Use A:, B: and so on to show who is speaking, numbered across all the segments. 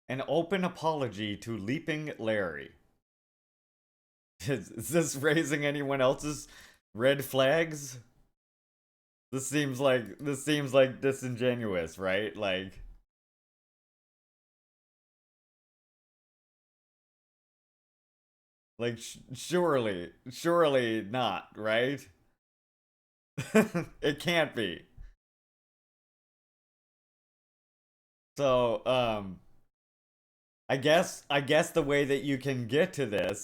A: An open apology to Leaping Larry. Is this raising anyone else's red flags? This seems like disingenuous, right? Surely not, right? It can't be. So, I guess the way that you can get to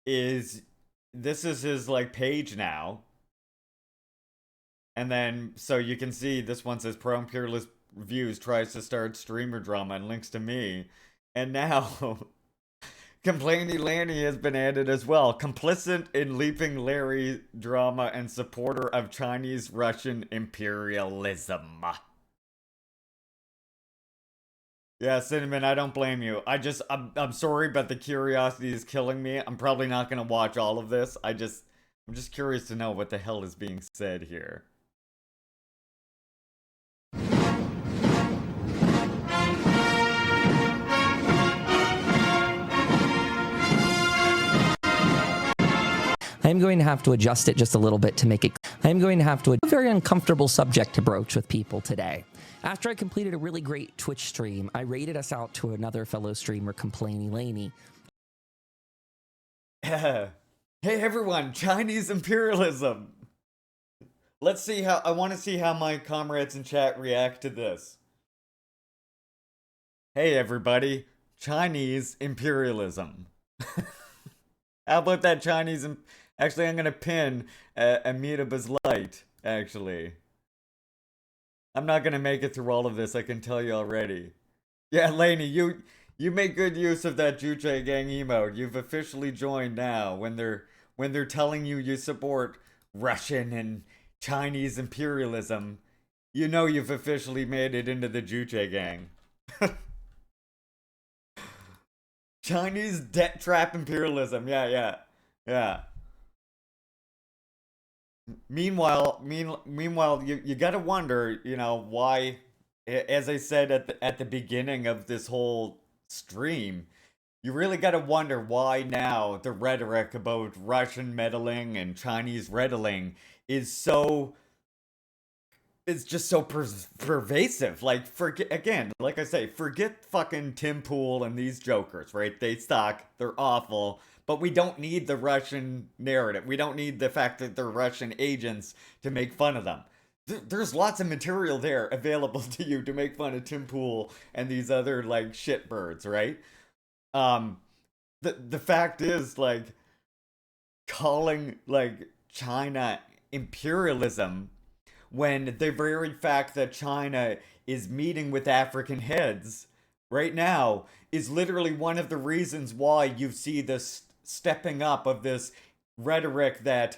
A: is this is his like page now, and then so you can see this one says Pro Imperialist Views tries to start streamer drama and links to me, and now Complainy Lanny has been added as well. Complicit in Leaping Larry drama and supporter of Chinese Russian imperialism. Yeah, Cinnamon, I don't blame you. I'm sorry, but the curiosity is killing me. I'm probably not gonna watch all of this. I'm just curious to know what the hell is being said here.
B: I'm going to have to adjust it just a little bit to make it. I'm going to have to a very uncomfortable subject to broach with people today. After I completed a really great Twitch stream, I rated us out to another fellow streamer, Complainy Laney.
A: Hey everyone, Chinese imperialism. I want to see how my comrades in chat react to this. Hey everybody, Chinese imperialism. How about that actually, I'm gonna pin Amitaba's light, actually. I'm not gonna make it through all of this, I can tell you already. Yeah, Lainey, you make good use of that Juche Gang emote. You've officially joined now when they're telling you you support Russian and Chinese imperialism. You know you've officially made it into the Juche Gang. Chinese debt trap imperialism. Yeah. Meanwhile, you gotta wonder, why, as I said at the beginning of this whole stream, you really gotta wonder why now the rhetoric about Russian meddling and Chinese meddling is so it's just so pervasive. Like, forget again, like I say, forget fucking Tim Pool and these jokers, right? They suck, they're awful, but we don't need the Russian narrative. We don't need the fact that they're Russian agents to make fun of them. There's lots of material there available to you to make fun of Tim Pool and these other like shitbirds, right? Um, the fact is, like, calling like China imperialism when the very fact that China is meeting with African heads right now is literally one of the reasons why you see this stepping up of this rhetoric that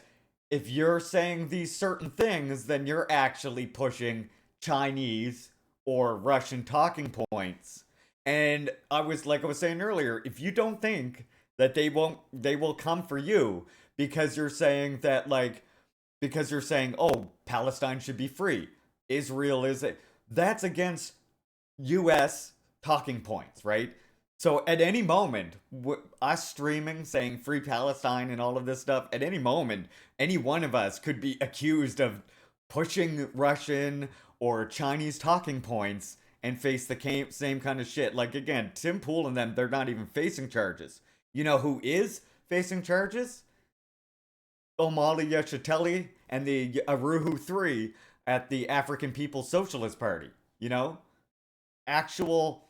A: if you're saying these certain things, then you're actually pushing Chinese or Russian talking points. And I was saying earlier, if you don't think that they will come for you because you're saying that, like, because you're saying, oh, Palestine should be free. Israel is a. That's against US talking points, right? So at any moment, us streaming saying free Palestine and all of this stuff, at any moment, any one of us could be accused of pushing Russian or Chinese talking points and face the same kind of shit. Like, again, Tim Pool and them, they're not even facing charges. You know who is facing charges? Omali Yeshiteli and the Aruhu 3 at the African People's Socialist Party. You know? Actual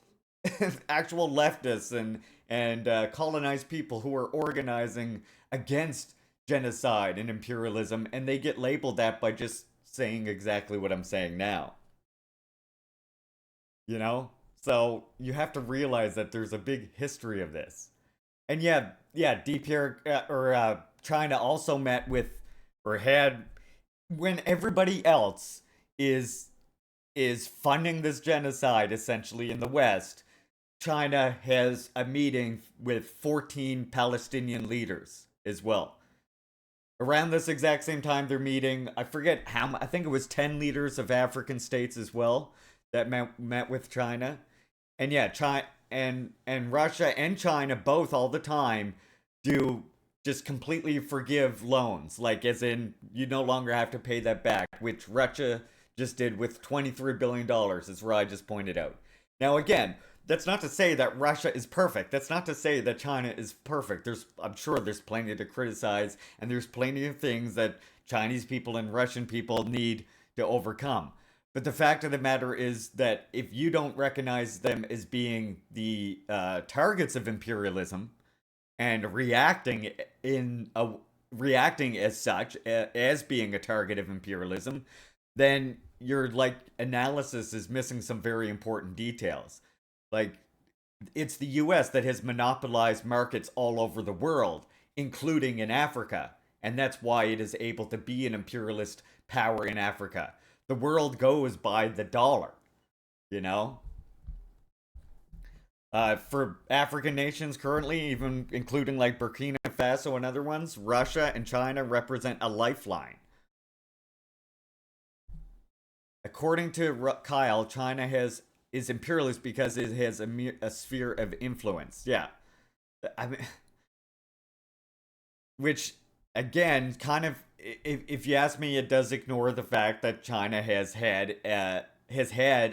A: actual leftists and colonized people who are organizing against genocide and imperialism, and they get labeled that by just saying exactly what I'm saying now. You know? So you have to realize that there's a big history of this. And yeah, DPR or China also met with or had when everybody else is is funding this genocide essentially in the West. China has a meeting with 14 Palestinian leaders as well. Around this exact same time, they're meeting. I forget how. I think it was 10 leaders of African states as well that met with China. And yeah, China. and Russia and China both all the time do just completely forgive loans, like as in you no longer have to pay that back, which Russia just did with $23 billion, as Rye just pointed out. Now again, that's not to say that Russia is perfect. That's not to say that China is perfect. I'm sure there's plenty to criticize, and there's plenty of things that Chinese people and Russian people need to overcome. But the fact of the matter is that if you don't recognize them as being the targets of imperialism and reacting as such, as being a target of imperialism, then your like analysis is missing some very important details. Like, it's the US that has monopolized markets all over the world, including in Africa, and that's why it is able to be an imperialist power in Africa. The world goes by the dollar, you know? For African nations currently, even including like Burkina Faso and other ones, Russia and China represent a lifeline. According to Kyle, China is imperialist because it has a sphere of influence. Yeah, I mean, which again, kind of, if you ask me, it does ignore the fact that China has had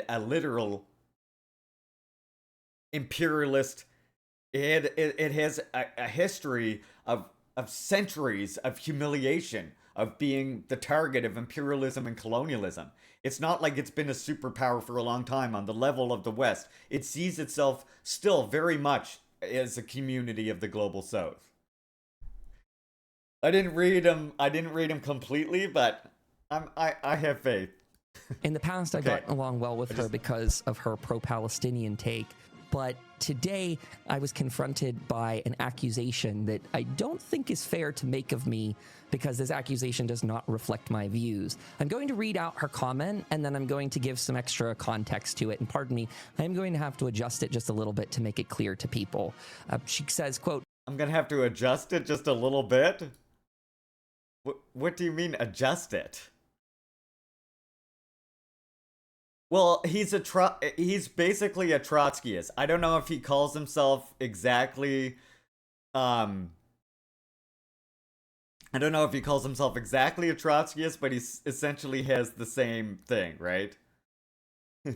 A: a literal imperialist. It has a history of centuries of humiliation, of being the target of imperialism and colonialism. It's not like it's been a superpower for a long time on the level of the West. It sees itself still very much as a community of the global South. I didn't read him. I didn't read him completely, but I have faith.
B: In the past, I've gotten along well with her because of her pro-Palestinian take. But today, I was confronted by an accusation that I don't think is fair to make of me because this accusation does not reflect my views. I'm going to read out her comment, and then I'm going to give some extra context to it. And pardon me, I'm going to have to adjust it just a little bit to make it clear to people. She says, quote,
A: I'm going to have to adjust it just a little bit? What do you mean, adjust it? Well, he's basically a Trotskyist. I don't know if he calls himself exactly, I don't know if he calls himself exactly a Trotskyist, but he essentially has the same thing, right?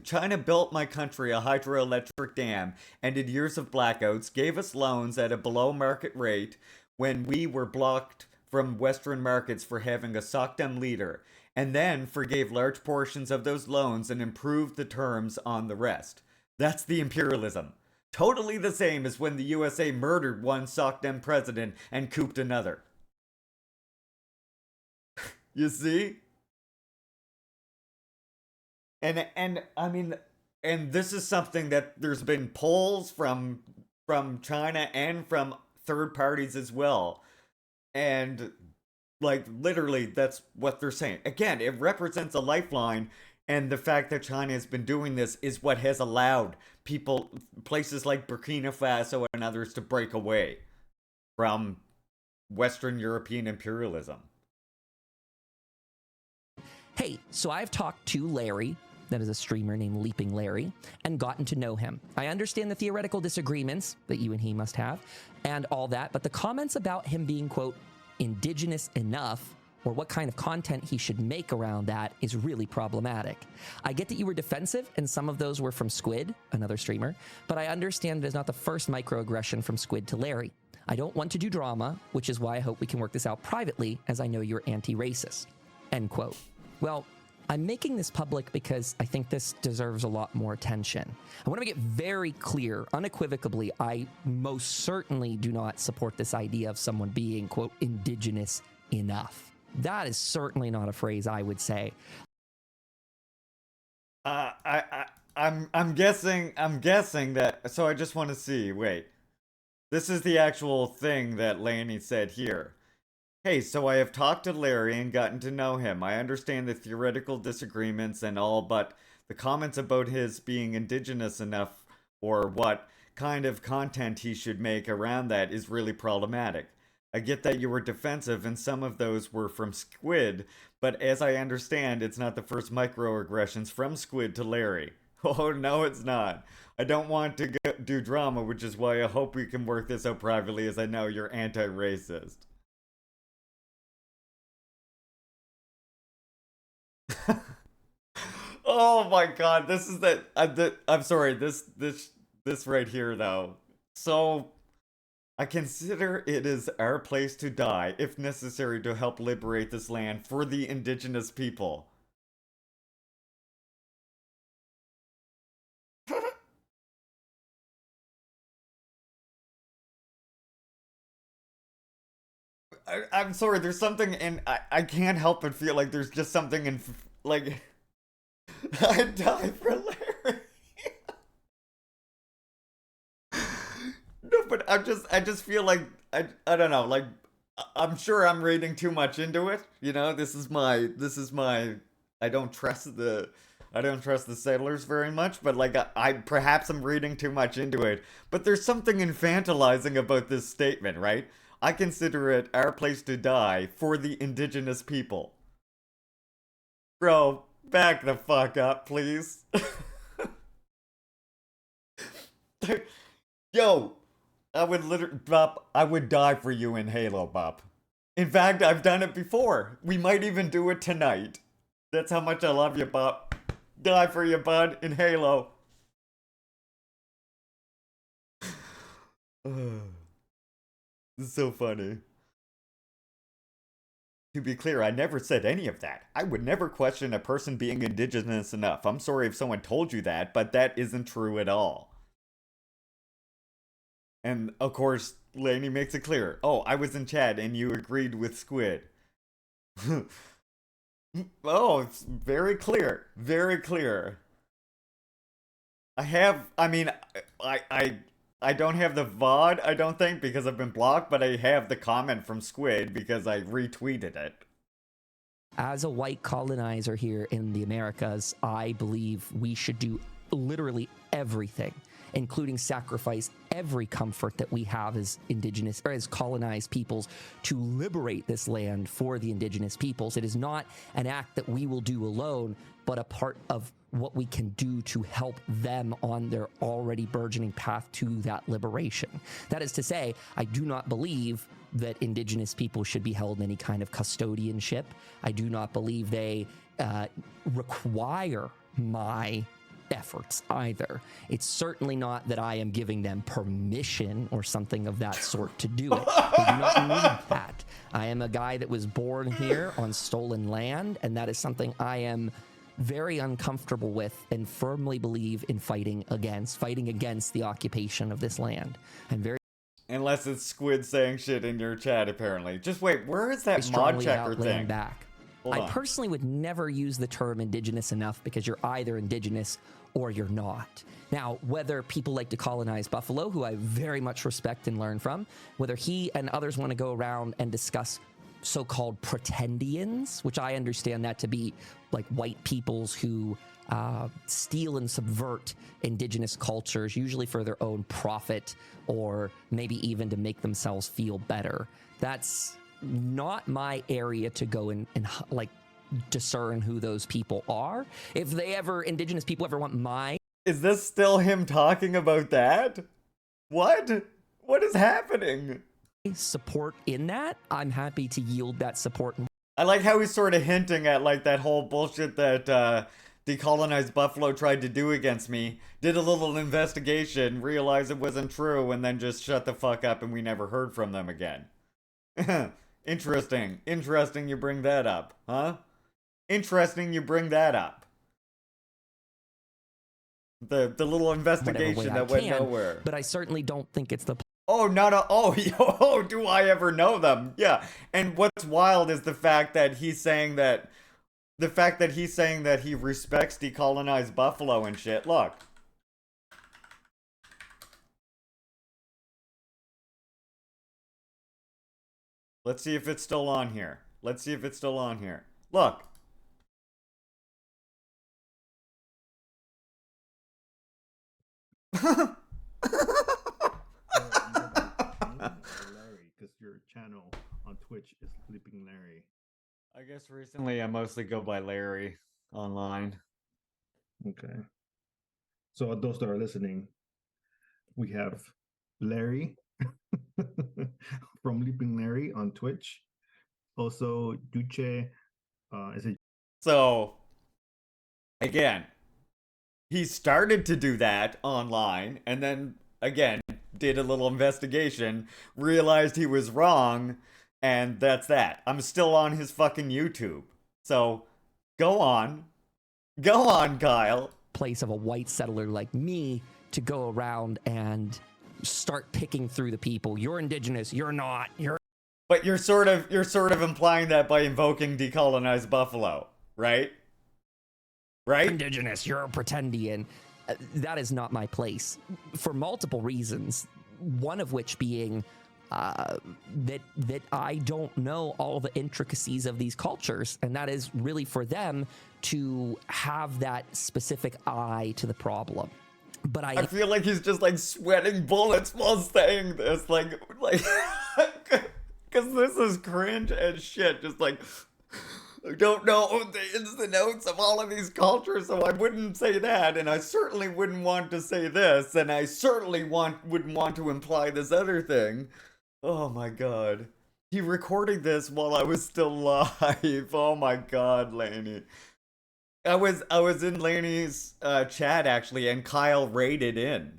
A: China built my country a hydroelectric dam, and in years of blackouts, gave us loans at a below market rate when we were blocked from Western markets for having a Sokdem leader, and then forgave large portions of those loans and improved the terms on the rest. That's the imperialism. Totally the same as when the USA murdered one Sokdem president and couped another. You see? And I mean, and this is something that there's been polls from China and from third parties as well. And like literally that's what they're saying. Again, it represents a lifeline, and the fact that China has been doing this is what has allowed places like Burkina Faso and others to break away from Western European imperialism.
B: Hey, so I've talked to Larry, that is a streamer named Leaping Larry, and gotten to know him. I understand the theoretical disagreements that you and he must have and all that, but the comments about him being, quote, indigenous enough, or what kind of content he should make around that, is really problematic. I get that you were defensive, and some of those were from Squid, another streamer, but I understand it is not the first microaggression from Squid to Larry. I don't want to do drama, which is why I hope we can work this out privately, as I know you're anti-racist. End quote. Well, I'm making this public because I think this deserves a lot more attention. I want to make it very clear, unequivocally, I most certainly do not support this idea of someone being, quote, indigenous enough. That is certainly not a phrase I would say.
A: I'm guessing that, so I just want to see, wait. This is the actual thing that Laney said here. Hey, so I have talked to Larry and gotten to know him. I understand the theoretical disagreements and all, but the comments about his being indigenous enough, or what kind of content he should make around that, is really problematic. I get that you were defensive and some of those were from Squid, but as I understand, it's not the first microaggressions from Squid to Larry. Oh, no, it's not. I don't want to do drama, which is why I hope we can work this out privately, as I know you're anti-racist. Oh my god, this is I'm sorry, this right here though. So I consider it is our place to die, if necessary, to help liberate this land for the indigenous people. I'm sorry, there's something in I can't help but feel like there's just something in like I'd die for Larry. No, but I just feel like I don't know, like I'm sure I'm reading too much into it. You know, this is my I don't trust the I don't trust the sailors very much, but like I perhaps I'm reading too much into it. But there's something infantilizing about this statement, right? I consider it our place to die for the indigenous people. Bro, back the fuck up, please. Yo, I would literally, Bop, I would die for you in Halo, Bop. In fact, I've done it before. We might even do it tonight. That's how much I love you, Bop. Die for you, bud, in Halo. This is so funny. To be clear, I never said any of that. I would never question a person being indigenous enough. I'm sorry if someone told you that, but that isn't true at all. And of course, Laney makes it clear. Oh, I was in chat and you agreed with Squid. Oh, it's very clear. Very clear. I mean, I don't have the VOD, I don't think, because I've been blocked, but I have the comment from Squid because I retweeted it.
B: As a white colonizer here in the Americas, I believe we should do literally everything, including sacrifice every comfort that we have as indigenous or as colonized peoples to liberate this land for the indigenous peoples. It is not an act that we will do alone, but a part of what we can do to help them on their already burgeoning path to that liberation. That is to say, I do not believe that indigenous people should be held in any kind of custodianship. I do not believe they require my efforts either. It's certainly not that I am giving them permission or something of that sort to do it. They do not need that. I am a guy that was born here on stolen land, and that is something I am very uncomfortable with and firmly believe in fighting against the occupation of this land. I'm very
A: Unless it's Squid saying shit in your chat, apparently. Just wait, where is that mod
B: strongly
A: checker
B: about laying
A: thing?
B: back.
A: Hold
B: I
A: on.
B: personally would never use the term indigenous enough because you're either indigenous or you're not. Now, whether people like to colonize Buffalo, who I very much respect and learn from, whether he and others want to go around and discuss so-called pretendians, which I understand that to be like white peoples who steal and subvert indigenous cultures, usually for their own profit or maybe even to make themselves feel better. That's not my area to go and like discern who those people are. If indigenous people ever want my
A: Is this still him talking about that? What? What is happening?
B: support in that, I'm happy to yield that support.
A: I like how he's sort of hinting at like that whole bullshit that Decolonized Buffalo tried to do against me. Did a little investigation, realized it wasn't true, and then just shut the fuck up and we never heard from them again. Interesting. Interesting you bring that up, huh? Interesting you bring that up. The little investigation that went nowhere.
B: But I certainly don't think it's the
A: Oh, not a. Oh, oh, do I ever know them? Yeah. And what's wild is the fact that he's saying that. The fact that he's saying that he respects decolonized Buffalo and shit. Look. Let's see if it's still on here. Let's see if it's still on here. Look.
C: Larry, because your channel on Twitch is Sleeping Larry.
A: I guess recently I mostly go by Larry online.
C: Okay. So those that are listening, we have Larry from Leaping Larry on Twitch. Also, Duce is it?
A: So, again, he started to do that online and then, again, did a little investigation, realized he was wrong, and that's that. I'm still on his fucking YouTube. So, go on. Go on, Kyle.
B: Place of a white settler like me to go around and start picking through the people. You're indigenous. You're not. You're
A: But you're sort of implying that by invoking decolonized Buffalo, right? Right?
B: indigenous. You're a pretendian. That is not my place for multiple reasons. One of which being that I don't know all the intricacies of these cultures, and that is really for them to have that specific eye to the problem. But
A: I feel like he's just like sweating bullets while saying this, like, because this is cringe as shit. Just like, I don't know the ins and outs of all of these cultures, so I wouldn't say that, and I certainly wouldn't want to say this, and I certainly wouldn't want to imply this other thing. Oh my god. He recorded this while I was still live. Oh my god, Laney. I was in Laney's chat actually, and Kyle raided in.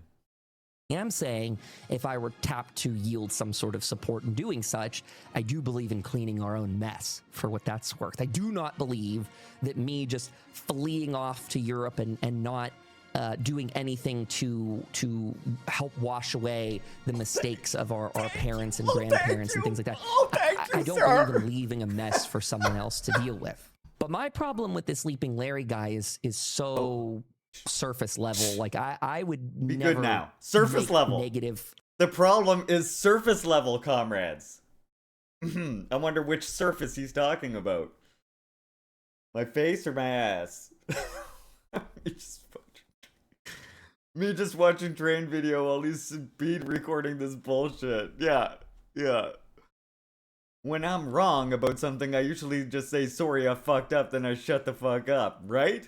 B: am saying if I were tapped to yield some sort of support in doing such, I do believe in cleaning our own mess for what that's worth. I do not believe that me just fleeing off to Europe and not doing anything to help wash away the mistakes of our parents and grandparents and things like that. I don't believe in leaving a mess for someone else to deal with. But my problem with this Leaping Larry guy is so surface level. Like I would
A: Be
B: never
A: good now. Surface level.
B: negative.
A: The problem is surface level, comrades. I wonder which surface he's talking about. My face or my ass? Me just watching train video while he's speed recording this bullshit. Yeah. When I'm wrong about something, I usually just say, sorry, I fucked up, then I shut the fuck up, right?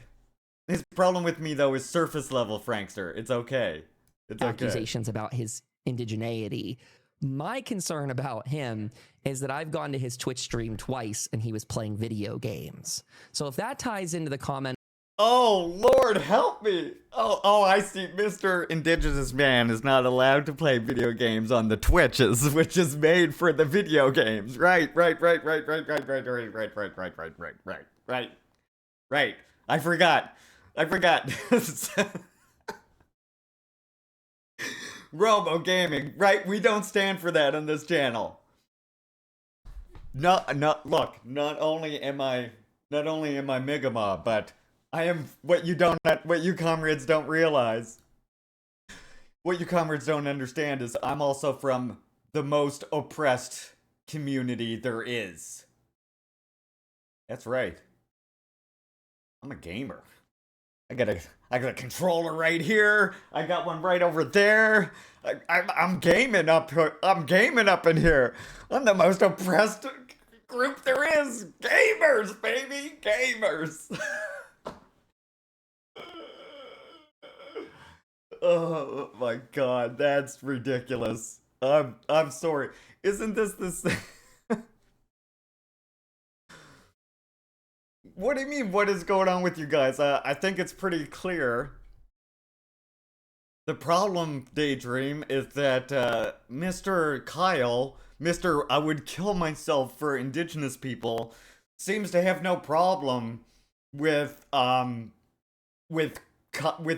A: His problem with me, though, is surface level, Frankster. It's okay. It's okay.
B: Accusations about his indigeneity. My concern about him is that I've gone to his Twitch stream twice and he was playing video games. So if that ties into the comment,
A: Oh, Lord, help me. Oh, I see. Mr. Indigenous Man is not allowed to play video games on the Twitches, which is made for the video games. Right. I forgot. Robo gaming, right? We don't stand for that on this channel. Look, not only am I Megamob, but I am what you comrades don't realize. What you comrades don't understand is I'm also from the most oppressed community there is. That's right. I'm a gamer. I got a controller right here. I got one right over there. I'm gaming up. I'm gaming up in here. I'm the most oppressed group there is. Gamers, baby, gamers. Oh my god, that's ridiculous. I'm sorry. Isn't this the same? What do you mean, what is going on with you guys? I think it's pretty clear. The problem, Daydream, is that Mr. Kyle, Mr. I would kill myself for indigenous people, seems to have no problem with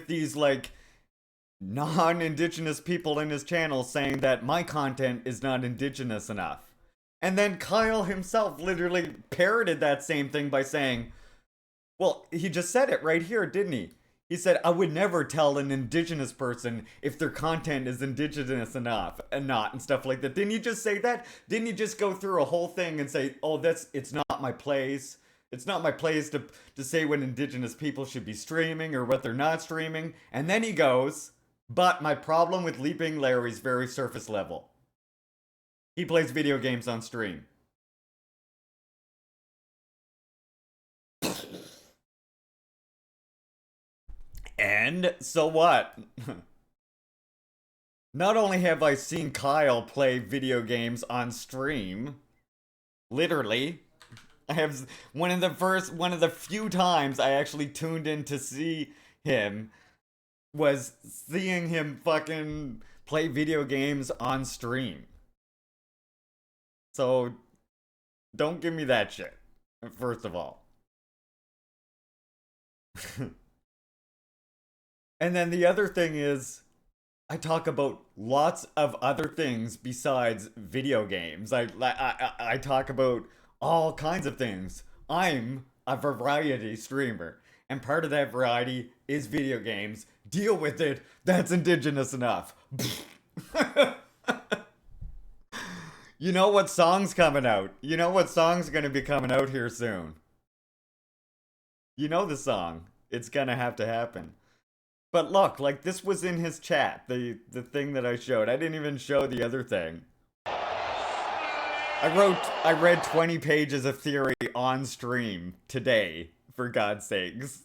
A: these, like, non-indigenous people in his channel saying that my content is not indigenous enough. And then Kyle himself literally parroted that same thing by saying, well, he just said it right here, didn't he? He said, I would never tell an indigenous person if their content is indigenous enough and not, and stuff like that. Didn't he just say that? Didn't he just go through a whole thing and say, oh, it's not my place. It's not my place to say when indigenous people should be streaming or what they're not streaming. And then he goes, but my problem with Leaping Larry is very surface level. He plays video games on stream. And so what? Not only have I seen Kyle play video games on stream, literally, I have one of the few times I actually tuned in to see him was seeing him fucking play video games on stream. So don't give me that shit, first of all. And then the other thing is, I talk about lots of other things besides video games. I talk about all kinds of things. I'm a variety streamer, and part of that variety is video games. Deal with it. That's indigenous enough. You know what song's coming out? You know what song's gonna be coming out here soon? You know the song. It's gonna have to happen. But look, like this was in his chat, the thing that I showed. I didn't even show the other thing. I read 20 pages of theory on stream today, for God's sakes.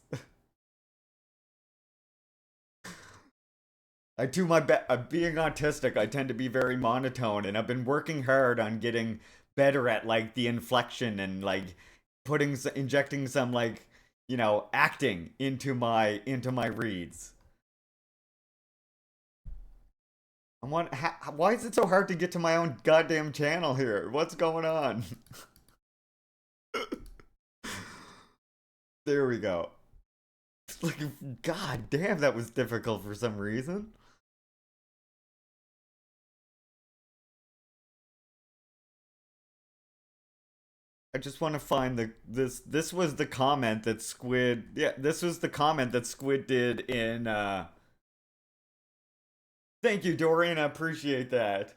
A: I do my best. Being autistic, I tend to be very monotone, and I've been working hard on getting better at like the inflection and like injecting some like, you know, acting into my reads. Why is it so hard to get to my own goddamn channel here? What's going on? There we go. Like, god damn, that was difficult for some reason. I just want to find this was the comment that Squid, yeah, this was the comment that Squid did in thank you, Dorian, I appreciate that.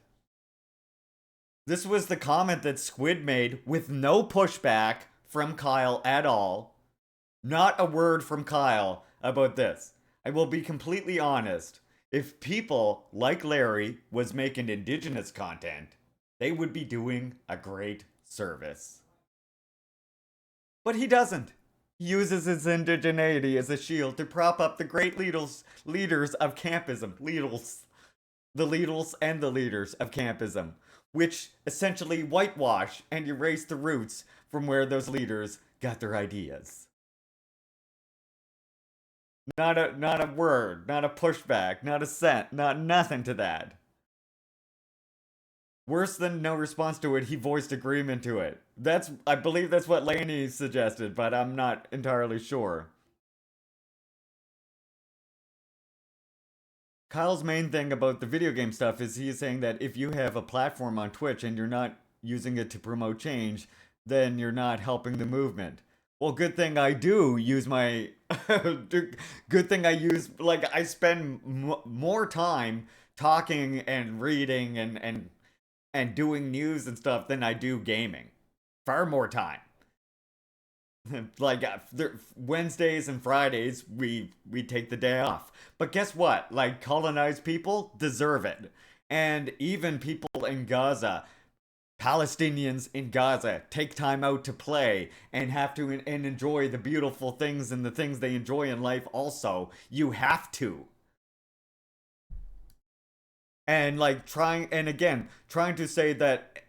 A: This was the comment that Squid made with no pushback from Kyle at all. Not a word from Kyle about this. I will be completely honest. If people like Larry was making indigenous content, they would be doing a great service. But he doesn't. He uses his indigeneity as a shield to prop up the great leaders of campism. The leaders and the leaders of campism, which essentially whitewash and erase the roots from where those leaders got their ideas. Not a word, not a pushback, not a cent, not nothing to that. Worse than no response to it, he voiced agreement to it. I believe that's what Lainey suggested, but I'm not entirely sure. Kyle's main thing about the video game stuff is he's saying that if you have a platform on Twitch and you're not using it to promote change, then you're not helping the movement. Well, good thing I do use my... good thing I use... Like, I spend more time talking and reading and doing news and stuff than I do gaming. Far more time. Like, Wednesdays and Fridays, we take the day off. But guess what? Like, colonized people deserve it. And even people in Gaza... Palestinians in Gaza take time out to play and have to and enjoy the beautiful things and the things they enjoy in life also. You have to. And like trying to say that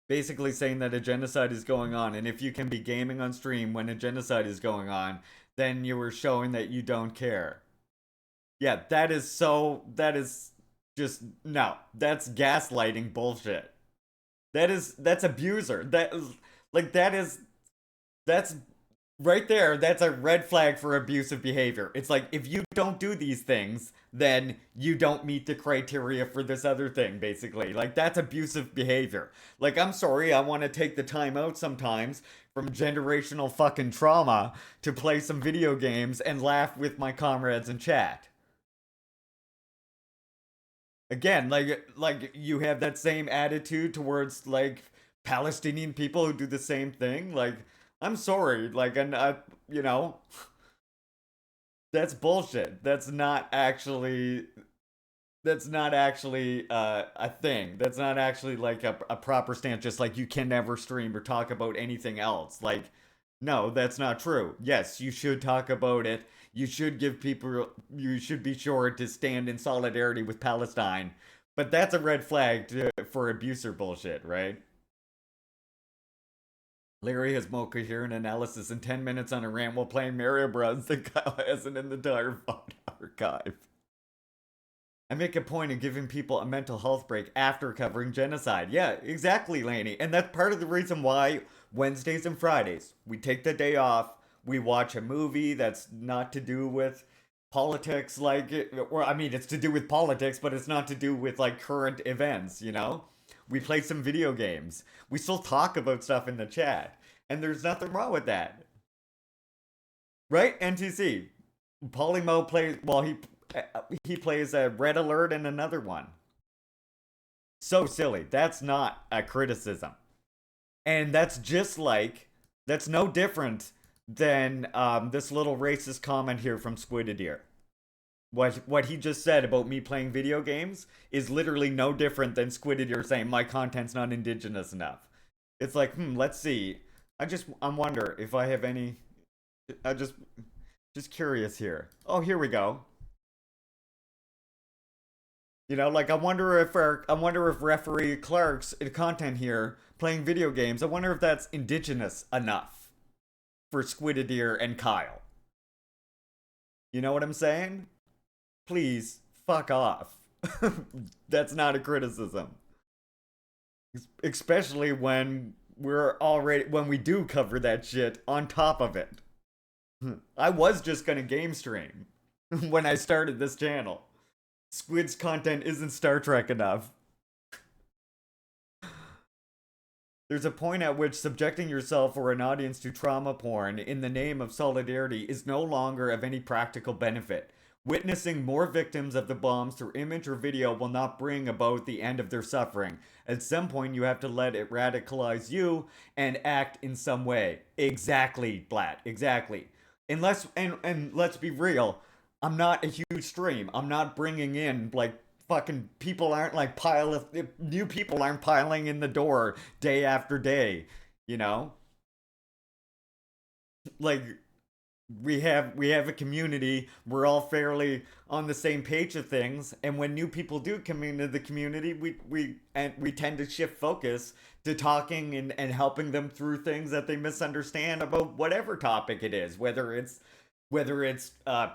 A: basically saying that a genocide is going on, and if you can be gaming on stream when a genocide is going on, then you were showing that you don't care. Yeah, that is just, no, that's gaslighting bullshit. That's abuser. That's right there, that's a red flag for abusive behavior. It's like, if you don't do these things, then you don't meet the criteria for this other thing, basically. Like, that's abusive behavior. Like, I'm sorry, I want to take the time out sometimes from generational fucking trauma to play some video games and laugh with my comrades in chat. Again, like you have that same attitude towards like Palestinian people who do the same thing. Like, I'm sorry, like, and you know, that's bullshit. That's not actually that's not actually a thing. That's not actually like a proper stance. Just like you can never stream or talk about anything else. Like, no, that's not true. Yes, you should talk about it. You should give people. You should be sure to stand in solidarity with Palestine. But that's a red flag for abuser bullshit, right? Larry has more coherent analysis in 10 minutes on a rant while playing Mario Bros. Than Kyle has in an entire VOD archive. I make a point of giving people a mental health break after covering genocide. Yeah, exactly, Laney. And that's part of the reason why Wednesdays and Fridays, we take the day off, we watch a movie that's not to do with politics, like, or I mean, it's to do with politics, but it's not to do with like current events, you know? We play some video games. We still talk about stuff in the chat. And there's nothing wrong with that. Right? NTC. Polymo plays, well, he plays a Red Alert and another one. So silly. That's not a criticism. And that's just like, that's no different than this little racist comment here from Squidideer. What he just said about me playing video games is literally no different than Squidideer saying my content's not indigenous enough. It's like, let's see. I wonder if I have any. I just curious here. Oh, here we go. You know, like I wonder if referee Clark's content here playing video games. I wonder if that's indigenous enough for Squidideer and Kyle. You know what I'm saying? Please fuck off. That's not a criticism. Especially when when we do cover that shit on top of it. I was just gonna game stream when I started this channel. Squid's content isn't Star Trek enough. There's a point at which subjecting yourself or an audience to trauma porn in the name of solidarity is no longer of any practical benefit. Witnessing more victims of the bombs through image or video will not bring about the end of their suffering. At some point, you have to let it radicalize you and act in some way. Exactly, Blatt. Exactly. And let's be real. I'm not a huge stream. I'm not bringing in like fucking people aren't like new people aren't piling in the door day after day, you know? Like we have a community, we're all fairly on the same page of things, and when new people do come into the community, we tend to shift focus to talking and helping them through things that they misunderstand about whatever topic it is, whether it's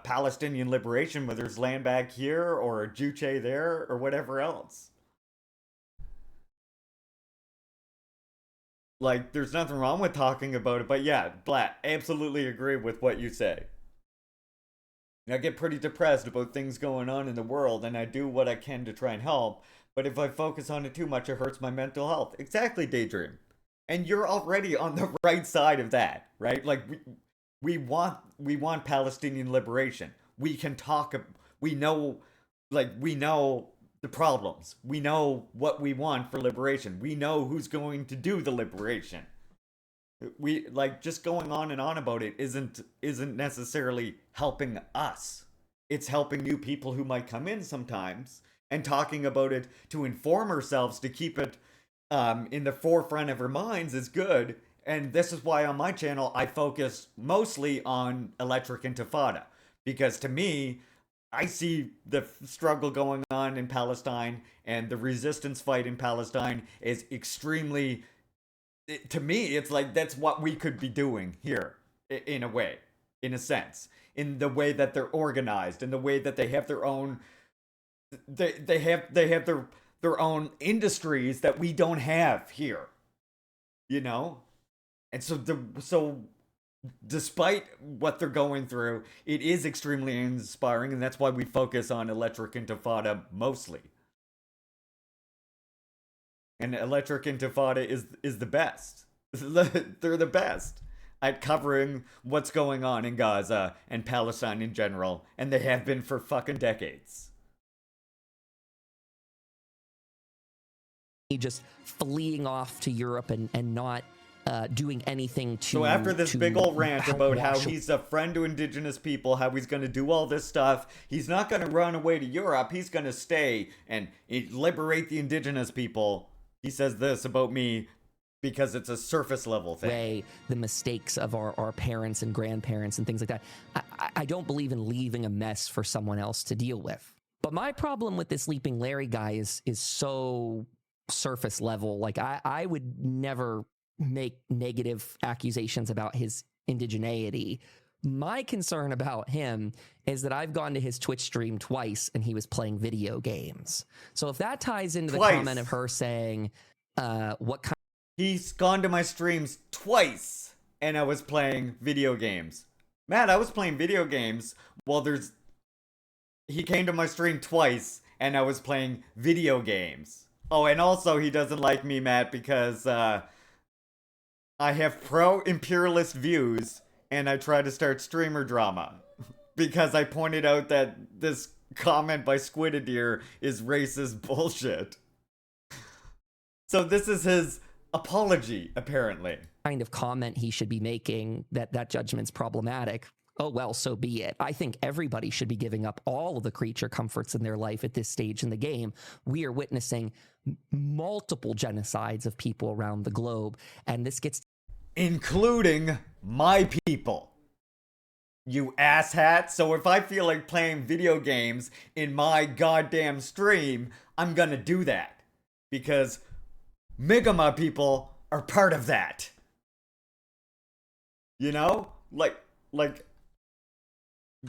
A: Palestinian liberation, whether it's land back here or Juche there or whatever else. Like, there's nothing wrong with talking about it, but yeah, Blatt, absolutely agree with what you say. I get pretty depressed about things going on in the world, and I do what I can to try and help, but if I focus on it too much, it hurts my mental health. Exactly, Daydream. And you're already on the right side of that, right? Like, we want Palestinian liberation. We can talk, we know the problems. We know what we want for liberation. We know who's going to do the liberation. We like just going on and on about it isn't necessarily helping us. It's helping new people who might come in sometimes and talking about it to inform ourselves to keep it in the forefront of our minds is good. And this is why on my channel I focus mostly on Electric Intifada, because to me, I see the struggle going on in Palestine and the resistance fight in Palestine is extremely, to me, it's like that's what we could be doing here in a way, in a sense, in the way that they're organized, in the way that they have their own, they have their own industries that we don't have here, you know? And so despite what they're going through, it is extremely inspiring, and that's why we focus on Electric Intifada mostly. And Electric Intifada is the best. They're the best at covering what's going on in Gaza and Palestine in general, and they have been for fucking decades.
B: Just fleeing off to Europe and not doing anything to.
A: So after this big old rant about how
B: wash
A: he's a friend to indigenous people, how he's going to do all this stuff, he's not going to run away to Europe. He's going to stay and liberate the indigenous people. He says this about me because it's a surface level thing.
B: away the mistakes of our parents and grandparents and things like that. I don't believe in leaving a mess for someone else to deal with. But my problem with this Leaping Larry guy is so surface level. Like I would never make negative accusations about his indigeneity. My concern about him is that I've gone to his Twitch stream twice and he was playing video games. So if that ties into the
A: Twice.
B: comment of her saying, what kind
A: He's gone to my streams twice and I was playing video games. Matt, I was playing video games while he came to my stream twice and I was playing video games. Oh, and also he doesn't like me, Matt, because I have pro-imperialist views and I try to start streamer drama because I pointed out that this comment by Squidadeer is racist bullshit. So this is his apology, apparently.
B: kind of comment he should be making, that judgment's problematic. Oh, well, so be it. I think everybody should be giving up all of the creature comforts in their life at this stage in the game. We are witnessing multiple genocides of people around the globe, and this gets...
A: Including my people. You asshat. So if I feel like playing video games in my goddamn stream, I'm gonna do that. Because Mi'kmaq people are part of that. You know? Like,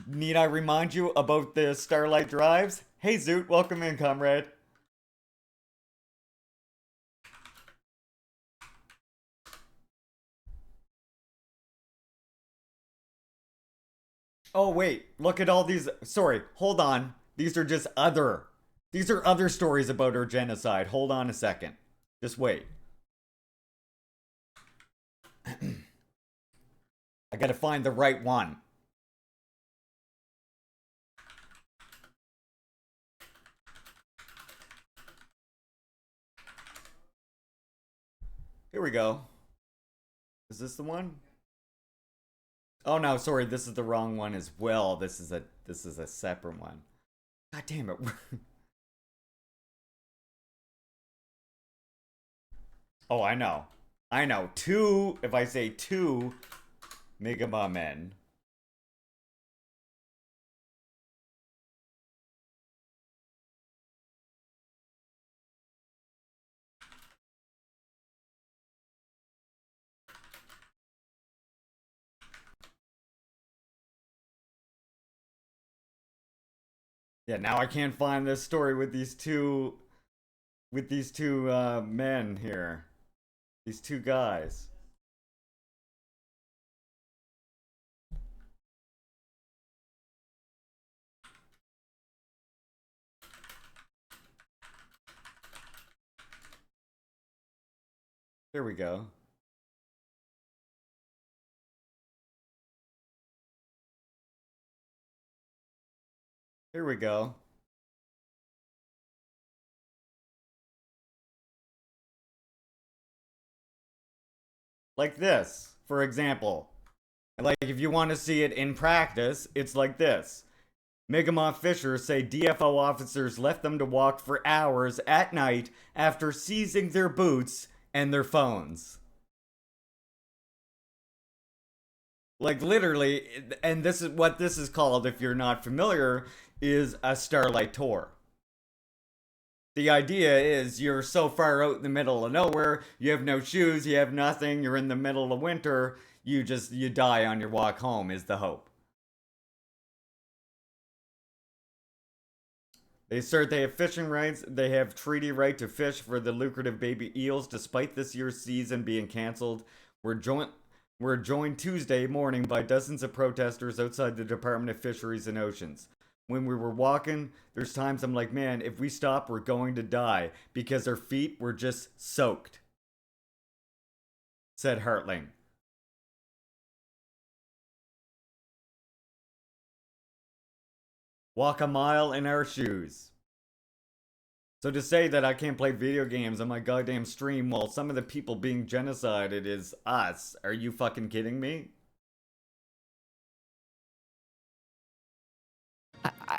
A: need I remind you about the Starlight Drives? Hey Zoot, welcome in, comrade. Oh wait, look at all these, sorry, hold on. These are other stories about her genocide. Hold on a second. Just wait. I gotta find the right one. Here we go. Is this the one? Oh no, sorry, this is the wrong one as well. This is a separate one. God damn it. Oh, I know. I know. Two, if I say two Mi'kmaq men. Yeah, now I can't find this story with these two men here. These two guys. Here we go. Here we go. Like this, for example. Like, if you want to see it in practice, it's like this. Mi'kmaq fishers say DFO officers left them to walk for hours at night after seizing their boots and their phones. Like, literally, and this is what this is called, if you're not familiar, is a Starlight Tour. The idea is you're so far out in the middle of nowhere, you have no shoes, you have nothing, you're in the middle of winter, you die on your walk home is the hope. They assert they have fishing rights, they have treaty right to fish for the lucrative baby eels despite this year's season being cancelled. We're joined Tuesday morning by dozens of protesters outside the Department of Fisheries and Oceans. When we were walking, there's times I'm like, man, if we stop, we're going to die because our feet were just soaked, said Hartling. Walk a mile in our shoes. So to say that I can't play video games on my goddamn stream while some of the people being genocided is us, are you fucking kidding me?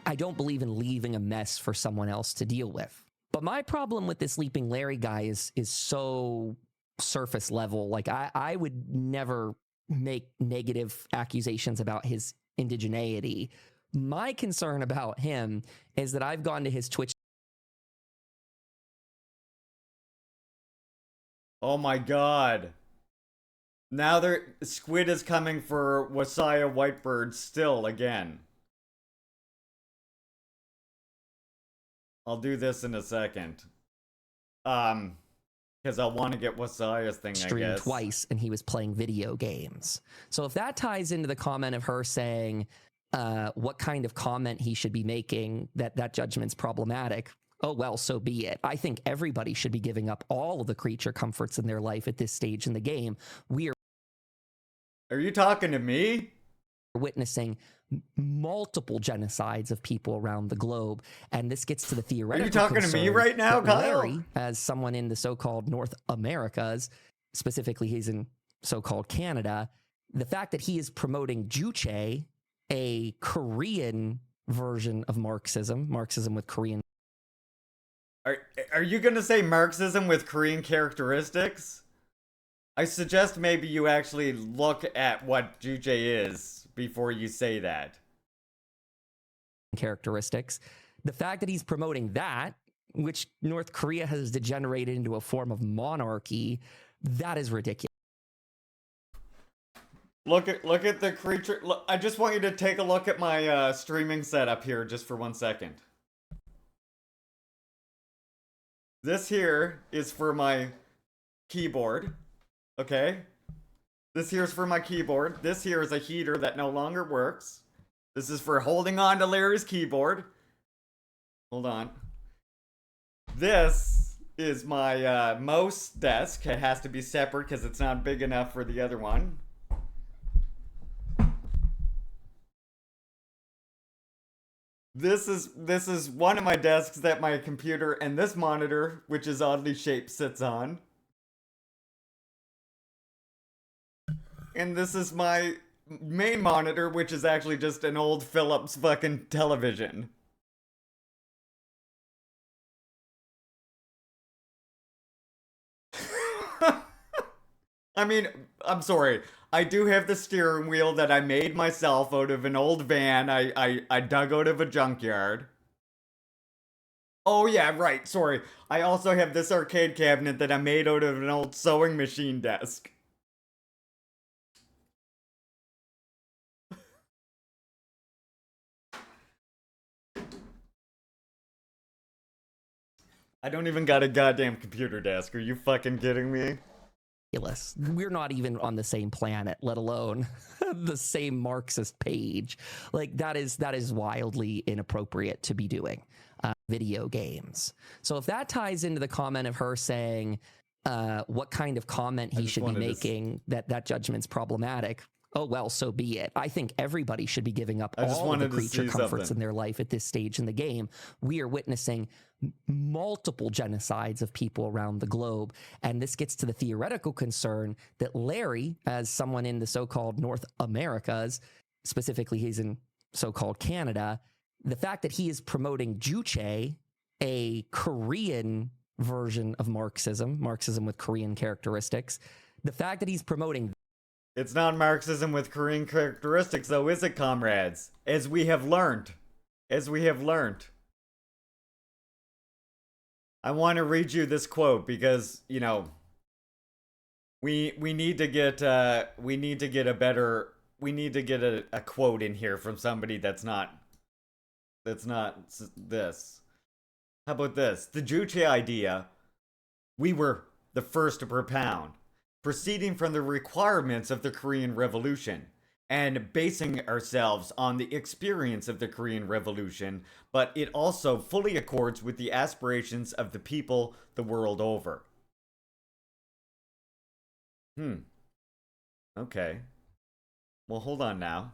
B: I don't believe in leaving a mess for someone else to deal with. But my problem with this Leaping Larry guy is so surface level. Like I would never make negative accusations about his indigeneity. My concern about him is that I've gone to his Twitch.
A: Oh my god. Now Squid is coming for Wasaya Whitebird still again. I'll do this in a second. Because I want to get Wasaya's thing, I
B: Streamed
A: guess.
B: twice and he was playing video games. So if that ties into the comment of her saying what kind of comment he should be making, that judgment's problematic, oh well, so be it. I think everybody should be giving up all of the creature comforts in their life at this stage in the game. We
A: Are you talking to me?
B: witnessing multiple genocides of people around the globe, and this gets to the theoretical.
A: Are you talking to me
B: concern
A: right now,
B: that
A: Kyle?
B: Larry, as someone in the so-called North Americas, specifically he's in so-called Canada, the fact that he is promoting Juche, a Korean version of Marxism with Korean.
A: Are you gonna say Marxism with Korean characteristics? I suggest maybe you actually look at what Juche is before you say that.
B: Characteristics. The fact that he's promoting that, which North Korea has degenerated into a form of monarchy, that is ridiculous.
A: Look at the creature. Look, I just want you to take a look at my streaming setup here just for 1 second. This here is for my keyboard. Okay? This here is for my keyboard. This here is a heater that no longer works. This is for holding on to Larry's keyboard. Hold on. This is my mouse desk. It has to be separate because it's not big enough for the other one. This is one of my desks that my computer and this monitor, which is oddly shaped, sits on. And this is my main monitor, which is actually just an old Philips fucking television. I mean, I'm sorry. I do have the steering wheel that I made myself out of an old van I dug out of a junkyard. Oh yeah, right, sorry. I also have this arcade cabinet that I made out of an old sewing machine desk. I don't even got a goddamn computer desk. Are you fucking kidding me?
B: We're not even on the same planet, let alone the same Marxist page. Like that is wildly inappropriate to be doing. Video games. So if that ties into the comment of her saying what kind of comment he should be making, that judgment's problematic, oh well, so be it. I think everybody should be giving up all of the creature comforts in their life at this stage in the game. We are witnessing multiple genocides of people around the globe, and this gets to the theoretical concern that Larry, as someone in the so-called North Americas, specifically he's in so-called Canada, the fact that he is promoting Juche, a Korean version of Marxism with Korean characteristics, the fact that he's promoting.
A: It's not Marxism with Korean characteristics, though, is it, comrades? As we have learned. As we have learned. I want to read you this quote because, you know, we need to get a quote in here from somebody that's not this. How about this? The Juche idea, we were the first to propound, proceeding from the requirements of the Korean Revolution and basing ourselves on the experience of the Korean Revolution, but it also fully accords with the aspirations of the people the world over. Okay. Well, hold on now.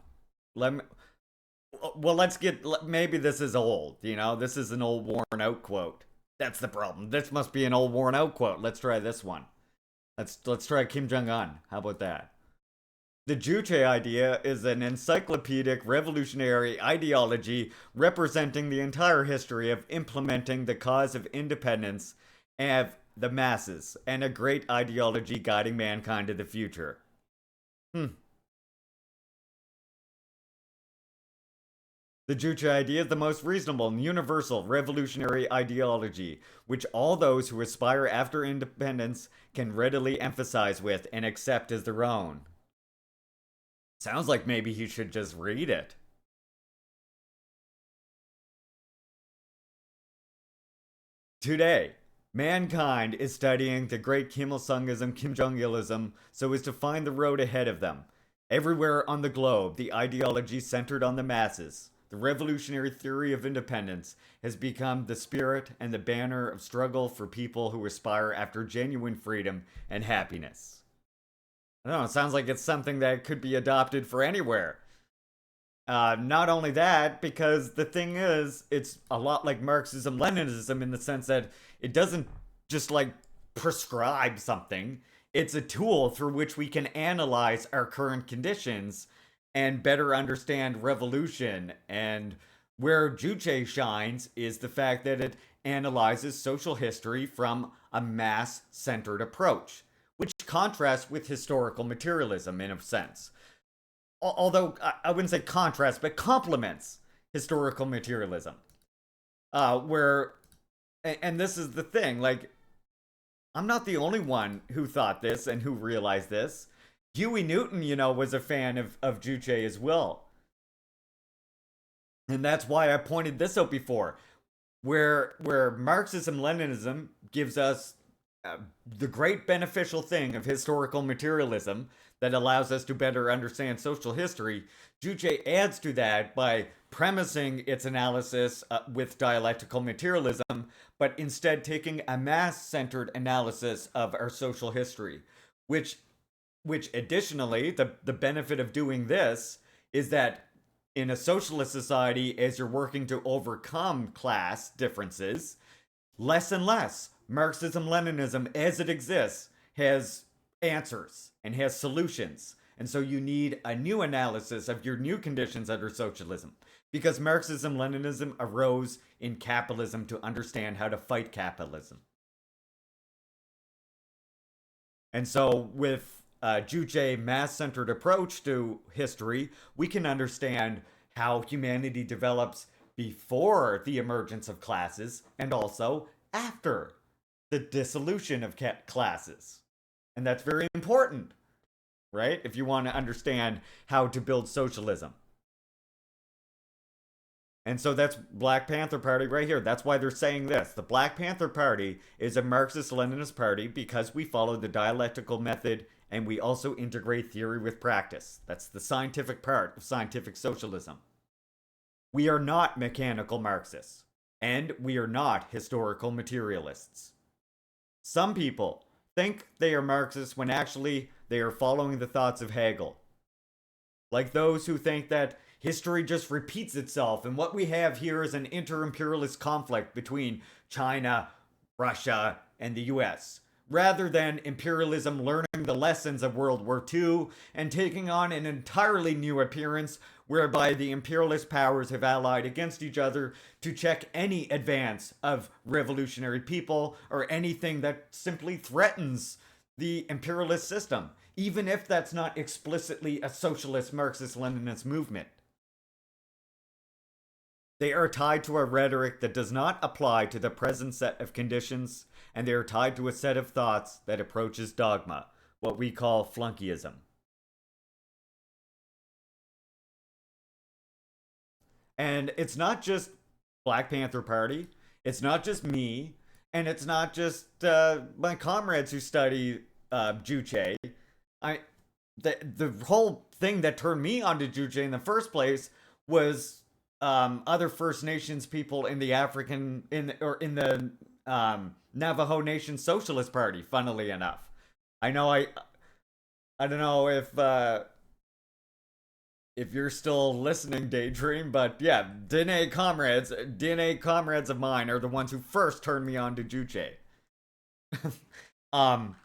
A: Let's get, maybe this is old, you know? This is an old worn out quote. That's the problem. This must be an old worn out quote. Let's try this one. Let's try Kim Jong Un. How about that? The Juche idea is an encyclopedic revolutionary ideology representing the entire history of implementing the cause of independence of the masses and a great ideology guiding mankind to the future. The Juche idea is the most reasonable and universal revolutionary ideology, which all those who aspire after independence can readily emphasize with and accept as their own. Sounds like maybe he should just read it. Today, mankind is studying the great Kim Il Sungism, Kim Jong Ilism, so as to find the road ahead of them. Everywhere on the globe, the ideology centered on the masses. The revolutionary theory of independence has become the spirit and the banner of struggle for people who aspire after genuine freedom and happiness. I don't know, it sounds like it's something that could be adopted for anywhere. Not only that, because the thing is, it's a lot like Marxism Leninism in the sense that it doesn't just like prescribe something. It's a tool through which we can analyze our current conditions and better understand revolution. And where Juche shines is the fact that it analyzes social history from a mass-centered approach, which contrasts with historical materialism in a sense. Although I wouldn't say contrast, but complements historical materialism. And this is the thing, like, I'm not the only one who thought this and who realized this. Huey Newton, was a fan of Juche as well. And that's why I pointed this out before, where Marxism Leninism gives us the great beneficial thing of historical materialism that allows us to better understand social history. Juche adds to that by premising its analysis with dialectical materialism, but instead taking a mass-centered analysis of our social history, which additionally, the benefit of doing this is that in a socialist society, as you're working to overcome class differences, less and less Marxism Leninism as it exists has answers and has solutions. And so you need a new analysis of your new conditions under socialism, because Marxism Leninism arose in capitalism to understand how to fight capitalism. And so with Juche mass-centered approach to history, we can understand how humanity develops before the emergence of classes and also after the dissolution of classes. And that's very important, right? If you want to understand how to build socialism. And so that's Black Panther Party right here. That's why they're saying this. The Black Panther Party is a Marxist-Leninist party because we follow the dialectical method and we also integrate theory with practice. That's the scientific part of scientific socialism. We are not mechanical Marxists, and we are not historical materialists. Some people think they are Marxists when actually they are following the thoughts of Hegel. Like those who think that history just repeats itself, and what we have here is an inter-imperialist conflict between China, Russia, and the US, rather than imperialism learning the lessons of World War II and taking on an entirely new appearance whereby the imperialist powers have allied against each other to check any advance of revolutionary people or anything that simply threatens the imperialist system, even if that's not explicitly a socialist Marxist-Leninist movement. They are tied to a rhetoric that does not apply to the present set of conditions, and they are tied to a set of thoughts that approaches dogma, what we call flunkyism. And it's not just Black Panther Party, it's not just me, and it's not just my comrades who study Juche. The whole thing that turned me onto Juche in the first place was other First Nations people in the Navajo Nation Socialist Party, funnily enough. I don't know if if you're still listening, Daydream. But yeah, DNA comrades of mine are the ones who first turned me on to Juche. um,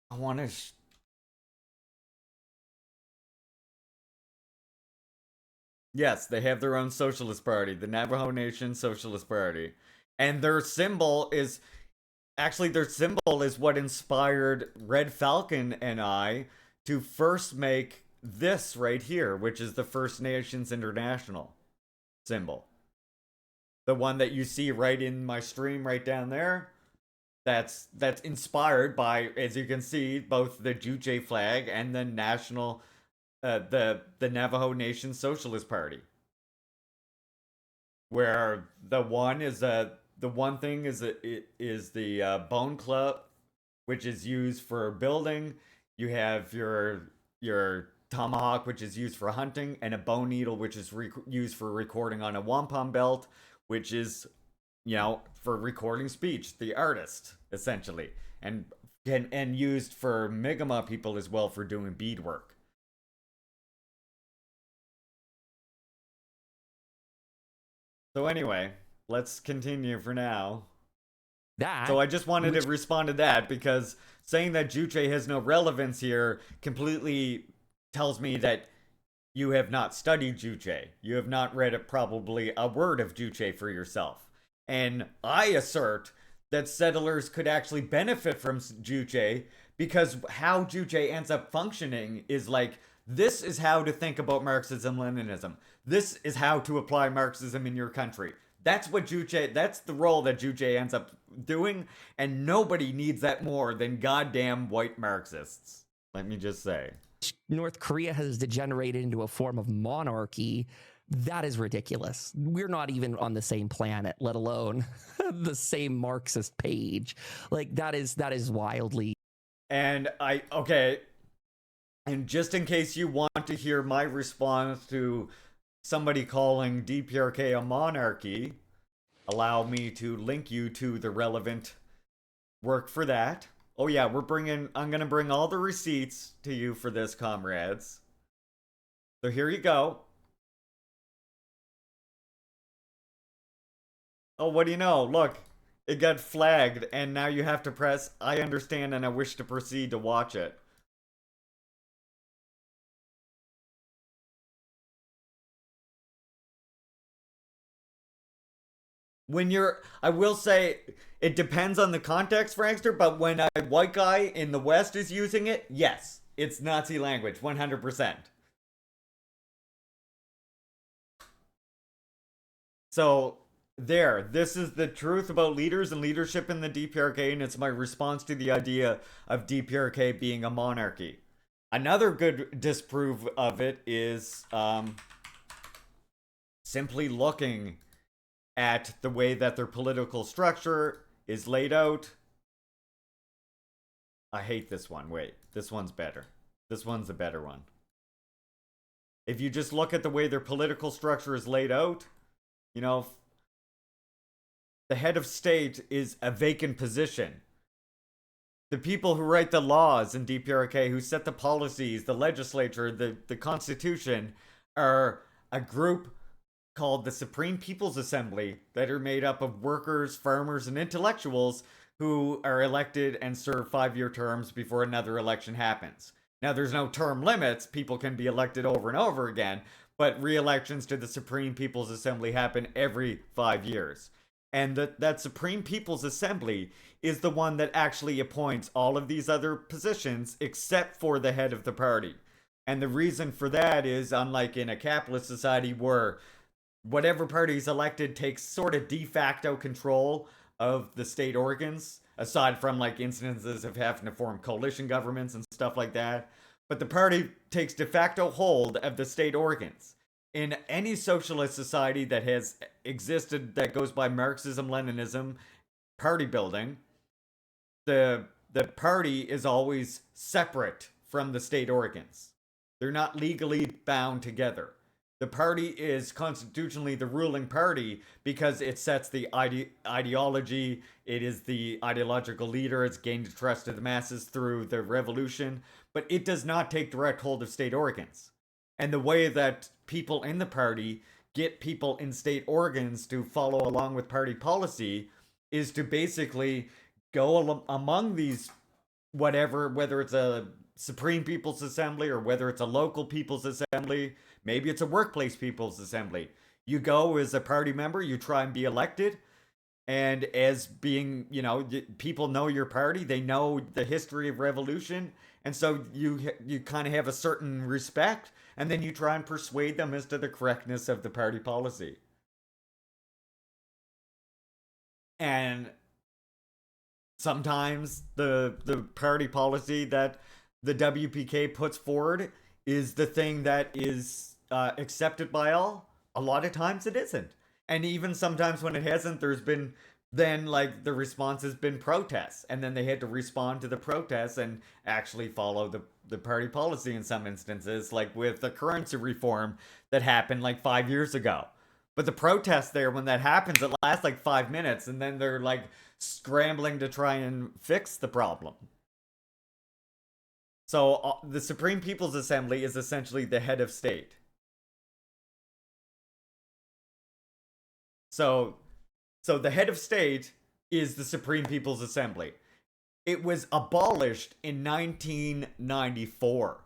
A: I want to. Yes, they have their own socialist party, the Navajo Nation Socialist Party, and their symbol is what inspired Red Falcon and I to first make this right here, which is the First Nations International symbol. The one that you see right in my stream right down there. That's inspired by, as you can see, both the Juche flag and the national the Navajo Nation Socialist Party. Where the one thing is the bone club, which is used for building. You have your tomahawk, which is used for hunting, and a bone needle, which is used for recording on a wampum belt, which is, for recording speech, the artist essentially, and used for Mi'kmaq people as well for doing beadwork. So anyway, let's continue for now. So I just wanted to respond to that, because saying that Juche has no relevance here completely tells me that you have not studied Juche. You have not read probably a word of Juche for yourself. And I assert that settlers could actually benefit from Juche, because how Juche ends up functioning is like, this is how to think about Marxism-Leninism. This is how to apply Marxism in your country. That's the role that Juche ends up doing, and nobody needs that more than goddamn white Marxists. Let me just say.
B: North Korea has degenerated into a form of monarchy. That is ridiculous. We're not even on the same planet, let alone the same Marxist page. Like, that is wildly.
A: And and just in case you want to hear my response to somebody calling DPRK a monarchy, allow me to link you to the relevant work for that. Oh yeah, I'm gonna bring all the receipts to you for this, comrades. So here you go. Oh, what do you know? Look, it got flagged, and now you have to press I understand and I wish to proceed to watch it. I will say, it depends on the context, Frankster, but when a white guy in the West is using it, yes, it's Nazi language, 100%. So, this is the truth about leaders and leadership in the DPRK, and it's my response to the idea of DPRK being a monarchy. Another good disproof of it is simply looking at the way that their political structure is laid out. I hate this one. Wait, this one's better. This one's a better one. If you just look at the way their political structure is laid out, the head of state is a vacant position. The people who write the laws in DPRK, who set the policies, the legislature, the constitution, are a group called the Supreme People's Assembly that are made up of workers, farmers, and intellectuals who are elected and serve 5-year terms before another election happens. Now, there's no term limits. People can be elected over and over again, but re-elections to the Supreme People's Assembly happen every 5 years. And that Supreme People's Assembly is the one that actually appoints all of these other positions except for the head of the party. And the reason for that is, unlike in a capitalist society where whatever party is elected takes sort of de facto control of the state organs, aside from like instances of having to form coalition governments and stuff like that. But the party takes de facto hold of the state organs. In any socialist society that has existed that goes by Marxism-Leninism party building, the party is always separate from the state organs. They're not legally bound together. The party is constitutionally the ruling party because it sets the ideology. It is the ideological leader. It's gained the trust of the masses through the revolution. but it does not take direct hold of state organs. And the way that people in the party get people in state organs to follow along with party policy is to basically go among these whatever, whether it's a Supreme People's Assembly or whether it's a local People's Assembly, maybe it's a workplace People's Assembly. You go as a party member, you try and be elected, and as being, people know your party, they know the history of revolution, and so you kind of have a certain respect, and then you try and persuade them as to the correctness of the party policy. And sometimes the party policy that the WPK puts forward is the thing that is accepted by all. A lot of times it isn't. And even sometimes when it hasn't, there's been then like the response has been protests, and then they had to respond to the protests and actually follow the party policy in some instances, like with the currency reform that happened like 5 years ago. But the protest there, when that happens, it lasts like 5 minutes, and then they're like scrambling to try and fix the problem. So the Supreme People's Assembly is essentially the head of state. So the head of state is the Supreme People's Assembly. It was abolished in 1994,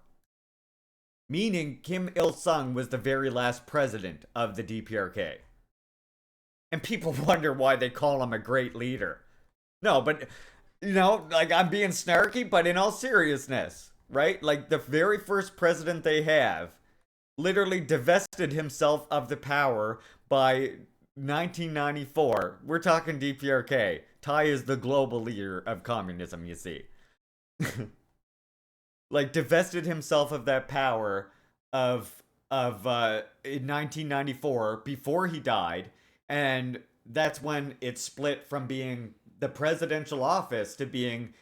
A: meaning Kim Il-sung was the very last president of the DPRK. And people wonder why they call him a great leader. No, but, like, I'm being snarky, but in all seriousness, right? Like, the very first president they have literally divested himself of the power by 1994. We're talking DPRK. Thai is the global leader of communism, you see. Like, divested himself of that power in 1994 before he died, and that's when it split from being the presidential office to being,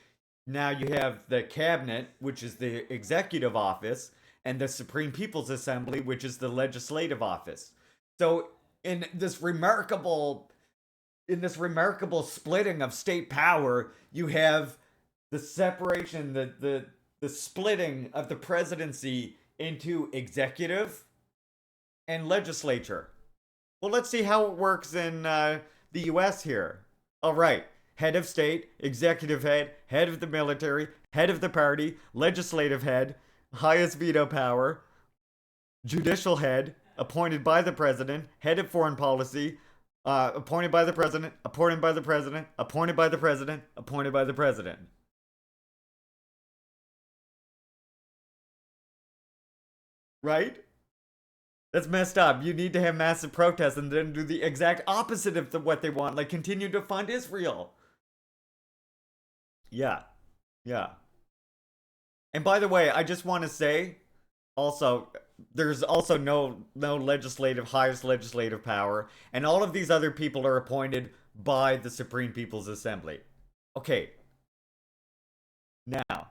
A: now you have the cabinet, which is the executive office, and the Supreme People's Assembly, which is the legislative office. So in this remarkable splitting of state power, you have the separation, the splitting of the presidency into executive and legislature. Well, let's see how it works in the US here. All right. Head of state, executive head, head of the military, head of the party, legislative head, highest veto power, judicial head, appointed by the president, head of foreign policy, appointed by the president, appointed by the president, appointed by the president, appointed by the president. Right? That's messed up. You need to have massive protests and then do the exact opposite of what they want, like continue to fund Israel. Yeah. And by the way, I just want to say, also, there's also no highest legislative power, and all of these other people are appointed by the Supreme People's Assembly. Okay. Now.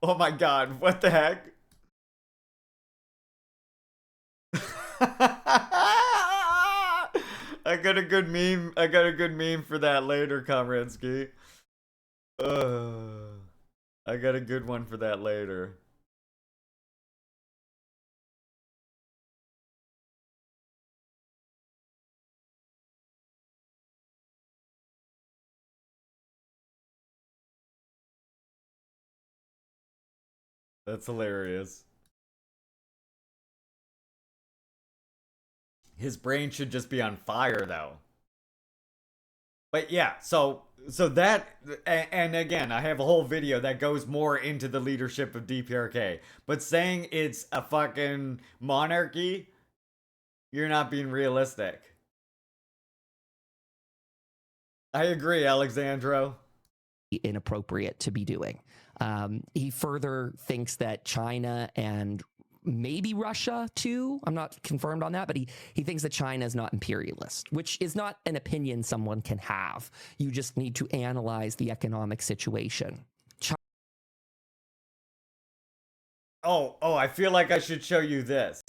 A: Oh my god, what the heck? I got a good meme for that later, Komransky. I got a good one for that later. That's hilarious. His brain should just be on fire, though. But yeah, so that, and again, I have a whole video that goes more into the leadership of DPRK. But saying it's a fucking monarchy, you're not being realistic. I agree, Alexandro.
B: Inappropriate to be doing. He further thinks that China and maybe Russia too, I'm not confirmed on that, but he thinks that China is not imperialist, which is not an opinion someone can have. You just need to analyze the economic situation.
A: Oh, I feel like I should show you this.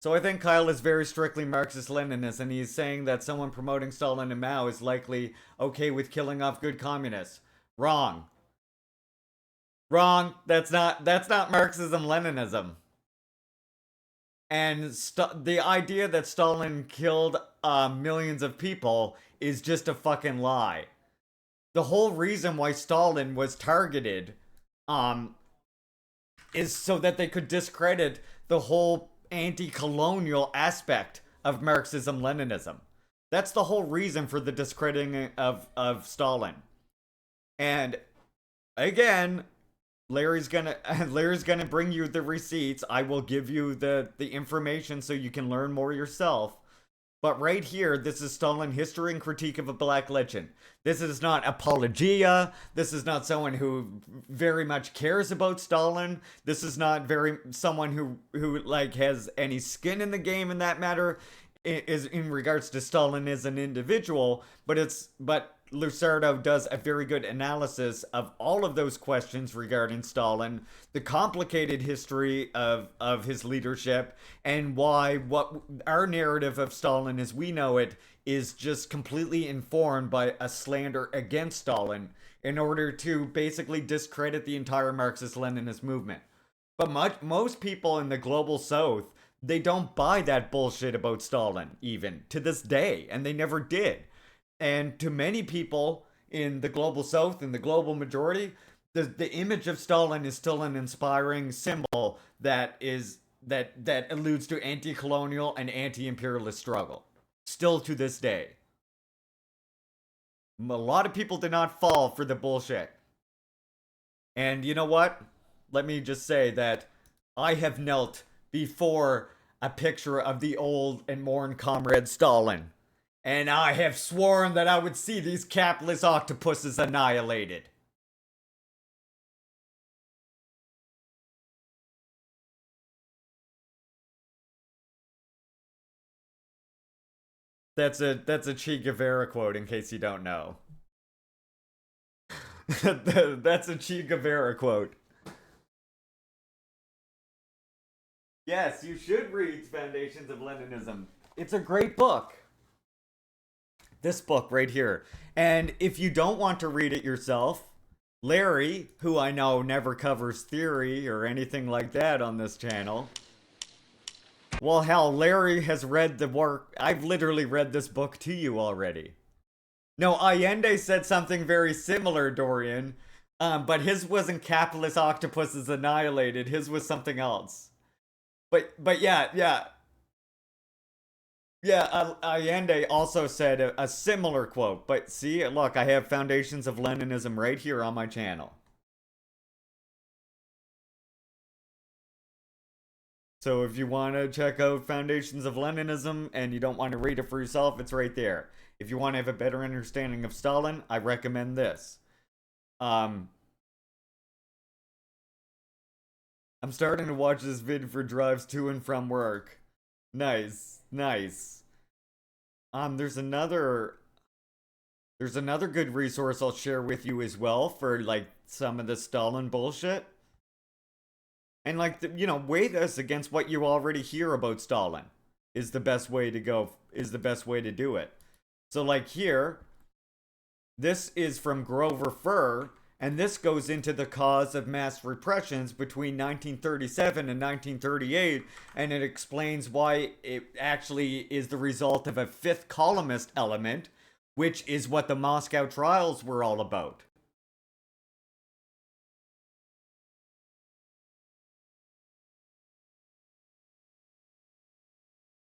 A: So I think Kyle is very strictly Marxist-Leninist, and he's saying that someone promoting Stalin and Mao is likely okay with killing off good communists. Wrong. Wrong. That's not Marxism-Leninism. And the idea that Stalin killed millions of people is just a fucking lie. The whole reason why Stalin was targeted is so that they could discredit the whole anti-colonial aspect of Marxism-Leninism. That's the whole reason for the discrediting of Stalin. And again, Larry's gonna bring you the receipts. I will give you the information so you can learn more yourself. But right here, this is Stalin History and Critique of a Black Legend. This is not apologia. This is not someone who very much cares about Stalin. This is not someone who like has any skin in the game in that matter, is in regards to Stalin as an individual. But Lusardo does a very good analysis of all of those questions regarding Stalin, the complicated history of his leadership, and why what our narrative of Stalin as we know it is just completely informed by a slander against Stalin in order to basically discredit the entire Marxist-Leninist movement. But most people in the global south, they don't buy that bullshit about Stalin, even to this day, and they never did. And to many people in the global south, in the global majority, the image of Stalin is still an inspiring symbol that alludes to anti-colonial and anti-imperialist struggle. Still to this day. A lot of people did not fall for the bullshit. And you know what? Let me just say that I have knelt before a picture of the old and mourned comrade Stalin. And I have sworn that I would see these capitalist octopuses annihilated. That's a Che Guevara quote, in case you don't know. That's a Che Guevara quote. Yes, you should read Foundations of Leninism. It's a great book. This book right here. And if you don't want to read it yourself, Larry, who I know never covers theory or anything like that on this channel, well, hell, Larry has read the work. I've literally read this book to you already. No, Allende said something very similar, Dorian, but his wasn't Capitalist Octopuses Annihilated. His was something else. But yeah. Yeah, Allende also said a similar quote. But see, look, I have Foundations of Leninism right here on my channel. So if you want to check out Foundations of Leninism and you don't want to read it for yourself, it's right there. If you want to have a better understanding of Stalin, I recommend this. I'm starting to watch this vid for drives to and from work. Nice. There's another good resource I'll share with you as well for like some of the Stalin bullshit. And like, weigh this against what you already hear about Stalin is the best way to do it. So like here, this is from Grover Furr, and this goes into the cause of mass repressions between 1937 and 1938, and it explains why it actually is the result of a fifth columnist element, which is what the Moscow trials were all about.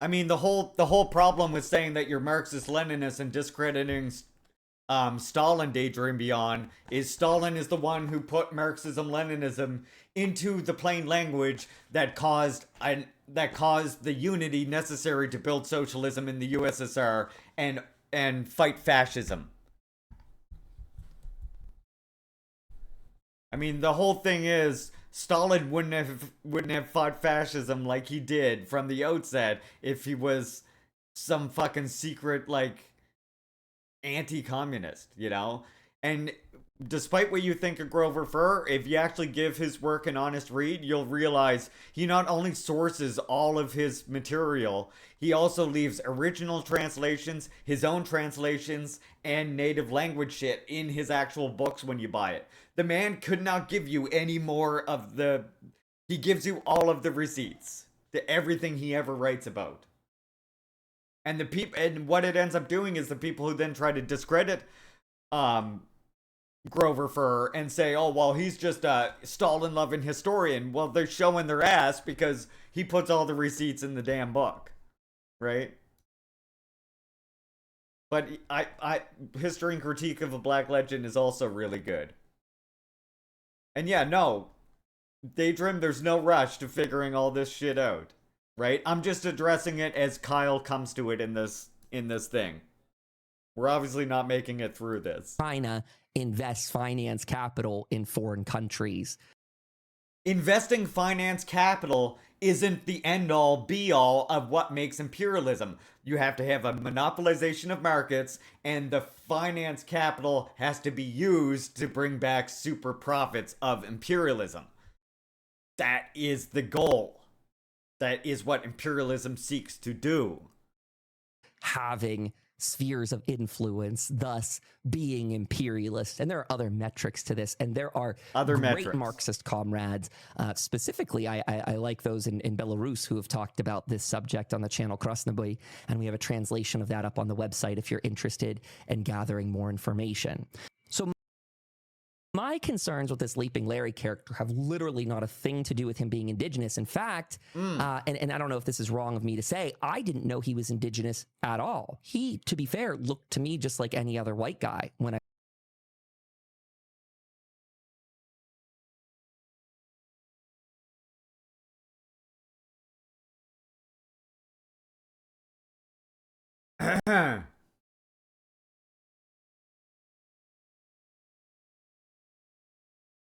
A: I mean, the whole problem with saying that you're Marxist-Leninist and discrediting Stalin daydream beyond is Stalin is the one who put Marxism-Leninism into the plain language that caused the unity necessary to build socialism in the USSR and fight fascism. I mean, the whole thing is Stalin wouldn't have fought fascism like he did from the outset if he was some fucking secret like anti-communist, And despite what you think of Grover Furr, if you actually give his work an honest read, you'll realize he not only sources all of his material, he also leaves original translations, his own translations, and native language shit in his actual books when you buy it. The man could not give you any more of the... He gives you all of the receipts to everything he ever writes about. And the people, and what it ends up doing is the people who then try to discredit Grover Furr and say, oh, well, he's just a Stalin-loving historian. Well, they're showing their ass because he puts all the receipts in the damn book, right? But History and Critique of a Black Legend is also really good. And yeah, no, Daydream, there's no rush to figuring all this shit out, right? I'm just addressing it as Kyle comes to it in this thing. We're obviously not making it through this.
B: China invests finance capital in foreign countries.
A: Investing finance capital isn't the end-all, be-all of what makes imperialism. You have to have a monopolization of markets, and the finance capital has to be used to bring back super profits of imperialism. That is the goal. That is what imperialism seeks to do.
B: Having spheres of influence, thus being imperialist. And there are other metrics to this, and there are
A: other
B: great
A: metrics.
B: Marxist comrades. Specifically, I like those in Belarus who have talked about this subject on the channel Krasnoboy, and we have a translation of that up on the website if you're interested in gathering more information. So my concerns with this Leaping Larry character have literally not a thing to do with him being indigenous. In fact, and I don't know if this is wrong of me to say, I didn't know he was indigenous at all. He, to be fair, looked to me just like any other white guy when
A: I...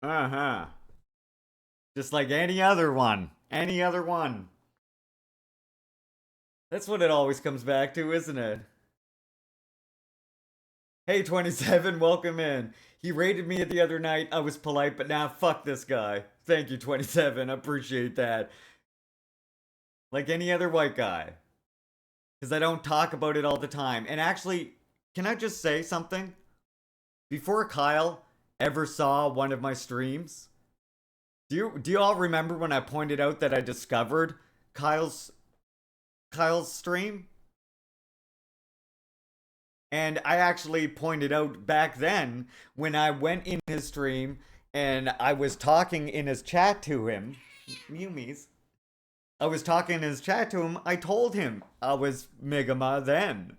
A: Uh-huh. Just like any other one. Any other one. That's what it always comes back to, isn't it? Hey, 27, welcome in. He raided me the other night. I was polite, but now fuck this guy. Thank you, 27. I appreciate that. Like any other white guy. Because I don't talk about it all the time. And actually, can I just say something? Before Kyle ever saw one of my streams, do you all remember when I pointed out that I discovered Kyle's stream? And I actually pointed out back then when I went in his stream and I was talking in his chat to him, Mumies. I was talking in his chat to him, I told him I was Megama then.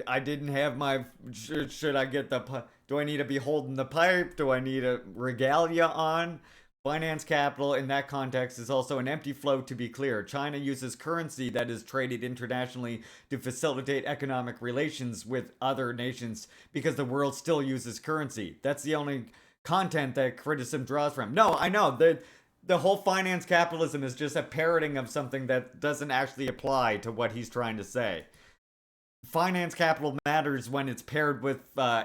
A: I didn't have my, should I get the, do I need to be holding the pipe? Do I need a regalia on? Finance capital in that context is also an empty float, to be clear. China uses currency that is traded internationally to facilitate economic relations with other nations because the world still uses currency. That's the only content that criticism draws from. No, I know, the whole finance capitalism is just a parroting of something that doesn't actually apply to what he's trying to say. Finance capital matters when it's paired with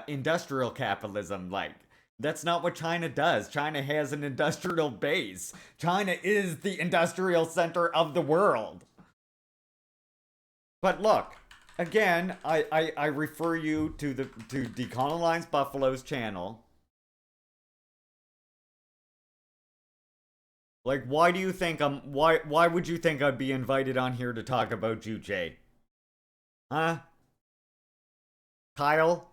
A: industrial capitalism. Like, that's not what China does. China has an industrial base. China is the industrial center of the world. But look, again, I refer you to Decolonize Buffalo's channel. Like, why do you think why would you think I'd be invited on here to talk about Juche? Huh? Kyle?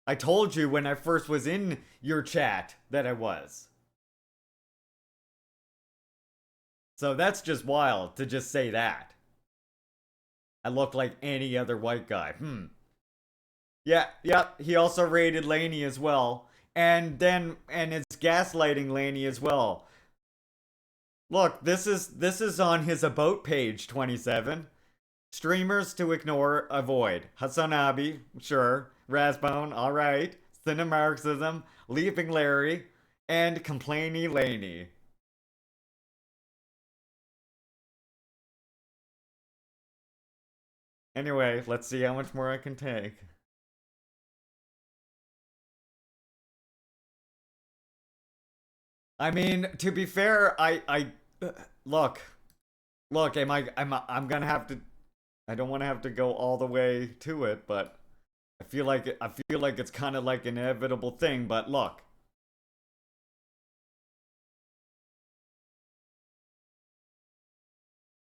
A: I told you when I first was in your chat that I was. So that's just wild to just say that. I look like any other white guy. Yeah, he also raided Laney as well. And it's gaslighting Laney as well. Look, this is on his about page, 27. Streamers to ignore, avoid. Hasanabi, sure. Rasbone, alright. Cinemarxism, Leaping Larry, and Complainy Laney. Anyway, let's see how much more I can take. I mean, to be fair, look, I'm gonna have to. I don't want to have to go all the way to it, but I feel like it's kind of like an inevitable thing. But look,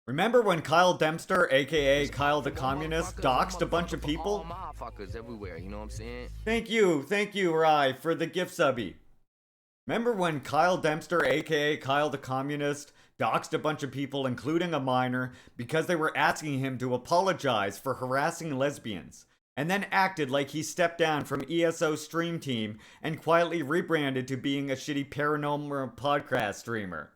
A: remember when Kyle Dempster, aka Kyle the Communist, doxed a bunch of people?
D: Motherfuckers everywhere, you know what I'm saying?
A: Thank you, Rai, for the gift subby. Remember when Kyle Dempster, aka Kyle the Communist, doxed a bunch of people, including a minor, because they were asking him to apologize for harassing lesbians, and then acted like he stepped down from ESO Stream Team and quietly rebranded to being a shitty paranormal podcast streamer?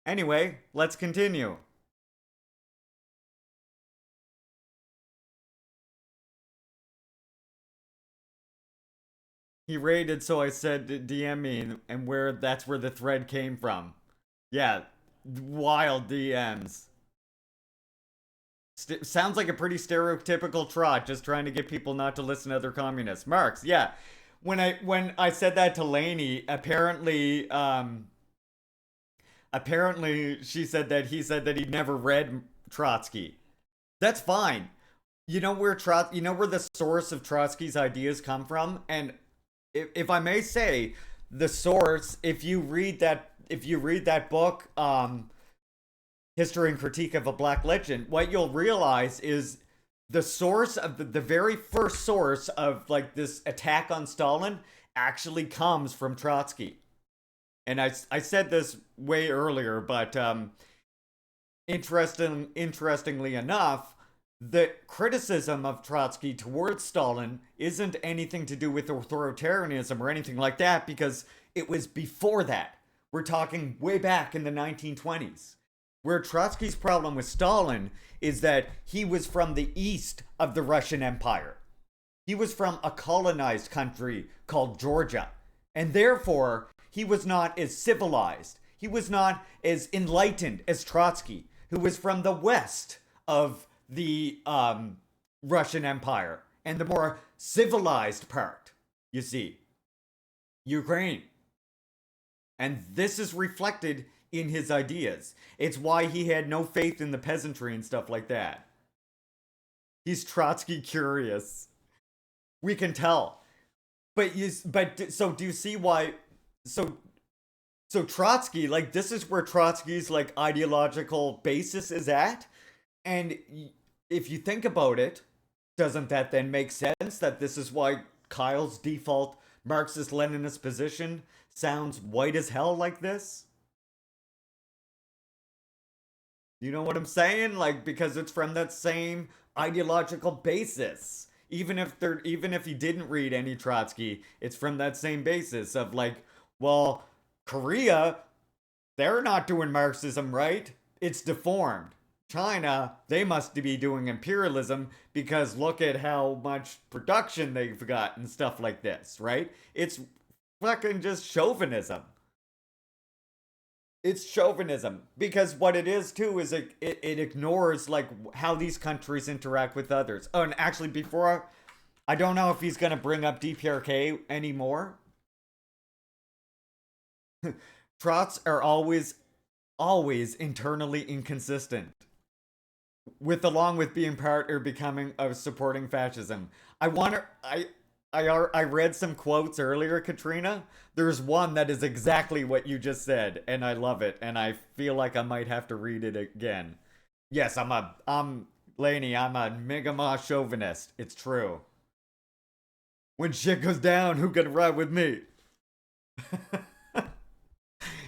A: Anyway, let's continue. He raided, so I said DM me, and that's where the thread came from. Yeah, wild DMs. Sounds like a pretty stereotypical trot, just trying to get people not to listen to other communists. Marks, yeah. When I said that to Lainey, apparently she said that he said that he'd never read Trotsky. That's fine. You know where the source of Trotsky's ideas come from? And if I may say, the source, if you read that book, History and Critique of a Black Legend, what you'll realize is the source of the very first source of like this attack on Stalin actually comes from Trotsky. And I said this way earlier, but interestingly enough, the criticism of Trotsky towards Stalin isn't anything to do with authoritarianism or anything like that, because it was before that. We're talking way back in the 1920s. Where Trotsky's problem with Stalin is that he was from the east of the Russian Empire. He was from a colonized country called Georgia. And therefore, he was not as civilized. He was not as enlightened as Trotsky, who was from the west of the Russian Empire and the more civilized part, you see, Ukraine. And this is reflected in his ideas. It's why he had no faith in the peasantry and stuff like that. He's Trotsky curious. We can tell. So do you see why? So Trotsky, like, this is where Trotsky's like ideological basis is at. And if you think about it, doesn't that then make sense that this is why Kyle's default Marxist-Leninist position sounds white as hell like this? You know what I'm saying? Like, because it's from that same ideological basis. Even if he didn't read any Trotsky, it's from that same basis of like, well, Korea, they're not doing Marxism right. It's deformed. China, they must be doing imperialism because look at how much production they've got and stuff like this, right? It's fucking just chauvinism. It's chauvinism because what it is too is it ignores like how these countries interact with others. Oh, and actually I don't know if he's gonna bring up DPRK anymore. Trots are always internally inconsistent. Along with being part or becoming of supporting fascism. I read some quotes earlier, Katrina. There's one that is exactly what you just said, and I love it, and I feel like I might have to read it again. Yes, I'm Laney, I'm a mega chauvinist. It's true. When shit goes down, who can ride with me?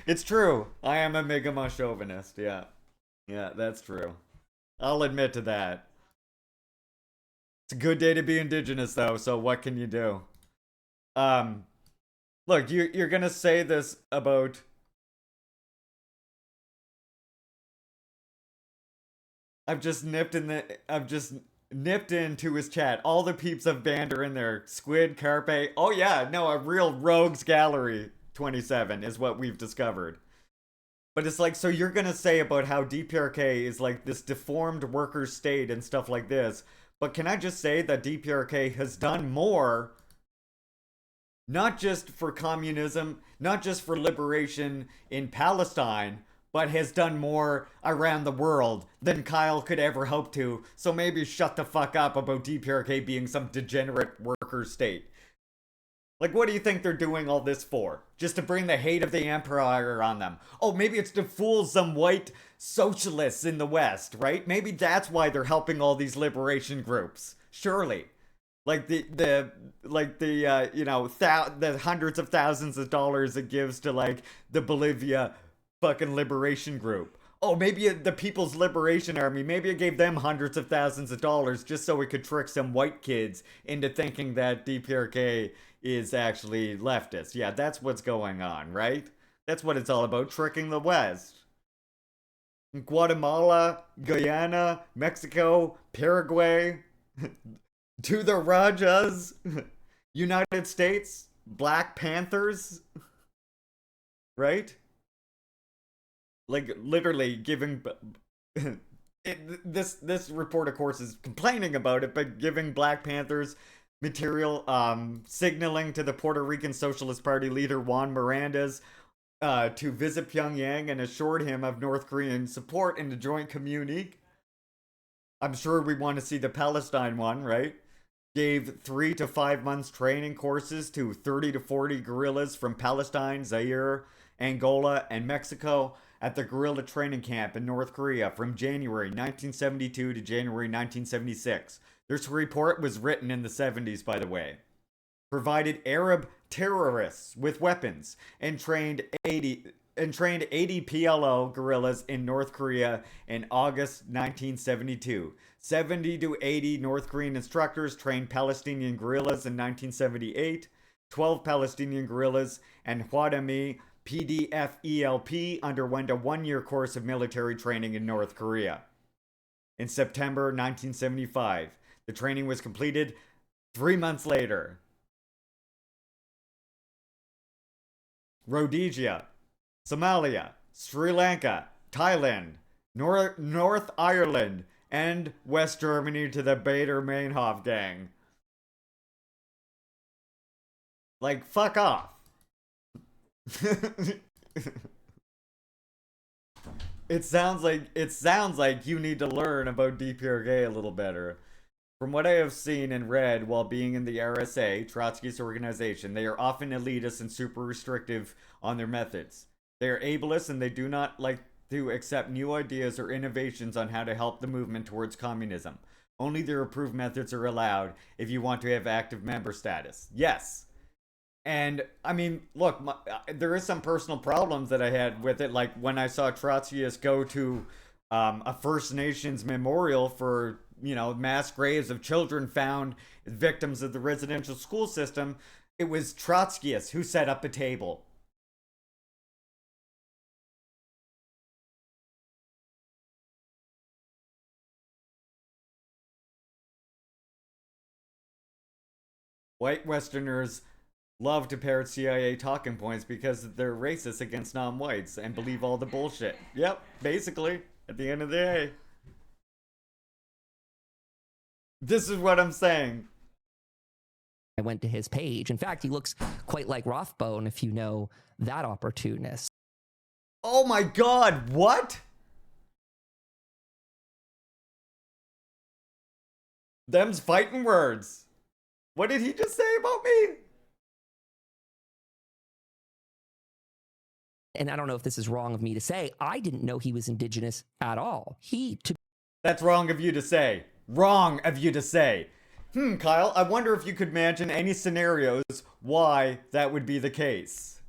A: It's true. I am a mega chauvinist, yeah. Yeah, that's true. I'll admit to that. It's a good day to be indigenous, though, so what can you do? Look, you're gonna say this about... I've just nipped into his chat. All the peeps of Band are in there. Squid, Carpe. Oh yeah, no, a real rogues gallery. 27 is what we've discovered. But it's like, so you're gonna say about how DPRK is like this deformed worker state and stuff like this. But can I just say that DPRK has done more, not just for communism, not just for liberation in Palestine, but has done more around the world than Kyle could ever hope to. So maybe shut the fuck up about DPRK being some degenerate worker state. Like, what do you think they're doing all this for? Just to bring the hate of the empire on them. Oh, maybe it's to fool some white socialists in the West, right? Maybe that's why they're helping all these liberation groups. Surely. Like the hundreds of thousands of dollars it gives to like the Bolivia fucking liberation group. Oh, maybe the People's Liberation Army, maybe it gave them hundreds of thousands of dollars just so it could trick some white kids into thinking that DPRK is actually leftist. Yeah, that's what's going on, right? That's what it's all about, tricking the West. Guatemala, Guyana, Mexico, Paraguay, to the Rajas, United States, Black Panthers, right? Like, literally giving... this report, of course, is complaining about it, but giving Black Panthers material, signaling to the Puerto Rican Socialist Party leader Juan Mirandas to visit Pyongyang and assured him of North Korean support in the joint communique. I'm sure we want to see the Palestine one, right? Gave 3 to 5 months training courses to 30 to 40 guerrillas from Palestine, Zaire, Angola, and Mexico at the guerrilla training camp in North Korea from January 1972 to January 1976. This report was written in the 70s, by the way. Provided Arab terrorists with weapons and trained 80 PLO guerrillas in North Korea in August 1972. 70 to 80 North Korean instructors trained Palestinian guerrillas in 1978. 12 Palestinian guerrillas and Hwadami PDFELP underwent a one-year course of military training in North Korea. In September 1975, the training was completed 3 months later. Rhodesia, Somalia, Sri Lanka, Thailand, North Ireland, and West Germany to the Baader-Meinhof gang. Like, fuck off. It sounds like you need to learn about DPRK a little better. From what I have seen and read while being in the RSA, Trotsky's organization, they are often elitist and super restrictive on their methods. They are ableist and they do not like to accept new ideas or innovations on how to help the movement towards communism. Only their approved methods are allowed if you want to have active member status. Yes. And, I mean, look, there is some personal problems that I had with it, like when I saw Trotskyists go to a First Nations memorial for, mass graves of children found victims of the residential school system. It was Trotskyists who set up a table. White Westerners love to parrot CIA talking points because they're racist against non-whites and believe all the bullshit. Yep, basically, at the end of the day. This is what I'm saying.
B: I went to his page. In fact, he looks quite like Rothbone, if you know that opportunist.
A: Oh my god, what? Them's fighting words. What did he just say about me?
B: And I don't know if this is wrong of me to say, I didn't know he was indigenous at all.
A: That's wrong of you to say. Wrong of you to say. Kyle, I wonder if you could imagine any scenarios why that would be the case.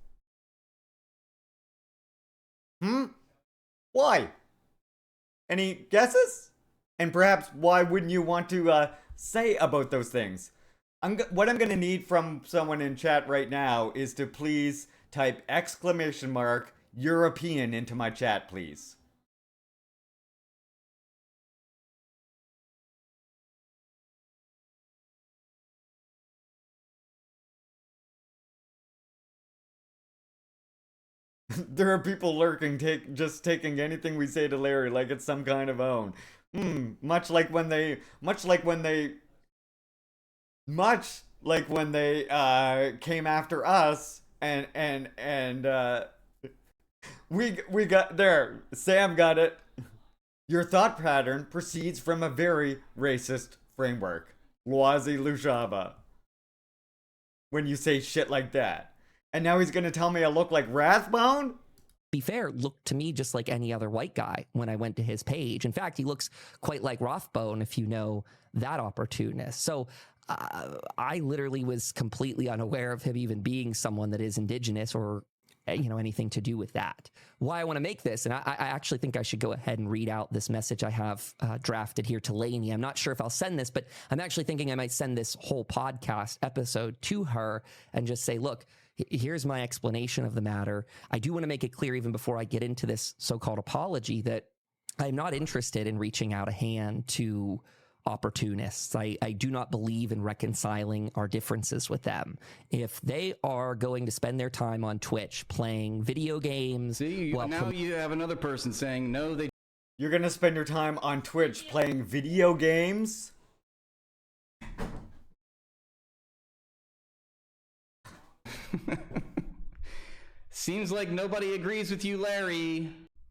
A: Why? Any guesses? And perhaps why wouldn't you want to say about those things? What I'm going to need from someone in chat right now is to please type !European into my chat, please. There are people lurking, just taking anything we say to Larry like it's some kind of own. Much like when they, came after us, and we got there. Sam got it. Your thought pattern proceeds from a very racist framework. Loisy Lushaba. When you say shit like that. And now he's gonna tell me I look like Rathbone?
B: Be fair, looked to me just like any other white guy when I went to his page. In fact, he looks quite like Rothbone, if you know that opportunist. So I literally was completely unaware of him even being someone that is indigenous or anything to do with that. Why I want to make this, and I actually think I should go ahead and read out this message I have drafted here to Lainey. I'm not sure if I'll send this, but I'm actually thinking I might send this whole podcast episode to her and just say, look, here's my explanation of the matter. I do want to make it clear, even before I get into this so-called apology, that I'm not interested in reaching out a hand to opportunists. I do not believe in reconciling our differences with them. If they are going to spend their time on Twitch playing video games...
E: See, now you have another person saying, no, they...
A: You're gonna spend your time on Twitch playing video games?
E: Seems like nobody agrees with you, Larry.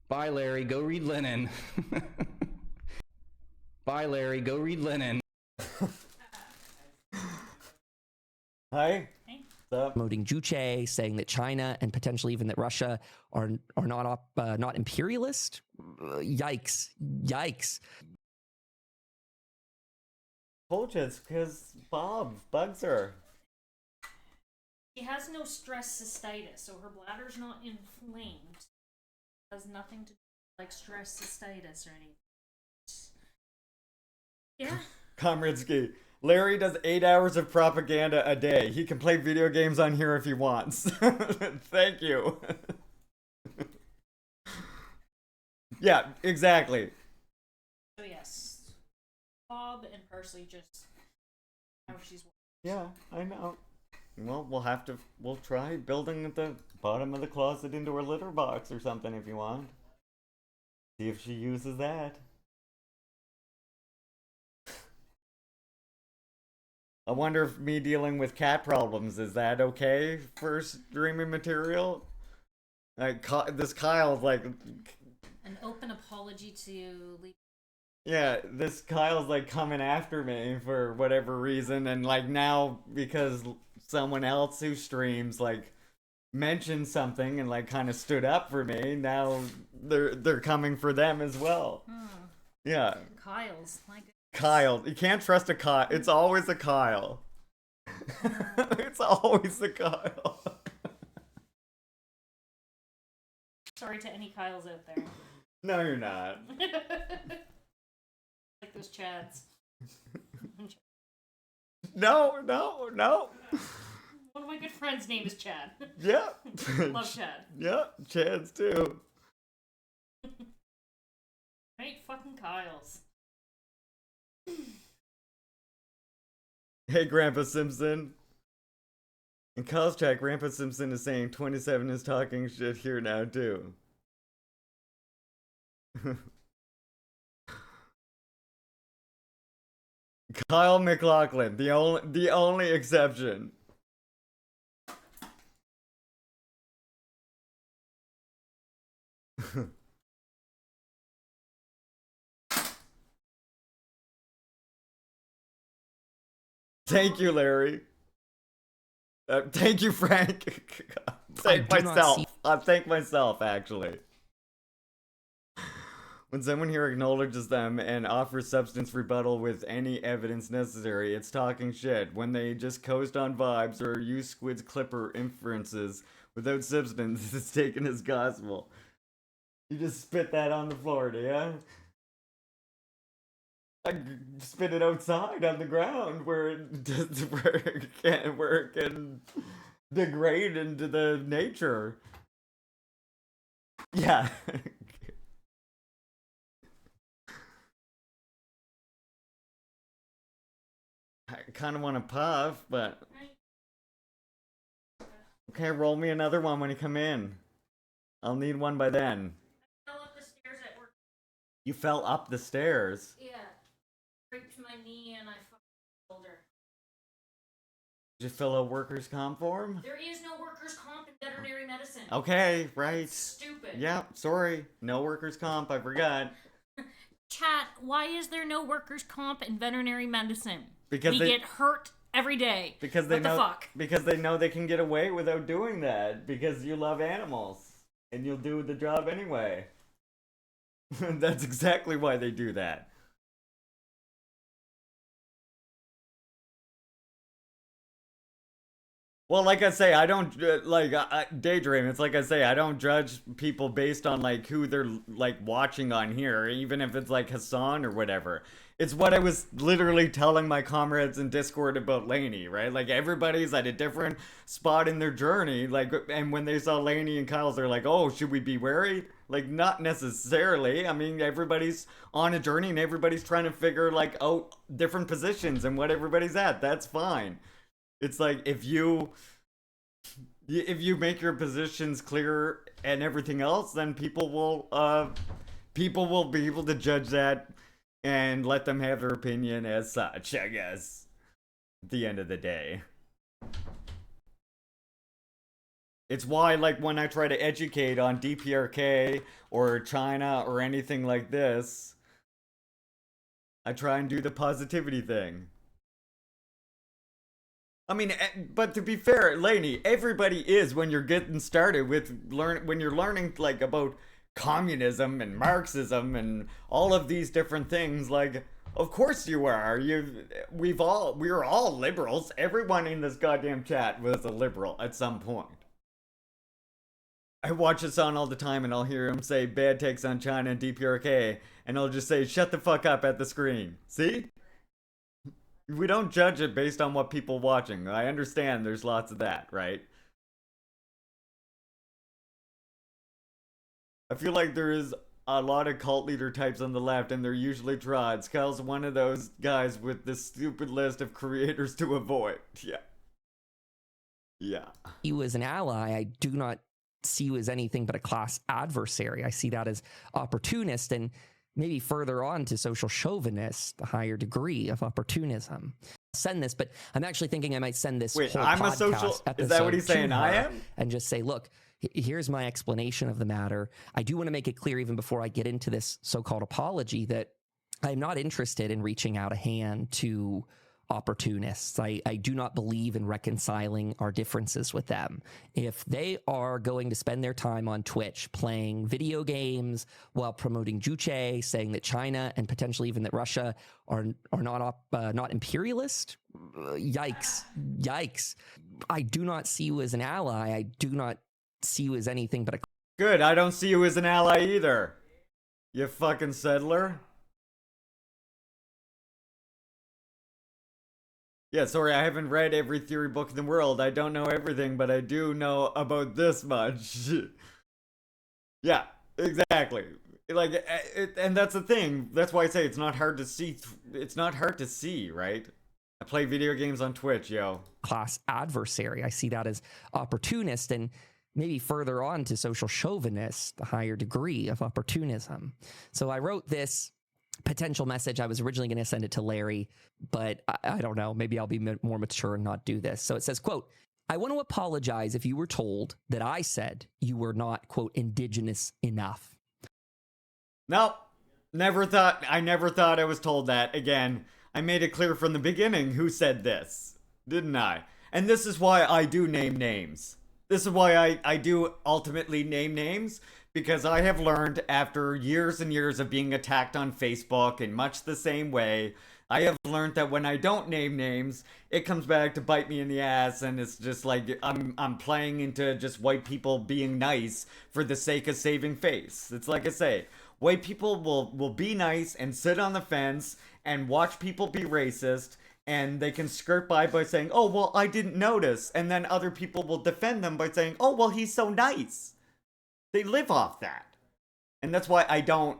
E: Bye, Larry. Go read Lenin. Bye, Larry. Go read Lenin.
A: Hi. What's up?
B: Promoting Juche, saying that China and potentially even that Russia are not imperialist. Yikes!
A: Told you it's because Bob bugs her.
F: She has no stress cystitis, so her bladder's not inflamed. It has nothing to do with, like, stress cystitis or anything. Yeah.
A: Komradsky, Larry does 8 hours of propaganda a day. He can play video games on here if he wants. Thank you. Yeah, exactly.
F: So yes, Bob and Parsley just how she's.
A: Yeah, I know. Well, we'll try building at the bottom of the closet into her litter box or something if you want. See if she uses that. I wonder if me dealing with cat problems, is that okay for streaming material? Like, this Kyle's like...
F: An open apology to...
A: Yeah, this Kyle's like coming after me for whatever reason, and like now because someone else who streams like mentioned something and like kind of stood up for me, now they're coming for them as well. Yeah.
F: Kyle's, my goodness.
A: Kyle, you can't trust a Kyle. It's always a Kyle. It's always a Kyle.
F: Sorry to any Kyles out there.
A: No, you're not.
F: Like those Chads.
A: No.
F: One of my good friends' name is Chad.
A: Yeah.
F: Love Chad.
A: Yeah, Chad's too.
F: Right, fucking Kyles.
A: Hey, Grandpa Simpson. In Kyle's chat, Grandpa Simpson is saying 27 is talking shit here now, too. Kyle McLaughlin, the only exception. Thank you, Larry. Thank you, Frank. Thank myself. I thank myself, actually. When someone here acknowledges them and offers substance rebuttal with any evidence necessary, it's talking shit. When they just coast on vibes or use Squid's Clipper inferences without substance, it's taken as gospel. You just spit that on the floor, do ya? I spit it outside on the ground where it can degrade into the nature. Yeah. I kind of want to puff, but okay, roll me another one when you come in. I'll need one by then.
F: I fell up the stairs at work.
A: You fell up the stairs.
F: Yeah. Scraped my knee and I fucked my shoulder.
A: Did you fill a workers' comp form?
F: There is no workers' comp in veterinary medicine.
A: Okay, right.
F: Stupid.
A: Yeah, sorry. No workers' comp, I forgot.
F: Chat, why is there no workers' comp in veterinary medicine?
A: Because
F: we
A: they
F: get hurt every day.
A: because they
F: what
A: know
F: the fuck?
A: because they know they can get away without doing that because you love animals and you'll do the job anyway. That's exactly why they do that. Well, like I say, I don't daydream. It's like I say, I don't judge people based on like who they're like watching on here, even if it's like Hassan or whatever. It's what I was literally telling my comrades in Discord about Lainey, right? Like everybody's at a different spot in their journey. Like, and when they saw Lainey and Kyle's, they're like, "Oh, should we be wary?" Like, not necessarily. I mean, everybody's on a journey and everybody's trying to figure like out different positions and what everybody's at. That's fine. It's like if you make your positions clear and everything else, then people will be able to judge that and let them have their opinion as such, I guess. At the end of the day. It's why, like, when I try to educate on DPRK or China or anything like this, I try and do the positivity thing. I mean, but to be fair, Lainey, everybody is when you're getting started with when you're learning like about communism and Marxism and all of these different things. Like, of course you are. We're all liberals. Everyone in this goddamn chat was a liberal at some point. I watch Hassan all the time and I'll hear him say bad takes on China and DPRK, and I'll just say shut the fuck up at the screen. See? We don't judge it based on what people watching. I understand there's lots of that, right? I feel like there is a lot of cult leader types on the left, and they're usually trods. Kyle's one of those guys with this stupid list of creators to avoid. Yeah. Yeah.
B: You as an ally, I do not see you as anything but a class adversary. I see that as opportunist and maybe further on to social chauvinist, the higher degree of opportunism. Send this, but I'm actually thinking I might send this
A: Wait,
B: whole
A: I'm a
B: podcast
A: social... Is that what he's
B: episode
A: saying?
B: to
A: I
B: her
A: am?
B: and just say, look, here's my explanation of the matter. I do want to make it clear, even before I get into this so-called apology, that I'm not interested in reaching out a hand to opportunists. I do not believe in reconciling our differences with them. If they are going to spend their time on Twitch playing video games while promoting Juche, saying that China and potentially even that Russia are not imperialist, yikes. I do not see you as an ally. I do not see you as anything but a...
A: Good, I don't see you as an ally either. You fucking settler. Yeah, sorry, I haven't read every theory book in the world. I don't know everything, but I do know about this much. Yeah, exactly. Like, and that's the thing. That's why I say it's not hard to see. It's not hard to see, right? I play video games on Twitch, yo.
B: Class adversary. I see that as opportunist and maybe further on to social chauvinist, the higher degree of opportunism. So I wrote this potential message. I was originally going to send it to Larry, but I don't know. Maybe I'll be more mature and not do this. So it says, quote, I want to apologize if you were told that I said you were not, quote, indigenous enough.
A: Nope. I never thought I was told that. Again, I made it clear from the beginning who said this, didn't I? And this is why I do name names. This is why I do ultimately name names, because I have learned after years and years of being attacked on Facebook in much the same way, I have learned that when I don't name names, it comes back to bite me in the ass, and it's just like I'm playing into just white people being nice for the sake of saving face. It's like I say, white people will be nice and sit on the fence and watch people be racist, and they can skirt by saying, oh, well, I didn't notice. And then other people will defend them by saying, oh, well, he's so nice. They live off that. And that's why I don't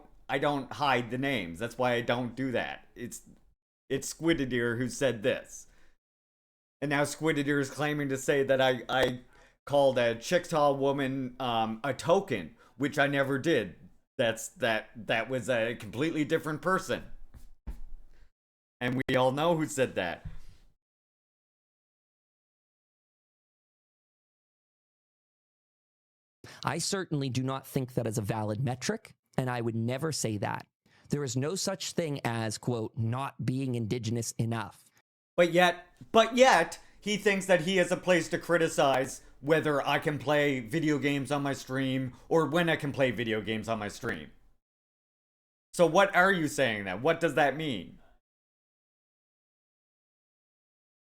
A: hide the names. That's why I don't do that. It's Squidideer who said this. And now Squidideer is claiming to say that I called a Chickasaw woman a token, which I never did. That was a completely different person. And we all know who said that.
B: I certainly do not think that is a valid metric, and I would never say that. There is no such thing as, quote, not being indigenous enough.
A: But yet, he thinks that he has a place to criticize whether I can play video games on my stream or when I can play video games on my stream. So what are you saying then? What does that mean?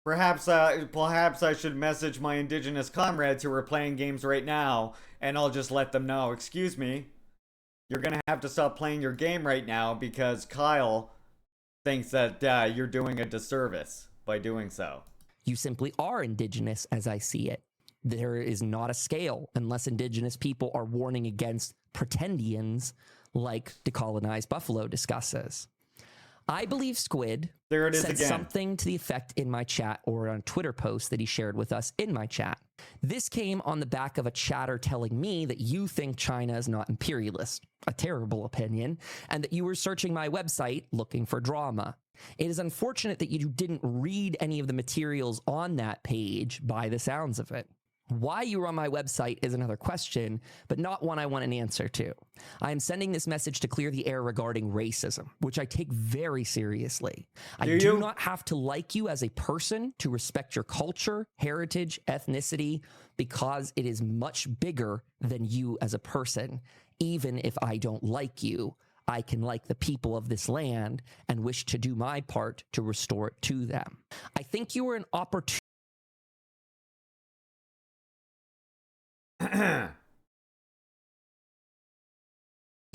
A: Perhaps I should message my indigenous comrades who are playing games right now, and I'll just let them know, excuse me, you're gonna have to stop playing your game right now because Kyle thinks that you're doing a disservice by doing so.
B: You simply are indigenous as I see it. There is not a scale unless indigenous people are warning against pretendians like Decolonized Buffalo discusses. I believe Squid
A: There it is
B: said
A: again.
B: something to the effect in my chat or on a Twitter post that he shared with us in my chat. This came on the back of a chatter telling me that you think China is not imperialist, a terrible opinion, and that you were searching my website looking for drama. It is unfortunate that you didn't read any of the materials on that page by the sounds of it. Why you were on my website is another question, but not one I want an answer to. I am sending this message to clear the air regarding racism, which I take very seriously. I do not have to like you as a person to respect your culture, heritage, ethnicity, because it is much bigger than you as a person. Even if I don't like you, I can like the people of this land and wish to do my part to restore it to them. I think you are an opportunity.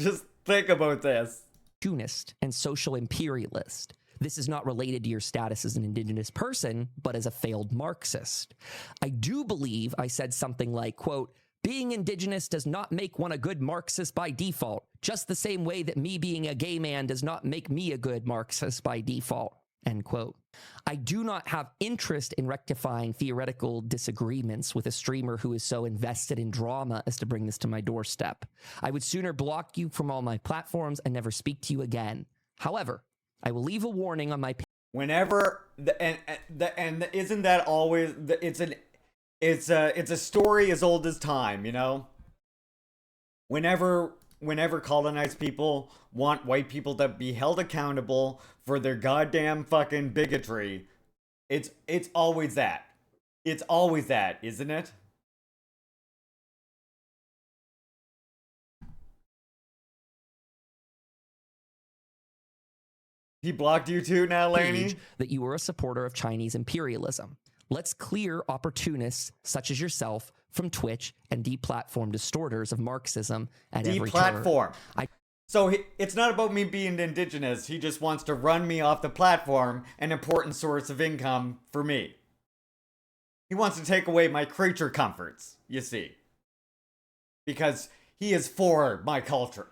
A: Just think about this.
B: Opportunist and social imperialist. This is not related to your status as an indigenous person, but as a failed Marxist. I do believe I said something like, quote, being indigenous does not make one a good Marxist by default, just the same way that me being a gay man does not make me a good Marxist by default, end quote. I do not have interest in rectifying theoretical disagreements with a streamer who is so invested in drama as to bring this to my doorstep. I would sooner block you from all my platforms and never speak to you again. However, I will leave a warning on my page.
A: Whenever and isn't that always it's a story as old as time, you know? Whenever colonized people want white people to be held accountable for their goddamn fucking bigotry, it's always that. It's always that, isn't it? He blocked you too now, Laney?
B: That you are a supporter of Chinese imperialism. Let's clear opportunists such as yourself from Twitch and deplatform distorters of Marxism at every turn.
A: Deplatform. So it's not about me being indigenous. He just wants to run me off the platform, an important source of income for me. He wants to take away my creature comforts, you see. Because he is for my culture.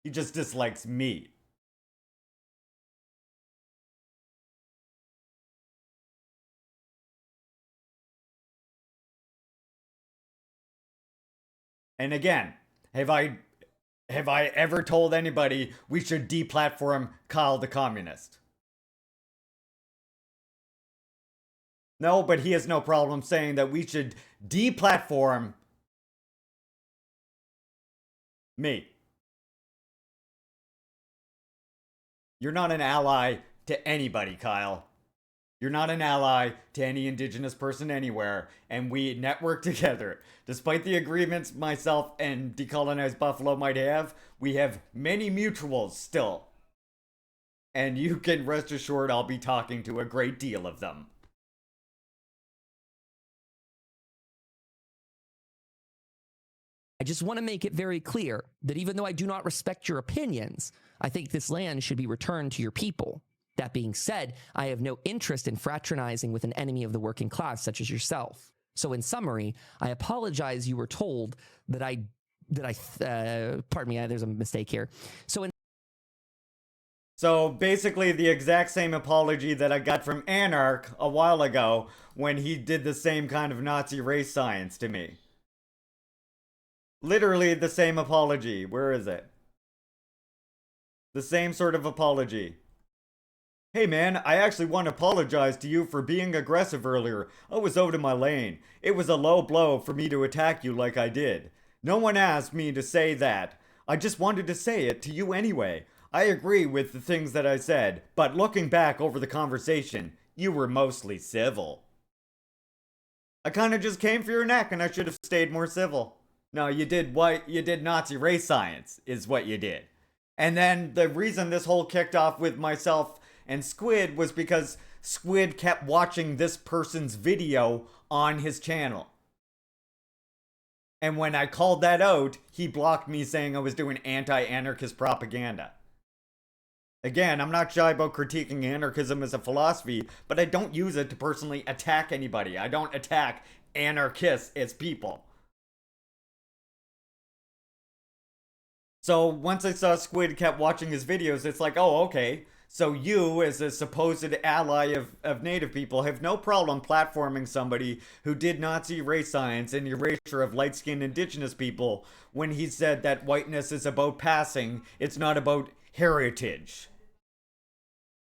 A: He just dislikes me. And again, have I ever told anybody we should deplatform Kyle the Communist? No, but he has no problem saying that we should deplatform me. You're not an ally to anybody, Kyle. You're not an ally to any indigenous person anywhere, and we network together. Despite the agreements myself and Decolonized Buffalo might have, we have many mutuals still. And you can rest assured I'll be talking to a great deal of them.
B: I just want to make it very clear that even though I do not respect your opinions, I think this land should be returned to your people. That being said, I have no interest in fraternizing with an enemy of the working class such as yourself. So in summary, I apologize you were told that pardon me, there's a mistake here.
A: So basically, the exact same apology that I got from Anarch a while ago when he did the same kind of Nazi race science to me. Literally the same apology. Where is it? The same sort of apology. Hey man, I actually want to apologize to you for being aggressive earlier. I was out of my lane. It was a low blow for me to attack you like I did. No one asked me to say that. I just wanted to say it to you anyway. I agree with the things that I said, but looking back over the conversation, you were mostly civil. I kinda just came for your neck and I should have stayed more civil. No, you did Nazi race science, is what you did. And then the reason this whole kicked off with myself and Squid was because Squid kept watching this person's video on his channel. And when I called that out, he blocked me saying I was doing anti-anarchist propaganda. Again, I'm not shy about critiquing anarchism as a philosophy, but I don't use it to personally attack anybody. I don't attack anarchists as people. So once I saw Squid kept watching his videos, it's like, oh, okay. So you, as a supposed ally of Native people, have no problem platforming somebody who did Nazi race science and erasure of light-skinned indigenous people when he said that whiteness is about passing, it's not about heritage.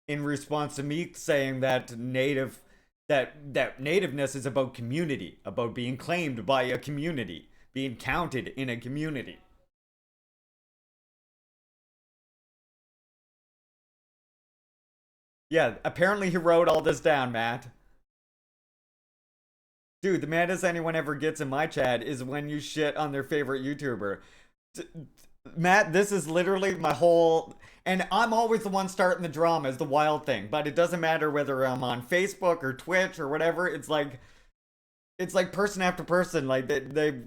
A: In response to me saying that nativeness is about community, about being claimed by a community, being counted in a community. Yeah, apparently he wrote all this down, Matt. Dude, the maddest anyone ever gets in my chat is when you shit on their favorite YouTuber. Matt, this is literally my whole... And I'm always the one starting the drama, is the wild thing. But it doesn't matter whether I'm on Facebook or Twitch or whatever. It's like person after person. Like, they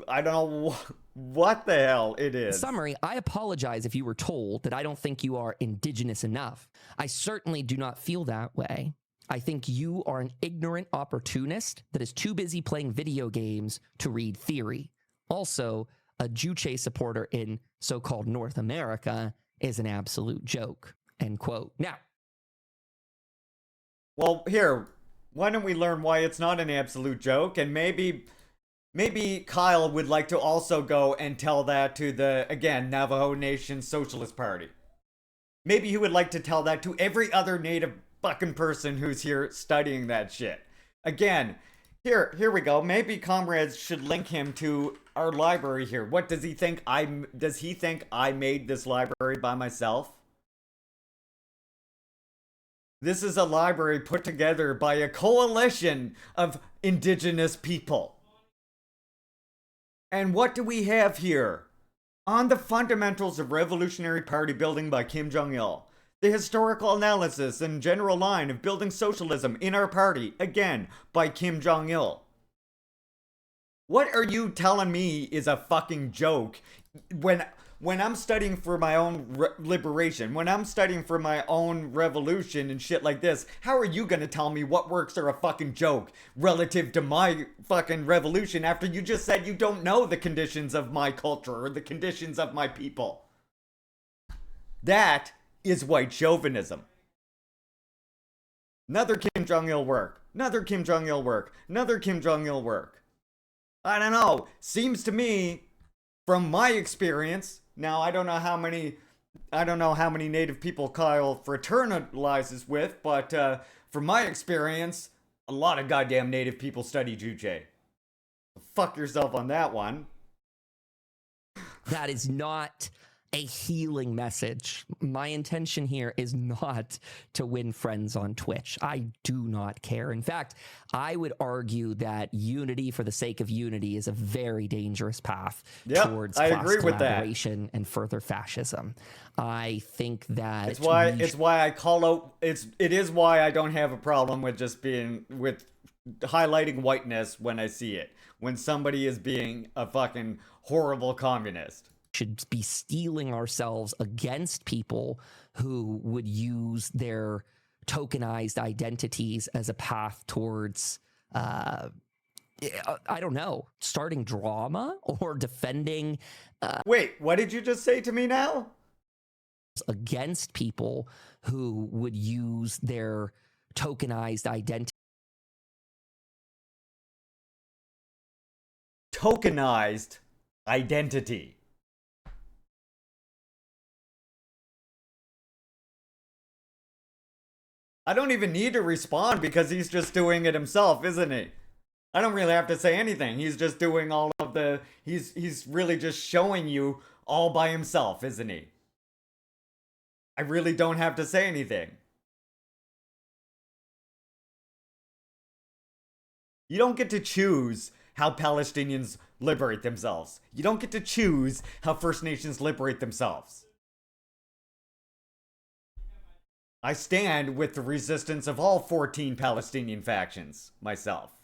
A: I don't know what the hell it is.
B: In summary, I apologize if you were told that I don't think you are indigenous enough. I certainly do not feel that way. I think you are an ignorant opportunist that is too busy playing video games to read theory. Also, a Juche supporter in so-called North America is an absolute joke. End quote. Now,
A: well, here, why don't we learn why it's not an absolute joke? And maybe Kyle would like to also go and tell that to the, again, Navajo Nation Socialist Party. Maybe he would like to tell that to every other native fucking person who's here studying that shit. Again, here we go. Maybe comrades should link him to our library here. What does he think does he think I made this library by myself? This is a library put together by a coalition of indigenous people. And what do we have here? On the Fundamentals of Revolutionary Party Building by Kim Jong-il. The Historical Analysis and General Line of Building Socialism in Our Party, again, by Kim Jong-il. What are you telling me is a fucking joke when I'm studying for my own liberation, when I'm studying for my own revolution and shit like this? How are you gonna tell me what works are a fucking joke relative to my fucking revolution after you just said you don't know the conditions of my culture or the conditions of my people? That is white chauvinism. Another Kim Jong-il work. Another Kim Jong-il work. Another Kim Jong-il work. I don't know. Seems to me, from my experience, now I don't know how many native people Kyle fraternalizes with, but from my experience, a lot of goddamn native people study Juche. Fuck yourself on that one.
B: that is not a healing message. My intention here is not to win friends on Twitch. I do not care. In fact, I would argue that unity for the sake of unity is a very dangerous path towards class collaboration and further fascism. I think that
A: it's why I call out. It is why I don't have a problem with just being highlighting whiteness when I see it. When somebody is being a fucking horrible communist.
B: Should be steeling ourselves against people who would use their tokenized identities as a path towards, I don't know, starting drama or defending.
A: Wait, what did you just say to me now?
B: against people who would use their tokenized identity.
A: Tokenized identity. I don't even need to respond because he's just doing it himself, isn't he? I don't really have to say anything. He's just doing all of the... He's really just showing you all by himself, isn't he? I really don't have to say anything. You don't get to choose how Palestinians liberate themselves. You don't get to choose how First Nations liberate themselves. I stand with the resistance of all 14 Palestinian factions, myself.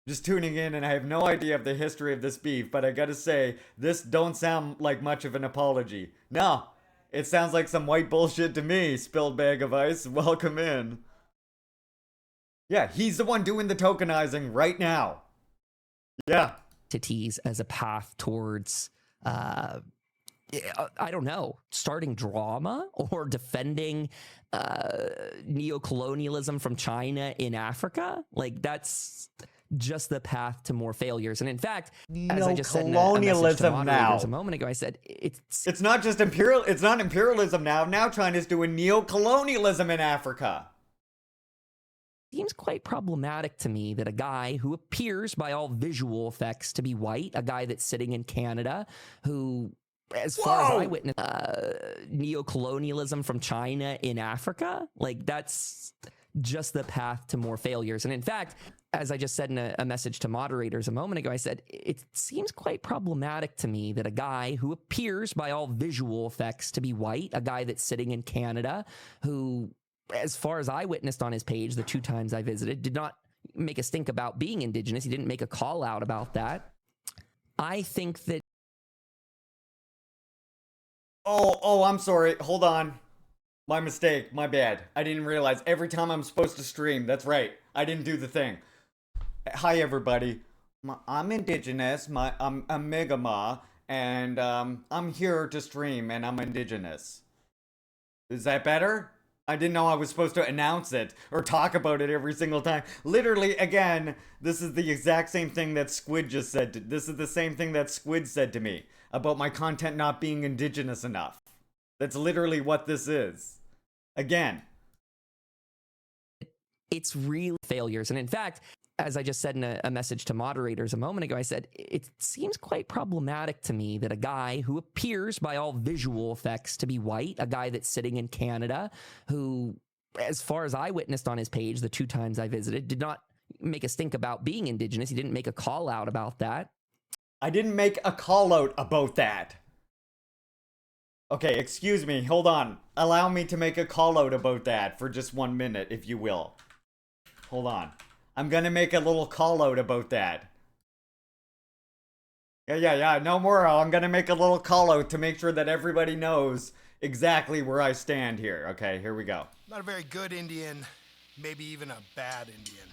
A: Just tuning in, and I have no idea of the history of this beef, but I gotta say, this don't sound like much of an apology. No, it sounds like some white bullshit to me, spilled bag of ice. Welcome in. Yeah, he's the one doing the tokenizing right now. Yeah.
B: Entities as a path towards, I don't know, starting drama or defending neocolonialism from China in Africa. Like, that's just the path to more failures. And in fact, as I just said in a message to moderators a moment ago, I said
A: it's not just it's not imperialism now. Now China's doing neocolonialism in Africa.
B: Seems quite problematic to me that a guy who appears by all visual effects to be white, a guy that's sitting in Canada, who, as far as I witnessed, neocolonialism from China in Africa, like, that's just the path to more failures. And in fact, as I just said in a message to moderators a moment ago, I said it seems quite problematic to me that a guy who appears by all visual effects to be white, a guy that's sitting in Canada, who, as far as I witnessed on his page, the 2 times I visited, did not make a stink about being Indigenous. He didn't make a call out about that. I think that...
A: Oh, I'm sorry. Hold on. My mistake. My bad. I didn't realize. Every time I'm supposed to stream. That's right. I didn't do the thing. Hi, everybody. I'm Indigenous. I'm Mi'kmaq. And I'm here to stream, and I'm Indigenous. Is that better? I didn't know I was supposed to announce it or talk about it every single time. Literally, again, this is the exact same thing that Squid just said. This is the same thing that Squid said to me about my content not being Indigenous enough. That's literally what this is. Again.
B: It's really failures. And in fact, as I just said in a message to moderators a moment ago, I said it seems quite problematic to me that a guy who appears by all visual effects to be white, a guy that's sitting in Canada, who, as far as I witnessed on his page, the 2 times I visited, did not make a stink about being Indigenous. He didn't make a call out about that.
A: I didn't make a call out about that. Okay, excuse me. Hold on. Allow me to make a call out about that for just 1 minute, if you will. Hold on. I'm gonna make a little call out about that. Yeah. No more. I'm gonna make a little call out to make sure that everybody knows exactly where I stand here. Okay, here we go.
G: Not a very good Indian, maybe even a bad Indian.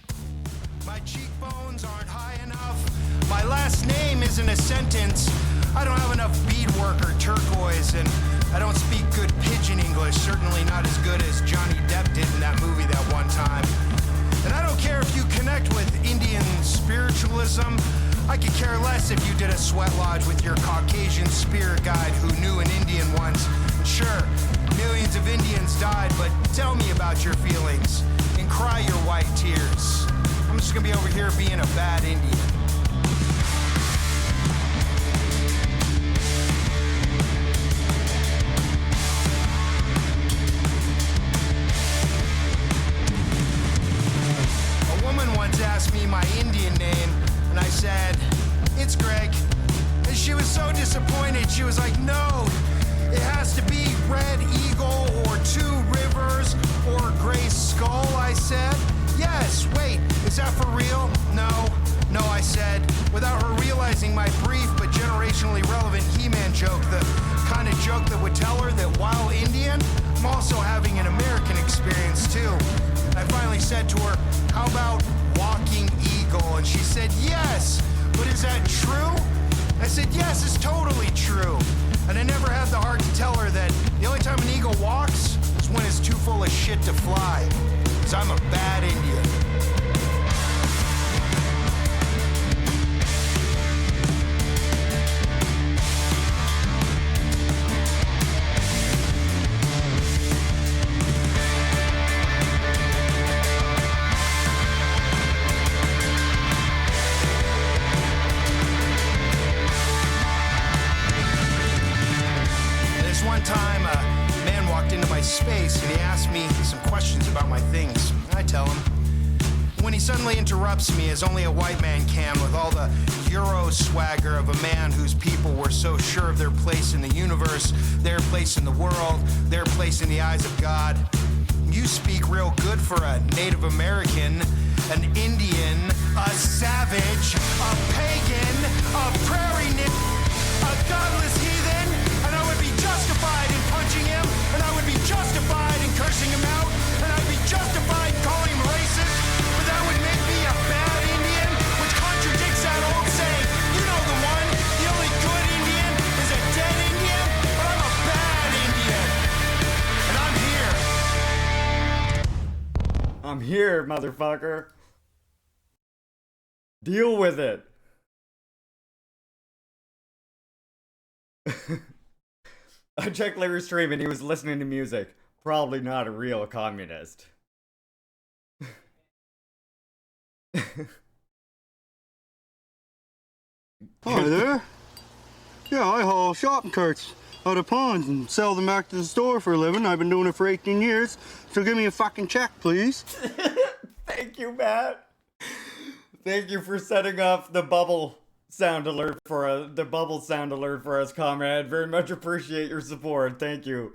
G: My cheekbones aren't high enough. My last name isn't a sentence. I don't have enough beadwork or turquoise, and I don't speak good pidgin English, certainly not as good as Johnny Depp did in that movie that one time. And I don't care if you connect with Indian spiritualism. I could care less if you did a sweat lodge with your Caucasian spirit guide who knew an Indian once. And sure, millions of Indians died, but tell me about your feelings and cry your white tears. I'm just gonna be over here being a bad Indian. Asked me my Indian name, and I said, it's Greg. And she was so disappointed. She was like, no, it has to be Red Eagle or 2 Rivers or Gray Skull. I said, yes, wait, is that for real? No, I said, without her realizing my brief but generationally relevant He-Man joke, the kind of joke that would tell her that while Indian, I'm also having an American experience too. I finally said to her, how about walking eagle? And she said, yes, but is that true? I said, yes, it's totally true. And I never had the heart to tell her that time an eagle walks is when it's too full of shit to fly. 'Cause I'm a bad Indian. One time, a man walked into my space and he asked me some questions about my things. I tell him. When he suddenly interrupts me, as only a white man can, with all the Euro swagger of a man whose people were so sure of their place in the universe, their place in the world, their place in the eyes of God. You speak real good for a Native American, an Indian, a savage, a pagan, a prairie a godless heathen, and I would be justified in punching him, and I would be justified in cursing him out, and I'd be justified in calling him racist, but that would make me a bad Indian, which contradicts that old saying, you know the one, the only good Indian is a dead Indian, but I'm a bad Indian, and I'm here.
A: I'm here, motherfucker. Deal with it. I checked Larry's stream and he was listening to music. Probably not a real communist.
H: Hi there. Yeah, I haul shopping carts out of ponds and sell them back to the store for a living. I've been doing it for 18 years. So give me a fucking check, please.
A: Thank you, Matt. Thank you for setting off the bubble sound alert for us, comrade. Very much appreciate your support. Thank you.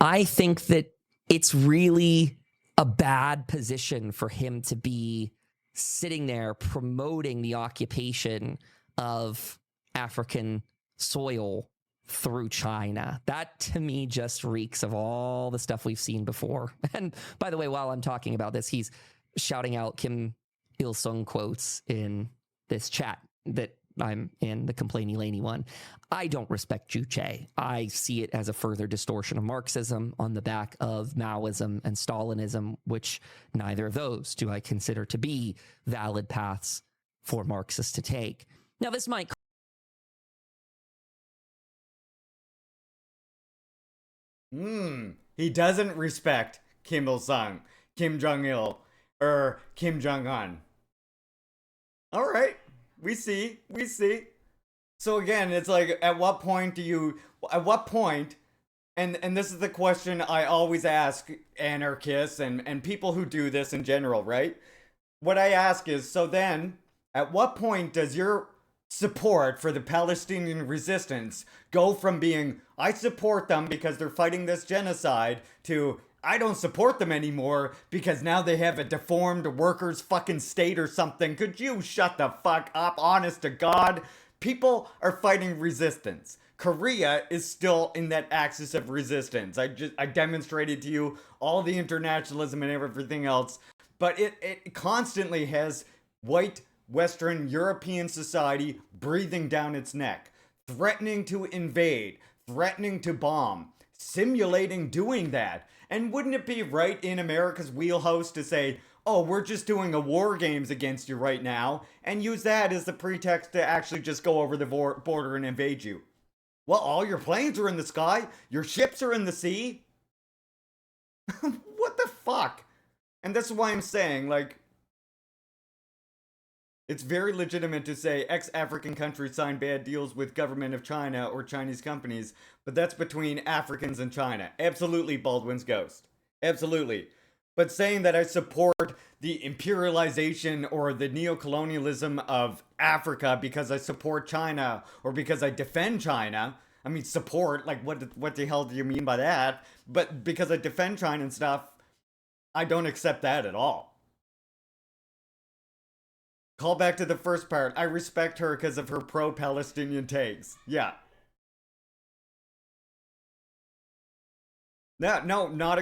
B: I think that it's really a bad position for him to be sitting there promoting the occupation of African soil through China. That to me just reeks of all the stuff we've seen before. And by the way, while I'm talking about this, he's shouting out Kim Il-sung quotes in this chat that I'm in, the Complainy Laney one. I don't respect Juche. I see it as a further distortion of Marxism on the back of Maoism and Stalinism, which neither of those do I consider to be valid paths for Marxists to take. Now, this might...
A: He doesn't respect Kim Il-sung, Kim Jong-il, or Kim Jong-un. All right. We see. So again, it's like, at what point, and this is the question I always ask anarchists and people who do this in general, right? What I ask is, so then, at what point does your support for the Palestinian resistance go from being, I support them because they're fighting this genocide, to, I don't support them anymore because now they have a deformed workers' fucking state or something? Could you shut the fuck up, honest to God? People are fighting resistance. Korea is still in that axis of resistance. I demonstrated to you all the internationalism and everything else, but it constantly has white Western European society breathing down its neck, threatening to invade, threatening to bomb, simulating doing that. And wouldn't it be right in America's wheelhouse to say, oh, we're just doing a war games against you right now, and use that as the pretext to actually just go over the border and invade you? Well, all your planes are in the sky, your ships are in the sea. What the fuck? And that's why I'm saying, like, it's very legitimate to say ex-African countries sign bad deals with government of China or Chinese companies, but that's between Africans and China. Absolutely, Baldwin's Ghost. Absolutely. But saying that I support the imperialization or the neocolonialism of Africa because I support China or because I defend China, I mean, support, like, what the hell do you mean by that? But because I defend China and stuff, I don't accept that at all. Call back to the first part. I respect her because of her pro-Palestinian takes. Yeah. No, not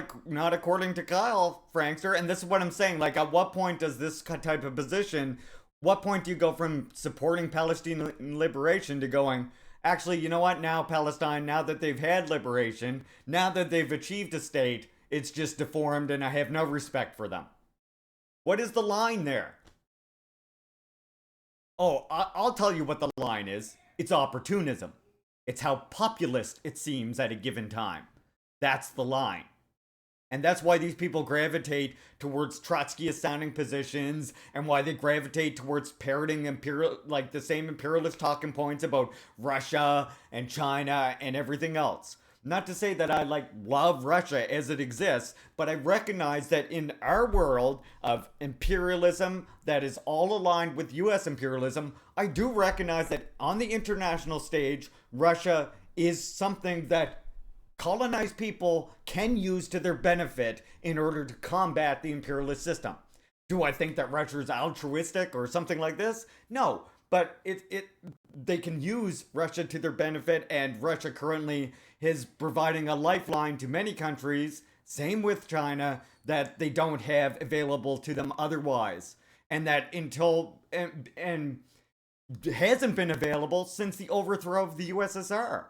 A: according to Kyle, Frankster. And this is what I'm saying. Like, at what point does this type of position, what point do you go from supporting Palestinian liberation to going, actually, you know what? Now Palestine, now that they've had liberation, now that they've achieved a state, it's just deformed and I have no respect for them. What is the line there? Oh, I'll tell you what the line is. It's opportunism. It's how populist it seems at a given time. That's the line. And that's why these people gravitate towards Trotskyist sounding positions, and why they gravitate towards parroting the same imperialist talking points about Russia and China and everything else. Not to say that I love Russia as it exists, but I recognize that in our world of imperialism that is all aligned with US imperialism, I do recognize that on the international stage, Russia is something that colonized people can use to their benefit in order to combat the imperialist system. Do I think that Russia is altruistic or something like this? No, but they can use Russia to their benefit, and Russia currently is providing a lifeline to many countries, same with China, that they don't have available to them otherwise. And that and hasn't been available since the overthrow of the USSR.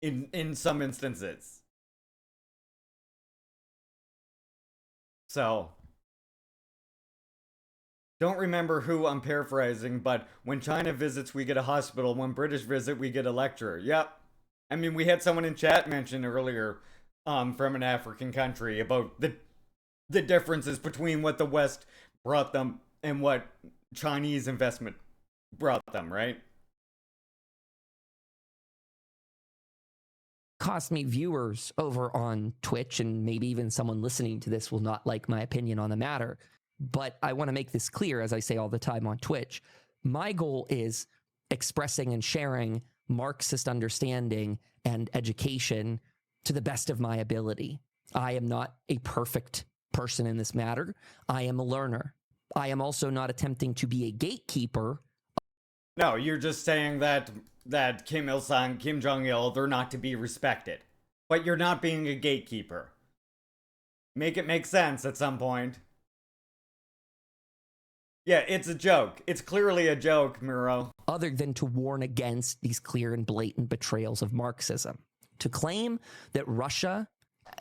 A: In some instances. So, don't remember who I'm paraphrasing, but when China visits, we get a hospital. When British visit, we get a lecture. Yep. I mean, we had someone in chat mention earlier from an African country about the differences between what the West brought them and what Chinese investment brought them, right?
B: Cost me viewers over on Twitch, and maybe even someone listening to this will not like my opinion on the matter. But I want to make this clear, as I say all the time on Twitch. My goal is expressing and sharing Marxist understanding and education to the best of my ability. I am not a perfect person in this matter. I am a learner. I am also not attempting to be a gatekeeper.
A: No, you're just saying that Kim Il-sung, Kim Jong-il, they're not to be respected. But you're not being a gatekeeper. Make it make sense at some point. Yeah, it's a joke. It's clearly a joke, Miro.
B: Other than to warn against these clear and blatant betrayals of Marxism. To claim that Russia,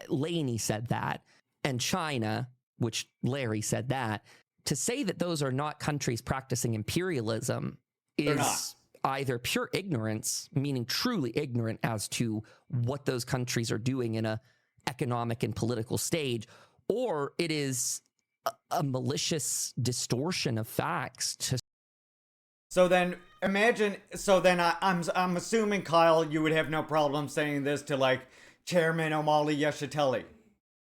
B: Laney said that, and China, which Larry said that, to say that those are not countries practicing imperialism is either pure ignorance, meaning truly ignorant as to what those countries are doing in a economic and political stage, or it is a malicious distortion of facts.
A: So then imagine. So then I'm assuming, Kyle, you would have no problem saying this to Chairman Omali Yeshiteli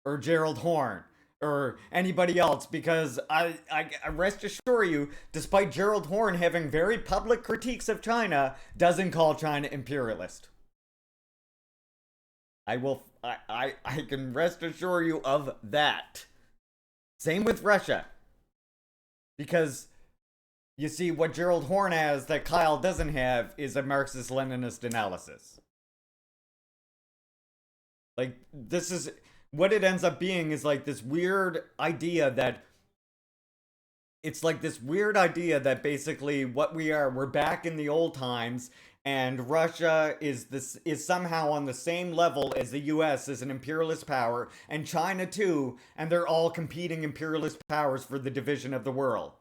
A: or Gerald Horne or anybody else, because I rest assure you, despite Gerald Horne having very public critiques of China, doesn't call China imperialist. I can rest assure you of that. Same with Russia. Because you see, what Gerald Horne has that Kyle doesn't have is a Marxist-Leninist analysis. This is what it ends up being, is this weird idea that basically what we're back in the old times, and Russia is somehow on the same level as the US as an imperialist power, and China too, and they're all competing imperialist powers for the division of the world.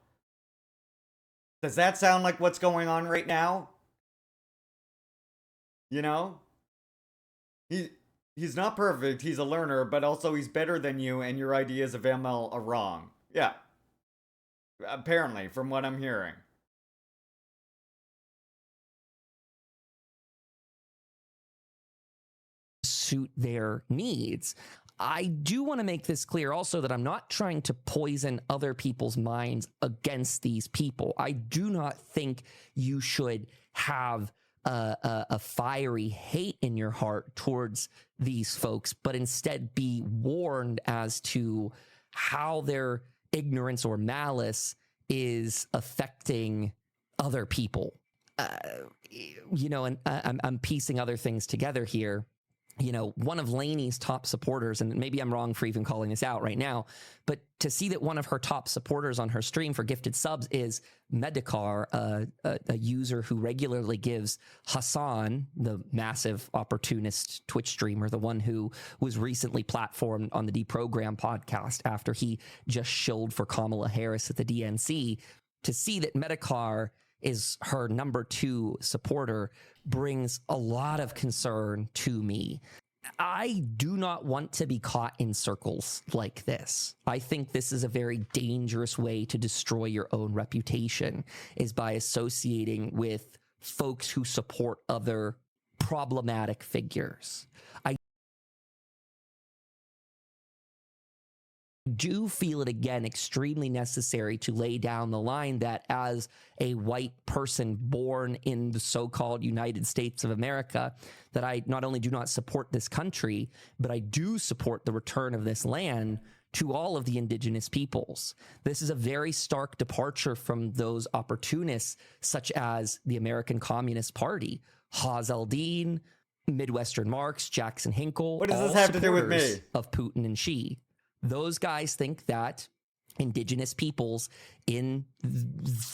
A: Does that sound like what's going on right now? You know? He's not perfect, he's a learner, but also he's better than you, and your ideas of ML are wrong. Yeah. Apparently, from what I'm hearing.
B: Suit their needs. I do want to make this clear also that I'm not trying to poison other people's minds against these people. I do not think you should have a fiery hate in your heart towards these folks, but instead be warned as to how their ignorance or malice is affecting other people. And I'm piecing other things together here. you know, one of Lainey's top supporters, and maybe I'm wrong for even calling this out right now, but to see that one of her top supporters on her stream for gifted subs is Medikar, a user who regularly gives Hassan, the massive opportunist Twitch streamer, the one who was recently platformed on the Deprogram podcast after he just shilled for Kamala Harris at the DNC, to see that Medikar is her number 2 supporter brings a lot of concern to me. I do not want to be caught in circles like this. I think this is a very dangerous way to destroy your own reputation, is by associating with folks who support other problematic figures. I do feel it again extremely necessary to lay down the line that as a white person born in the so-called United States of America, that I not only do not support this country, but I do support the return of this land to all of the indigenous peoples. This is a very stark departure from those opportunists such as the American Communist Party, Haz Eldin, Midwestern Marx, Jackson Hinkle.
A: What does
B: all
A: this have to do with
B: supporters
A: me?
B: of Putin and Xi. Those guys think that indigenous peoples in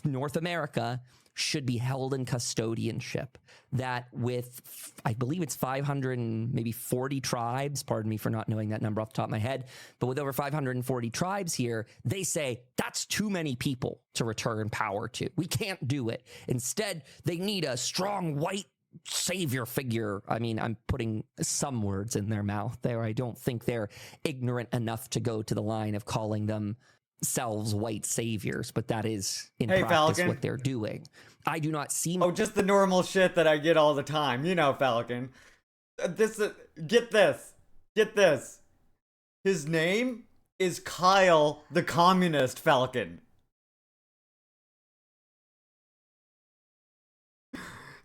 B: North America should be held in custodianship. That with, I believe it's 500 and maybe 40 tribes, pardon me for not knowing that number off the top of my head, but with over 540 tribes here, they say that's too many people to return power to. We can't do it. Instead, they need a strong white savior figure. I mean, I'm putting some words in their mouth there. I don't think they're ignorant enough to go to the line of calling themselves white saviors, but that is in practice
A: Falcon.
B: what they're doing. I do not see.
A: Oh, just the normal shit that I get all the time. You know, Falcon. Get this. Get this. His name is Kyle the Communist Falcon.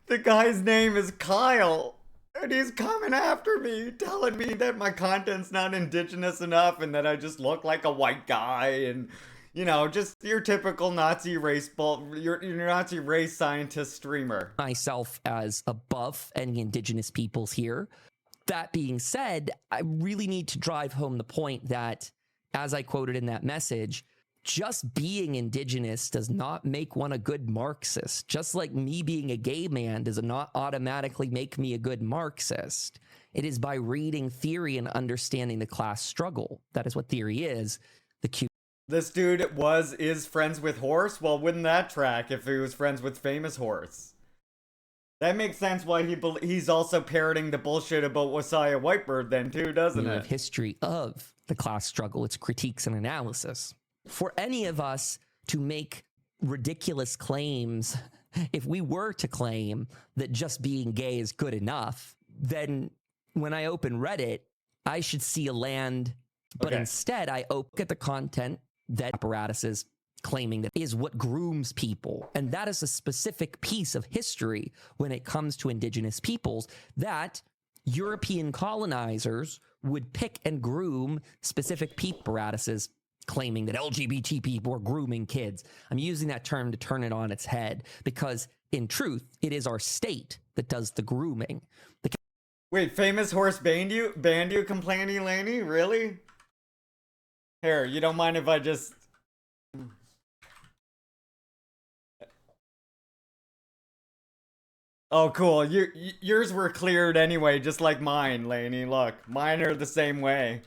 A: The guy's name is Kyle, and he's coming after me, telling me that my content's not indigenous enough and that I just look like a white guy and, you know, just your typical Nazi race, your Nazi race scientist streamer.
B: Myself as above any indigenous peoples here. That being said, I really need to drive home the point that, as I quoted in that message, just being indigenous does not make one a good Marxist. Just like me being a gay man does not automatically make me a good Marxist. It is by reading theory and understanding the class struggle. That is what theory is.
A: This dude is friends with Horse? Well, wouldn't that track if he was friends with famous Horse? That makes sense why he's also parroting the bullshit about Wasiah Whitebird then too, doesn't it?
B: History of the class struggle, its critiques and analysis. For any of us to make ridiculous claims, if we were to claim that just being gay is good enough, then when I open Reddit, I should see a land, but instead I look at the content that apparatuses claiming that is what grooms people. And that is a specific piece of history when it comes to indigenous peoples that European colonizers would pick and groom specific people apparatuses claiming that LGBT people are grooming kids. I'm using that term to turn it on its head because in truth, it is our state that does the grooming.
A: Wait, famous Horse banned you, complaining Laney? Really? Here, you don't mind if I just... Oh, cool. Yours were cleared anyway, just like mine, Laney. Look, mine are the same way.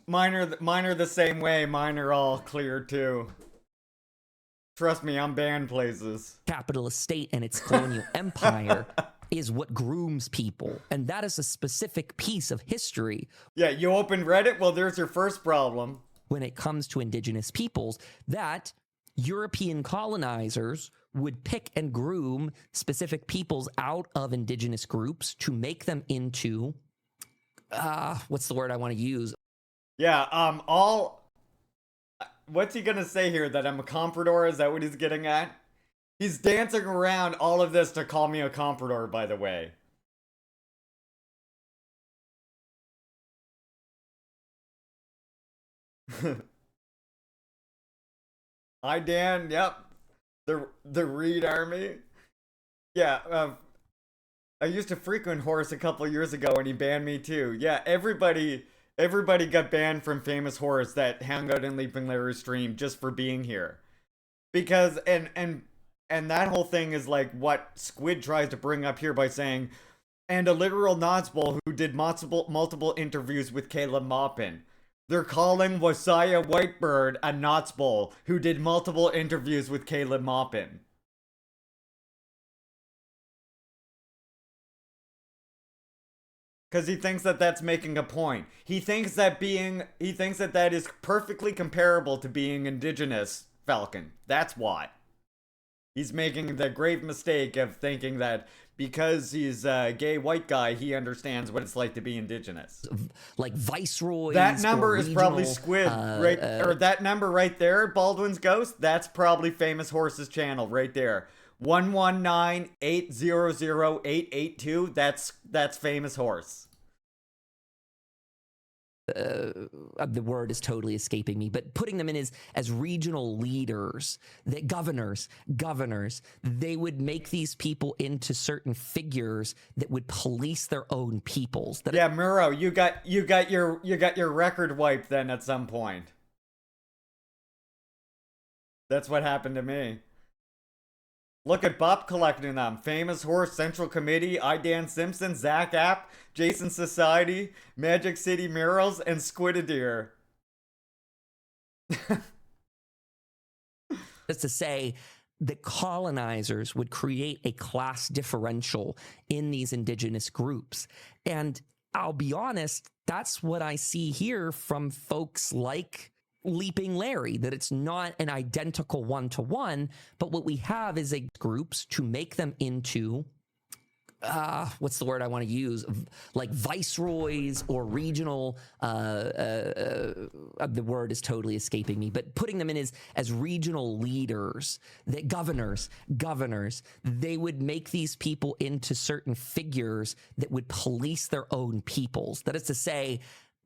A: Mine are the same way. Mine are all cleared too. Trust me, I'm banned places.
B: Capitalist state and its colonial empire is what grooms people. And that is a specific piece of history.
A: Yeah, you open Reddit? Well, there's your first problem.
B: When it comes to indigenous peoples, that European colonizers would pick and groom specific peoples out of indigenous groups to make them into, what's the word I want to use?
A: Yeah, what's he gonna say here? That I'm a comprador? Is that what he's getting at? He's dancing around all of this to call me a comprador, by the way. Hi, Dan. Yep. The Reed Army. Yeah, I used to frequent Horse a couple years ago, and he banned me too. Yeah, everybody got banned from Famous Horse that hung out in Leaping Larry's stream just for being here, because and that whole thing is like what Squid tries to bring up here by saying, and a literal Knotsbull who did multiple interviews with Caleb Maupin. They're calling Wasiah Whitebird a Knotsbull who did multiple interviews with Caleb Maupin. Because he thinks that that's making a point. He thinks that that is perfectly comparable to being indigenous, Falcon. That's why. He's making the grave mistake of thinking that because he's a gay white guy, he understands what it's like to be indigenous.
B: Like viceroys.
A: That number is probably
B: regional,
A: Squid, right? Or that number right there, Baldwin's Ghost, that's probably Famous Horse's channel right there. 119-800-882. That's Famous Horse.
B: The word is totally escaping me, but putting them in as regional leaders, that governors, they would make these people into certain figures that would police their own peoples.
A: Yeah, Muro, you got your record wiped then at some point. That's what happened to me. Look at Bob collecting them. Famous Horse, Central Committee, Dan Simpson, Zach App, Jason Society, Magic City Murals, and Squidadeer.
B: That's to say that colonizers would create a class differential in these indigenous groups. And I'll be honest, that's what I see here from folks like Leaping Larry, that it's not an identical one-to-one, but what we have is groups to make them into what's the word I want to use, like viceroys or regional the word is totally escaping me, but putting them in as regional leaders, that governors, they would make these people into certain figures that would police their own peoples. That is to say,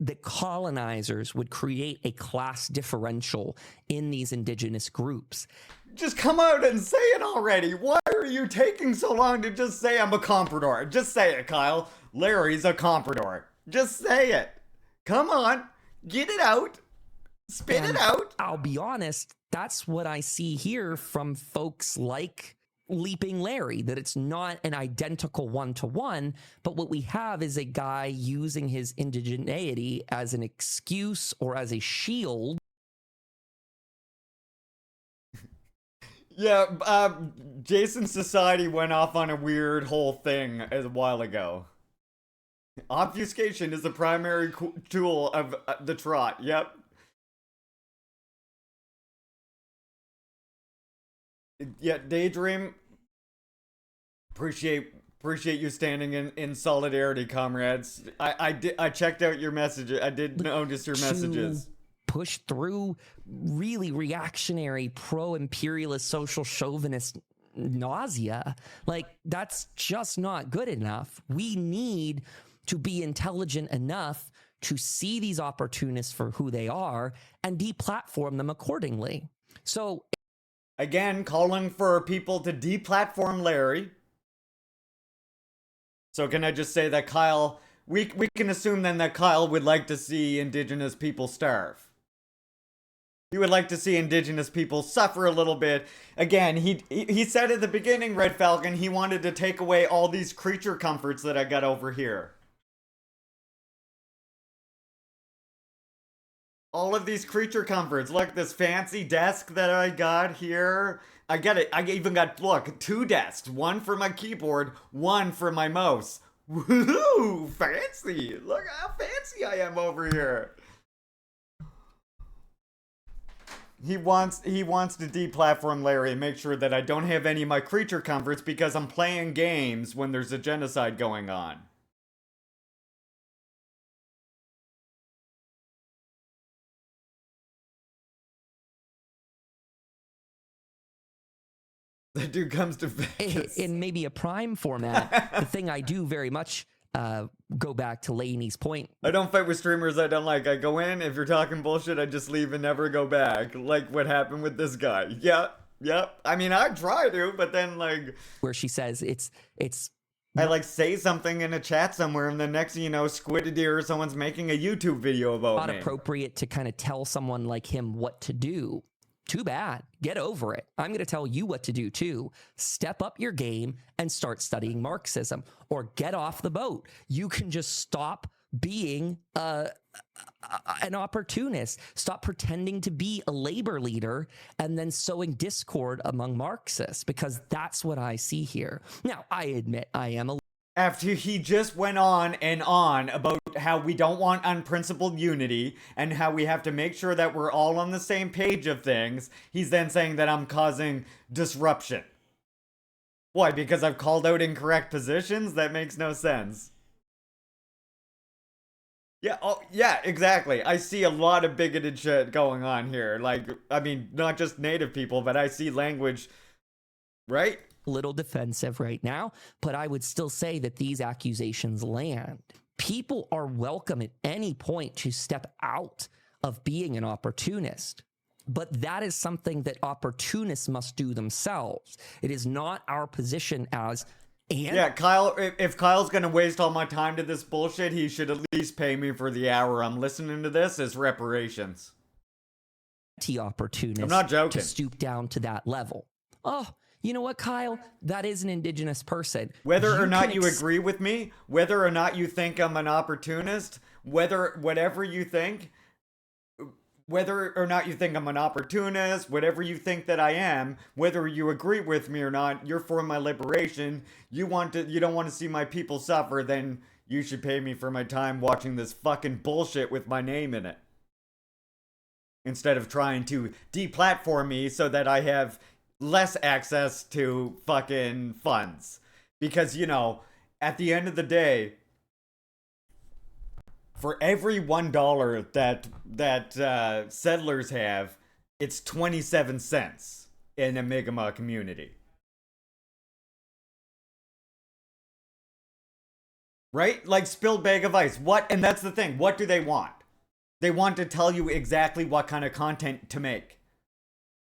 B: that colonizers would create a class differential in these indigenous groups.
A: Just come out and say it already. Why are you taking so long to just say I'm a comprador? Just say it, Kyle. Larry's a comprador. Just say it. Come on. Get it out. Spit it out.
B: I'll be honest, that's what I see here from folks like Leaping Larry, that it's not an identical one-to-one, but what we have is a guy using his indigeneity as an excuse or as a shield.
A: Yeah, Jason Society went off on a weird whole thing a while ago. Obfuscation is the primary tool of the trot. Yep. Yeah, Daydream. Appreciate you standing in solidarity, comrades. I checked out your messages. I did notice your messages.
B: Push through really reactionary, pro-imperialist, social chauvinist nausea. Like, that's just not good enough. We need to be intelligent enough to see these opportunists for who they are and deplatform them accordingly. So,
A: again, calling for people to deplatform Larry. So can I just say that Kyle, we can assume then that Kyle would like to see indigenous people starve. He would like to see indigenous people suffer a little bit. Again, he said at the beginning, Red Falcon, he wanted to take away all these creature comforts that I got over here. All of these creature comforts. Look, this fancy desk that I got here. I get it. I even got, look, 2 desks. One for my keyboard, one for my mouse. Woohoo! Fancy! Look how fancy I am over here. He wants to deplatform Larry and make sure that I don't have any of my creature comforts because I'm playing games when there's a genocide going on. The dude comes to Vegas.
B: In maybe a prime format, the thing I do very much go back to Laney's point.
A: I don't fight with streamers I don't like. I go in, if you're talking bullshit, I just leave and never go back. Like what happened with this guy. Yeah, Yep. I mean, I try to, but then like
B: where she says it's
A: I like say something in a chat somewhere, and the next thing you know, Squiddeer or someone's making a YouTube video about
B: not
A: me.
B: appropriate to kind of tell someone like him what to do. Too bad. Get over it. I'm going to tell you what to do too. Step up your game and start studying Marxism, or get off the boat. You can just stop being an opportunist. Stop pretending to be a labor leader and then sowing discord among Marxists, because that's what I see here. Now, I admit I am a
A: After he just went on and on about how we don't want unprincipled unity and how we have to make sure that we're all on the same page of things, he's then saying that I'm causing disruption. Why? Because I've called out incorrect positions? That makes no sense. Yeah, oh, yeah, exactly. I see a lot of bigoted shit going on here. Like, I mean, not just native people, but I see language, right?
B: little defensive right now, but I would still say that these accusations land. People are welcome at any point to step out of being an opportunist. But that is something that opportunists must do themselves. It is not our position as...
A: Yeah, Kyle, if Kyle's gonna waste all my time to this bullshit, he should at least pay me for the hour I'm listening to this as reparations.
B: Opportunists
A: I'm not joking.
B: to stoop down to that level. Oh, you know what, Kyle? That is an indigenous person.
A: Whether or not
B: can
A: you agree with me, whether or not you think I'm an opportunist, whatever you think, whether or not you think I'm an opportunist, whatever you think that I am, whether you agree with me or not, you're for my liberation. You don't want to see my people suffer, then you should pay me for my time watching this fucking bullshit with my name in it. Instead of trying to deplatform me so that I have less access to fucking funds. Because, you know, at the end of the day, for every $1 that settlers have, it's 27 cents in a Mi'kmaq community. Right? Like spilled bag of ice. What? And that's the thing. What do they want? They want to tell you exactly what kind of content to make.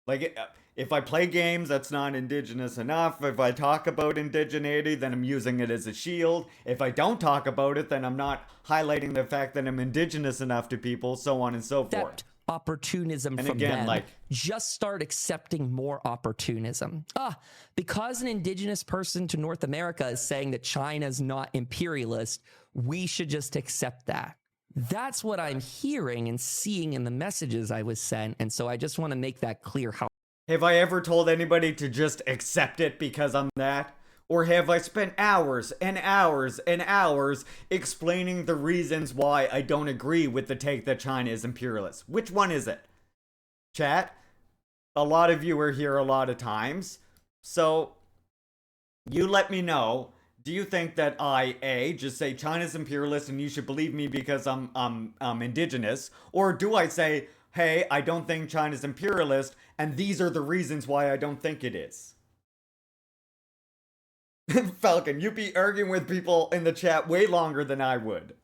A: Like, if I play games, that's not indigenous enough. If I talk about indigeneity, then I'm using it as a shield. If I don't talk about it, then I'm not highlighting the fact that I'm indigenous enough to people, so on and so forth.
B: Opportunism
A: and
B: from
A: again,
B: them.
A: like,
B: just start accepting more opportunism. Because an indigenous person to North America is saying that China's not imperialist, we should just accept that. That's what I'm hearing and seeing in the messages I was sent, and so I just want to make that clear. How
A: have I ever told anybody to just accept it because I'm that? Or have I spent hours and hours and hours explaining the reasons why I don't agree with the take that China is imperialist? Which one is it? Chat, a lot of you are here a lot of times, so you let me know. Do you think that I, just say China's imperialist and you should believe me because I'm indigenous? Or do I say, hey, I don't think China's imperialist, and these are the reasons why I don't think it is? Falcon, you'd be arguing with people in the chat way longer than I would.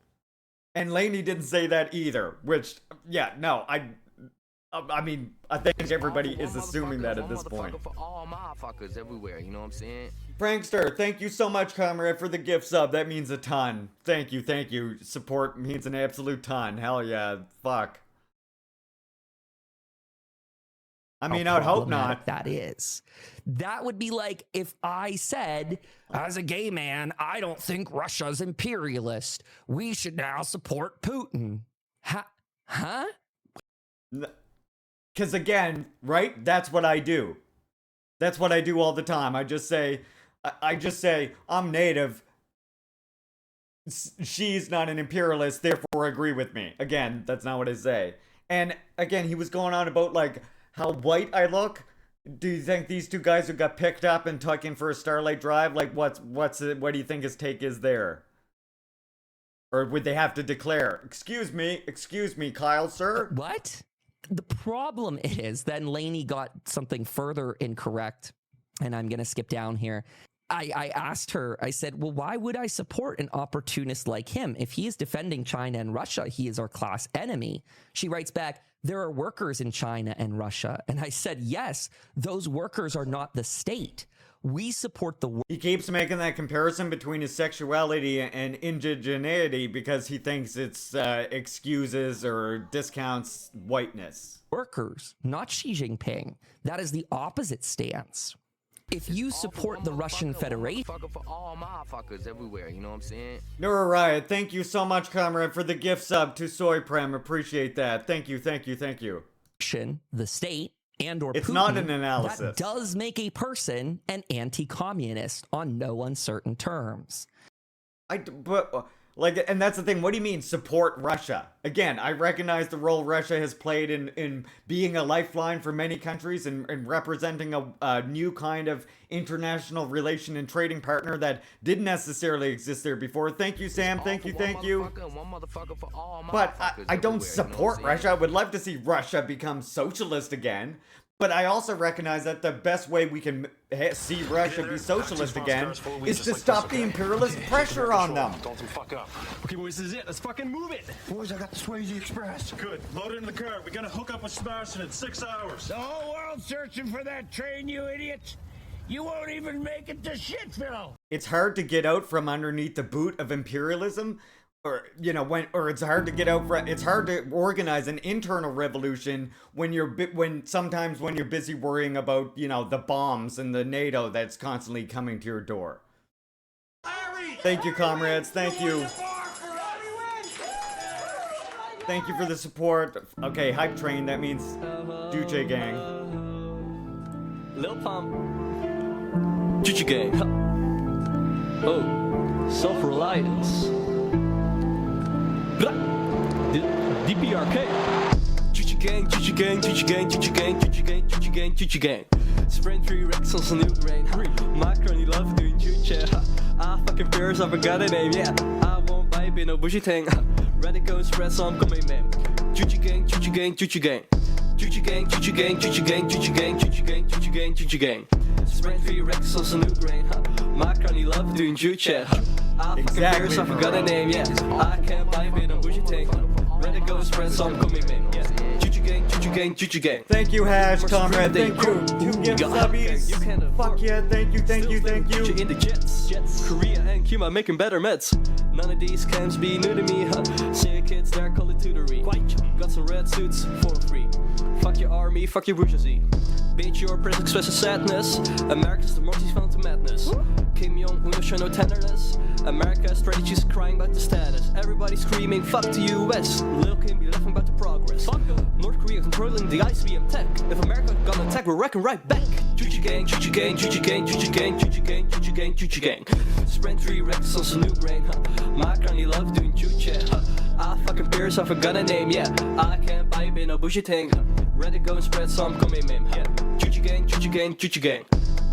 A: And Lainey didn't say that either, which, yeah, no, I mean, I think everybody is assuming that at this point.
D: For all motherfuckers everywhere, you know what I'm saying?
A: Prankster, thank you so much, comrade, for the gift sub. That means a ton. Thank you, thank you. Support means an absolute ton. Hell yeah, fuck. I mean, I would hope not.
B: That is. That would be like if I said, as a gay man, I don't think Russia's imperialist. We should now support Putin. Huh?
A: Because again, right? That's what I do. That's what I do all the time. I just say, I'm native. She's not an imperialist, therefore agree with me. Again, that's not what I say. And again, he was going on about like how white I look. Do you think these two guys who got picked up and taken for a Starlight Drive, like what do you think his take is there? Or would they have to declare, excuse me, Kyle, sir?
B: What? The problem is then Lainey got something further incorrect, and I'm going to skip down here. I asked her, I said, well, why would I support an opportunist like him? If he is defending China and Russia, he is our class enemy. She writes back, there are workers in China and Russia. And I said, yes, those workers are not the state. We support the
A: He keeps making that comparison between his sexuality and indigeneity because he thinks it's excuses or discounts whiteness.
B: workers, not Xi Jinping. That is the opposite stance. If you support the Russian Federation,
D: For all motherfuckers everywhere, you know what I'm saying?
A: Nura Riot, thank you so much, comrade, for the gift sub to Soy Prem. Appreciate that. Thank you, thank you, thank you.
B: the state, and or
A: It's
B: Putin,
A: not an analysis.
B: that does make a person an anti-communist on no uncertain terms.
A: And that's the thing. What do you mean support Russia? Again, I recognize the role Russia has played in being a lifeline for many countries and representing a new kind of international relation and trading partner that didn't necessarily exist there before. Thank you, Sam. Thank you, thank you. But I don't support Russia. I would love to see Russia become socialist again. But I also recognize that the best way we can see Russia be socialist again is to stop the imperialist pressure on them.
I: Don't fuck up. Okay, boys, this is it. Let's fucking move it.
H: Boys, I got the Swayze Express.
I: Good. Load it in the car. We gotta hook up with Sebastian in 6 hours.
J: The whole world's searching for that train, you idiots. You won't even make it to Shitville.
A: It's hard to get out from underneath the boot of imperialism, or it's hard to get out. It's hard to organize an internal revolution when sometimes you're busy worrying about the bombs and the NATO that's constantly coming to your door. Thank you, comrades. Thank you. Thank you for the support. Okay, hype train. That means Duce gang.
K: Lil Pump. Duce gang. Oh, self-reliance. DPRK. Chuchi gang, Chuchi gang, Chuchi gang, Chuchi gang, Chuchi gang, Chuchi gang, Chuchi gang. Sprint 3 Rex on some new grain. My crony love doing Chuchi. I fucking fears I forgot a name, yeah. I won't buy no bushy thing. Ready go and spread some coming man. Chuchi gang, Chuchi gang, Chuchi gang. Chuchi gang, Chuchi gang, Chuchi gang, Chuchi gang, Chuchi gang, Chuchi gang, Chuchi gang. Sprint 3 Rex on some new grain. My crony love doing Chuchi. I fucking fears I forgot a name, yeah. I can't buy no bushy thing. Ready go and spread some coming man, yeah. Chuchi gang, Chuchi gang, Chuchi gang.
A: Thank you, Hash, comrade. Thank you. 2 gift subbies. Fuck yeah, thank you, thank you, thank you.
K: In the jets, Korea and Cuba making better meds. None of these camps be new to me, huh? See your kids there, call it tutory. Got some red suits for free. Fuck your army, fuck your bourgeoisie. Bitch, your press expresses sadness. America's democracy's found to madness. Kim Jong-un show no tenderness. America's strategies crying about the status. Everybody screaming, fuck the US. Lil Kim be laughing about the progress. North Korea controlling the ICBM tech. If America gonna attack, we're wrecking right back. Chuchi gang, Chuchi gang, Chuchi gang, Chuchi gang, Chuchi gang, Chuchi gang, Chuchi gang. Sprint 3 Rex on some new grain, huh? My crony love doing Chuchi, huh? I fucking fears I forgot a name, yeah. I can't buy a bit no bushy thing, huh? Ready go and spread some coming meme, yeah. Chuchi gang, Chuchi gang, Chuchi gang.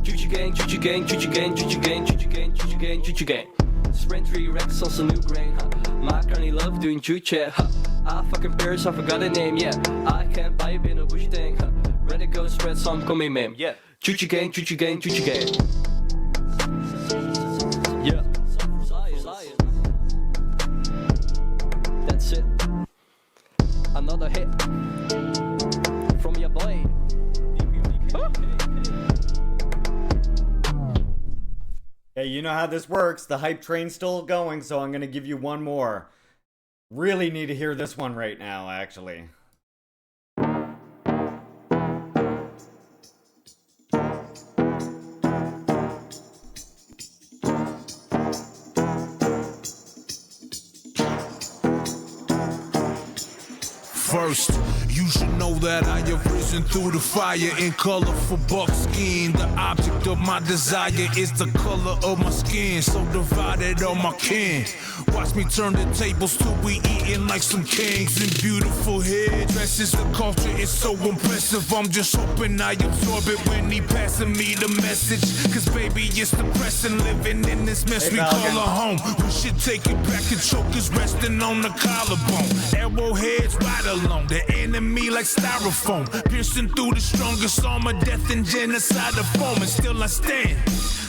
K: Chuchi gang, Chuchi gang, Chuchi gang, Chuchi gang, Chuchi gang, Chuchi gang, Chuchi gang. Sprint 3 Rex on some new grain, huh? My crony love doing Chuchi, huh? I fucking fears I forgot a name, yeah. I can't buy a bit no bushy thing, huh? Ready go and spread some coming meme, yeah. Chuchi gang, Chuchi gang, Chuchi gang. Yeah. That's it. Another hit from your boy.
A: Hey, you know how this works. The hype train's still going, so I'm gonna give you one more. Really need to hear this one right now, actually.
L: First, you should know that I have risen through the fire in colorful buckskin. The object of my desire is the color of my skin, so divided on my kin. Watch me turn the tables till we eating like some kings in beautiful headdresses. The culture is so impressive, I'm just hoping I absorb it when he passing me the message. Cause baby, it's depressing living in this mess we call a home. We should take it back and chokers resting on the collarbone. Arrowheads, ride along. alone. The enemy like styrofoam, piercing through the strongest armor, death and genocide of foam. And still I stand,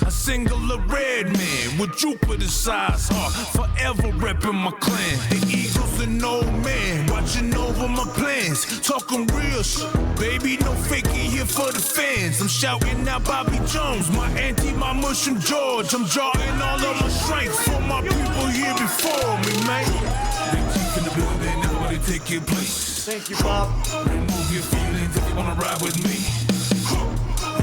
L: a singular red man with Jupiter-sized heart, forever repping my clan. The Eagles and old man, watching over my plans, talking real shit. Baby, no faking here for the fans. I'm shouting out Bobby Jones, my auntie, my mush and George. I'm drawing all of my strength for my people here before me, man. Big chief in the building, everybody take your place.
A: Thank you, Bob.
L: Remove your feelings if you wanna ride with me.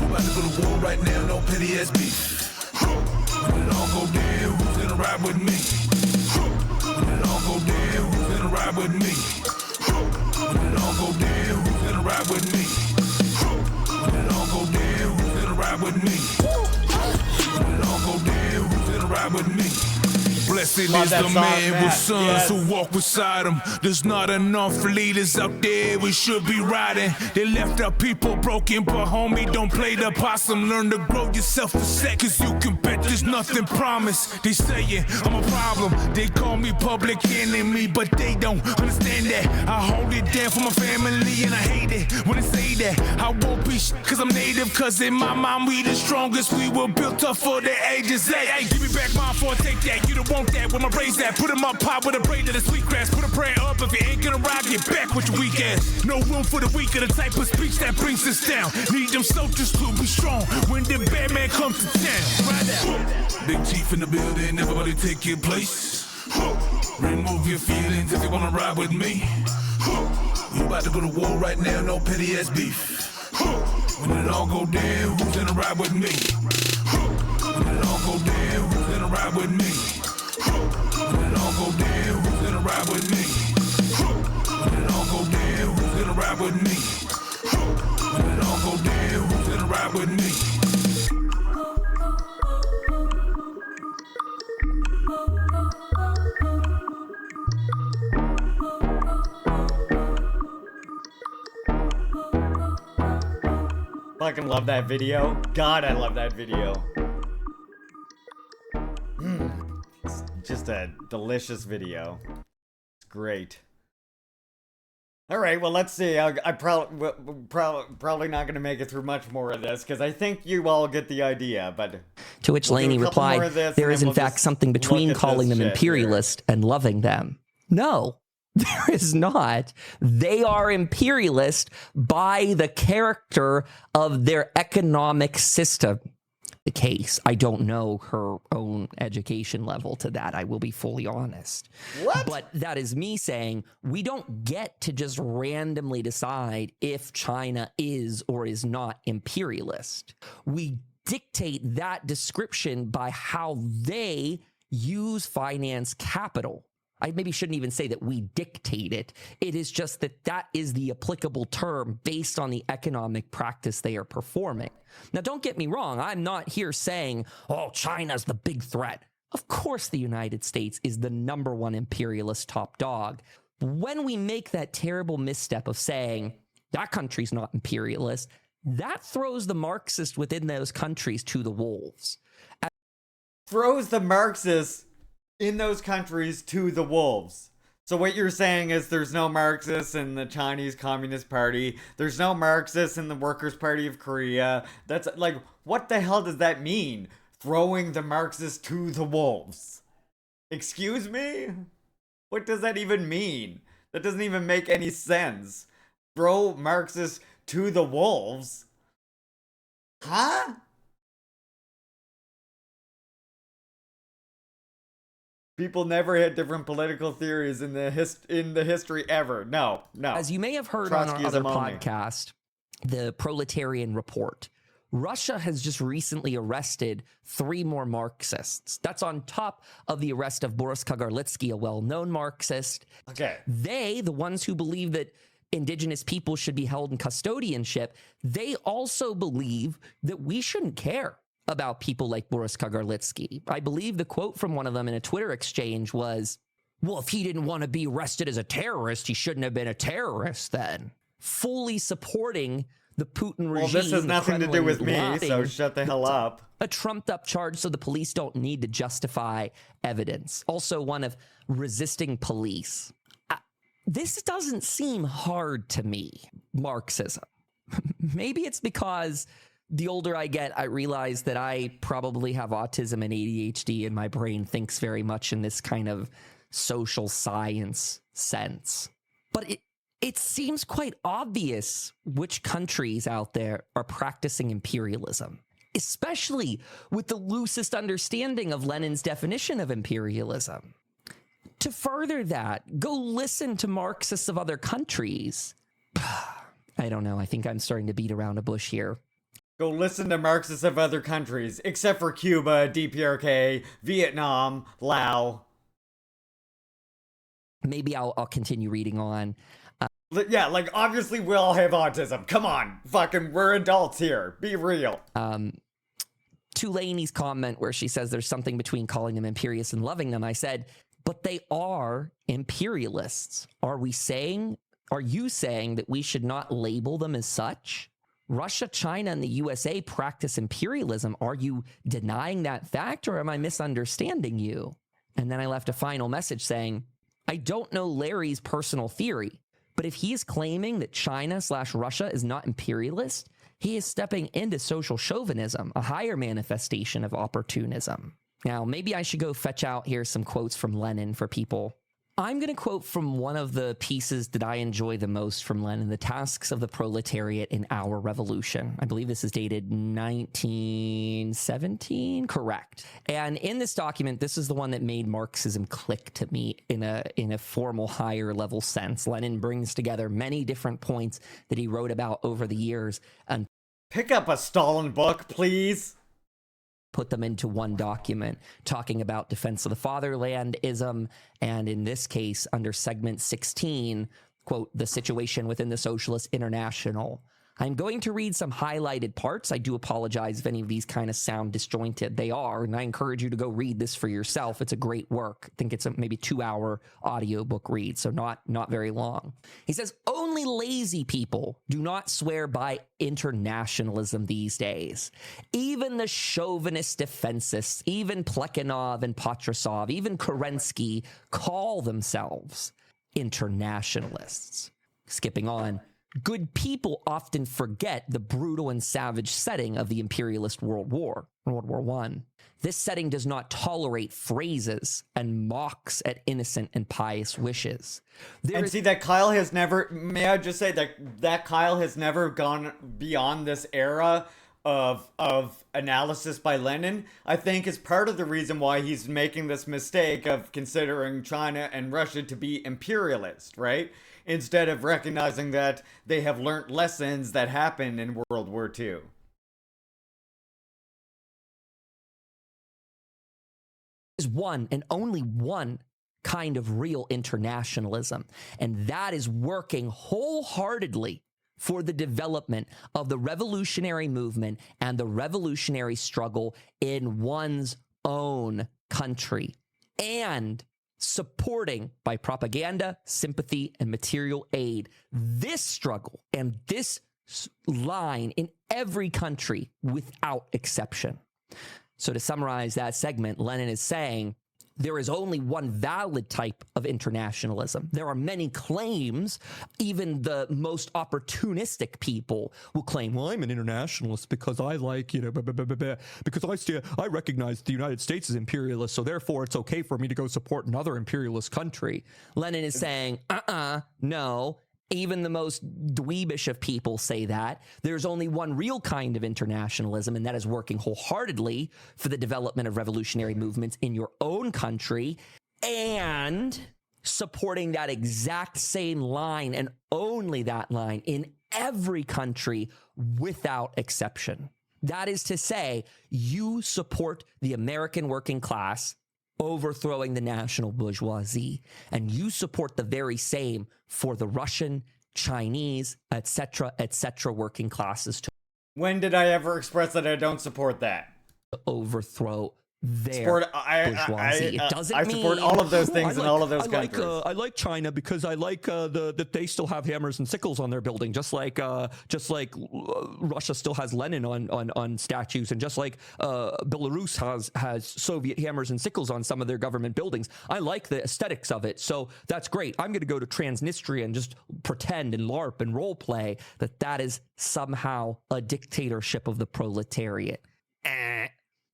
L: You about to go to war right now, no petty ass beef. When it all go down, who's gonna ride with me? When it all go down, who's gonna ride with me? When it all go down, who's gonna ride with me? When it all go down, who's gonna ride with me? When it all go down, who's gonna ride with me? Blessed
A: Love
L: is
A: that
L: the
A: song,
L: man
A: Matt.
L: with sons
A: Yes.
L: who walk beside him. There's not enough leaders out there we should be riding. They left our people broken, but homie, don't play the possum. Learn to grow yourself a set, cause you can bet there's nothing promised. They saying I'm a problem, they call me public enemy, but they don't understand that I hold it down for my family, and I hate it when they say that I won't be cause I'm native, cause in my mind we the strongest. We were built up for the ages. Hey, give me back mine before I take that. You don't want that, where my brains at? Put 'em up high with a braid of the sweet grass. Put a prayer up if you ain't gonna ride, get back with your weak ass. No room for the weak, or the type of speech that brings us down. Need them soldiers to be strong when the bad man comes to town. Right out. Big chief in the building, everybody take your place. Remove your feelings if you wanna ride with me. You about to go to war right now, no petty ass beef. When it all go down, who's gonna ride with me? When it all go down, who's gonna ride with me? When it all go down, who's gonna ride with me? When it all go down, who's gonna ride with me? When it all go down, who's gonna ride with me?
A: Fucking love that video. God, I love that video. It's just a delicious video. It's great. All right, well, let's see. I probably not going to make it through much more of this because I think you all get the idea. But
B: To which
A: we'll do
B: Laney
A: a couple more
B: replied,
A: of this,
B: there
A: and
B: is
A: then
B: in
A: we'll
B: fact
A: just
B: something
A: look
B: between
A: at
B: calling
A: this
B: them
A: shit here.
B: imperialist and loving them. No, there is not. They are imperialist by the character of their economic system. The case, I don't know her own education level to that. I will be fully honest.
A: What?
B: But that is me saying we don't get to just randomly decide if China is or is not imperialist. We dictate that description by how they use finance capital. I maybe shouldn't even say that we dictate it. It is just that that is the applicable term based on the economic practice they are performing. Now, don't get me wrong. I'm not here saying, oh, China's the big threat. Of course, the United States is the #1 imperialist top dog. When we make that terrible misstep of saying that country's not imperialist, that throws the Marxist within those countries to the wolves.
A: Throws the Marxists in those countries to the wolves. So what you're saying is there's no Marxists in the Chinese Communist Party. There's no Marxists in the Workers' Party of Korea. That's like, what the hell does that mean? Throwing the Marxists to the wolves. Excuse me? What does that even mean? That doesn't even make any sense. Throw Marxists to the wolves? Huh? People never had different political theories in the history ever. No.
B: As you may have heard on our other
A: Trotskyism only.
B: podcast, the Proletarian Report, Russia has just recently arrested 3 more Marxists. That's on top of the arrest of Boris Kagarlitsky, a well-known Marxist.
A: Okay.
B: They, the ones who believe that indigenous people should be held in custodianship, they also believe that we shouldn't care about people like Boris Kagarlitsky. I believe the quote from one of them in a Twitter exchange was, well, if he didn't want to be arrested as a terrorist, he shouldn't have been a terrorist then. Fully supporting the Putin regime.
A: Well, this has
B: the
A: nothing to do
B: Kremlin
A: with me, so
B: lobbying
A: shut the hell up.
B: a trumped up charge so the police don't need to justify evidence. Also one of resisting police. This doesn't seem hard to me, Marxism. Maybe it's because the older I get, I realize that I probably have autism and ADHD, and my brain thinks very much in this kind of social science sense. But it seems quite obvious which countries out there are practicing imperialism, especially with the loosest understanding of Lenin's definition of imperialism. To further that, go listen to Marxists of other countries. I don't know. I think I'm starting to beat around a bush here.
A: Go listen to Marxists of other countries, except for Cuba, DPRK, Vietnam, Laos.
B: Maybe I'll continue reading on.
A: Yeah, like, obviously we all have autism. Come on. Fucking, we're adults here. Be real.
B: To Lainey's comment where she says there's something between calling them imperialists and loving them, I said, but they are imperialists. Are you saying that we should not label them as such? Russia, China, and the USA practice imperialism. Are you denying that fact, or am I misunderstanding you? And then I left a final message saying, I don't know Larry's personal theory, but if he is claiming that China/Russia is not imperialist, he is stepping into social chauvinism, a higher manifestation of opportunism. Now, maybe I should go fetch out here some quotes from Lenin for people. I'm going to quote from one of the pieces that I enjoy the most from Lenin, The Tasks of the Proletariat in Our Revolution. I believe this is dated 1917, correct. And in this document, this is the one that made Marxism click to me in a formal higher level sense. Lenin brings together many different points that he wrote about over the years and
A: pick up a Stalin book, please.
B: Put them into one document, talking about defense of the fatherlandism, and in this case, under segment 16, quote, the situation within the Socialist International. I'm going to read some highlighted parts. I do apologize if any of these kind of sound disjointed. They are, and I encourage you to go read this for yourself. It's a great work. I think it's a maybe 2-hour audiobook read, so not very long. He says, only lazy people do not swear by internationalism these days. Even the chauvinist defensists, even Plekhanov and Patrusov, even Kerensky call themselves internationalists. Skipping on. Good people often forget the brutal and savage setting of the imperialist World War I. This setting does not tolerate phrases and mocks at innocent and pious wishes.
A: See that Kyle has never, may I just say that Kyle has never gone beyond this era of analysis by Lenin, I think is part of the reason why he's making this mistake of considering China and Russia to be imperialist, right? Instead of recognizing that they have learnt lessons that happened in World War II.
B: Is one and only one kind of real internationalism, and that is working wholeheartedly for the development of the revolutionary movement and the revolutionary struggle in one's own country, and supporting by propaganda, sympathy, and material aid this struggle and this line in every country without exception. So to summarize that segment, Lenin is saying there is only one valid type of internationalism. There are many claims. Even the most opportunistic people will claim, well, I'm an internationalist because I like, because I recognize the United States is imperialist, so therefore it's okay for me to go support another imperialist country. Lenin is saying, no. Even the most dweebish of people say that. There's only one real kind of internationalism, and that is working wholeheartedly for the development of revolutionary movements in your own country and supporting that exact same line and only that line in every country without exception. That is to say, you support the American working class overthrowing the national bourgeoisie, and you support the very same for the Russian, Chinese, etc., working classes.
A: When did I ever express that I don't support that?
B: To overthrow their bourgeoisie. It doesn't
A: I support all of those things in all of those countries.
B: I like China because I like that they still have hammers and sickles on their building, just like Russia still has Lenin on statues, and just like Belarus has Soviet hammers and sickles on some of their government buildings. I like the aesthetics of it, so that's great. I'm going to go to Transnistria and just pretend and LARP and role play that is somehow a dictatorship of the proletariat.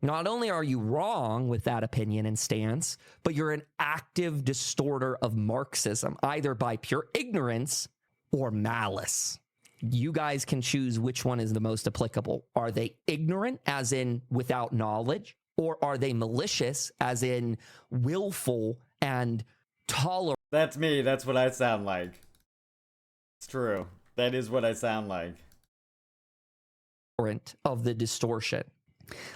B: Not only are you wrong with that opinion and stance, but you're an active distorter of Marxism, either by pure ignorance or malice. You guys can choose which one is the most applicable. Are they ignorant, as in without knowledge, or are they malicious, as in willful and tolerant?
A: That's me. That's what I sound like. It's true. That is what I sound like.
B: Of the distortion.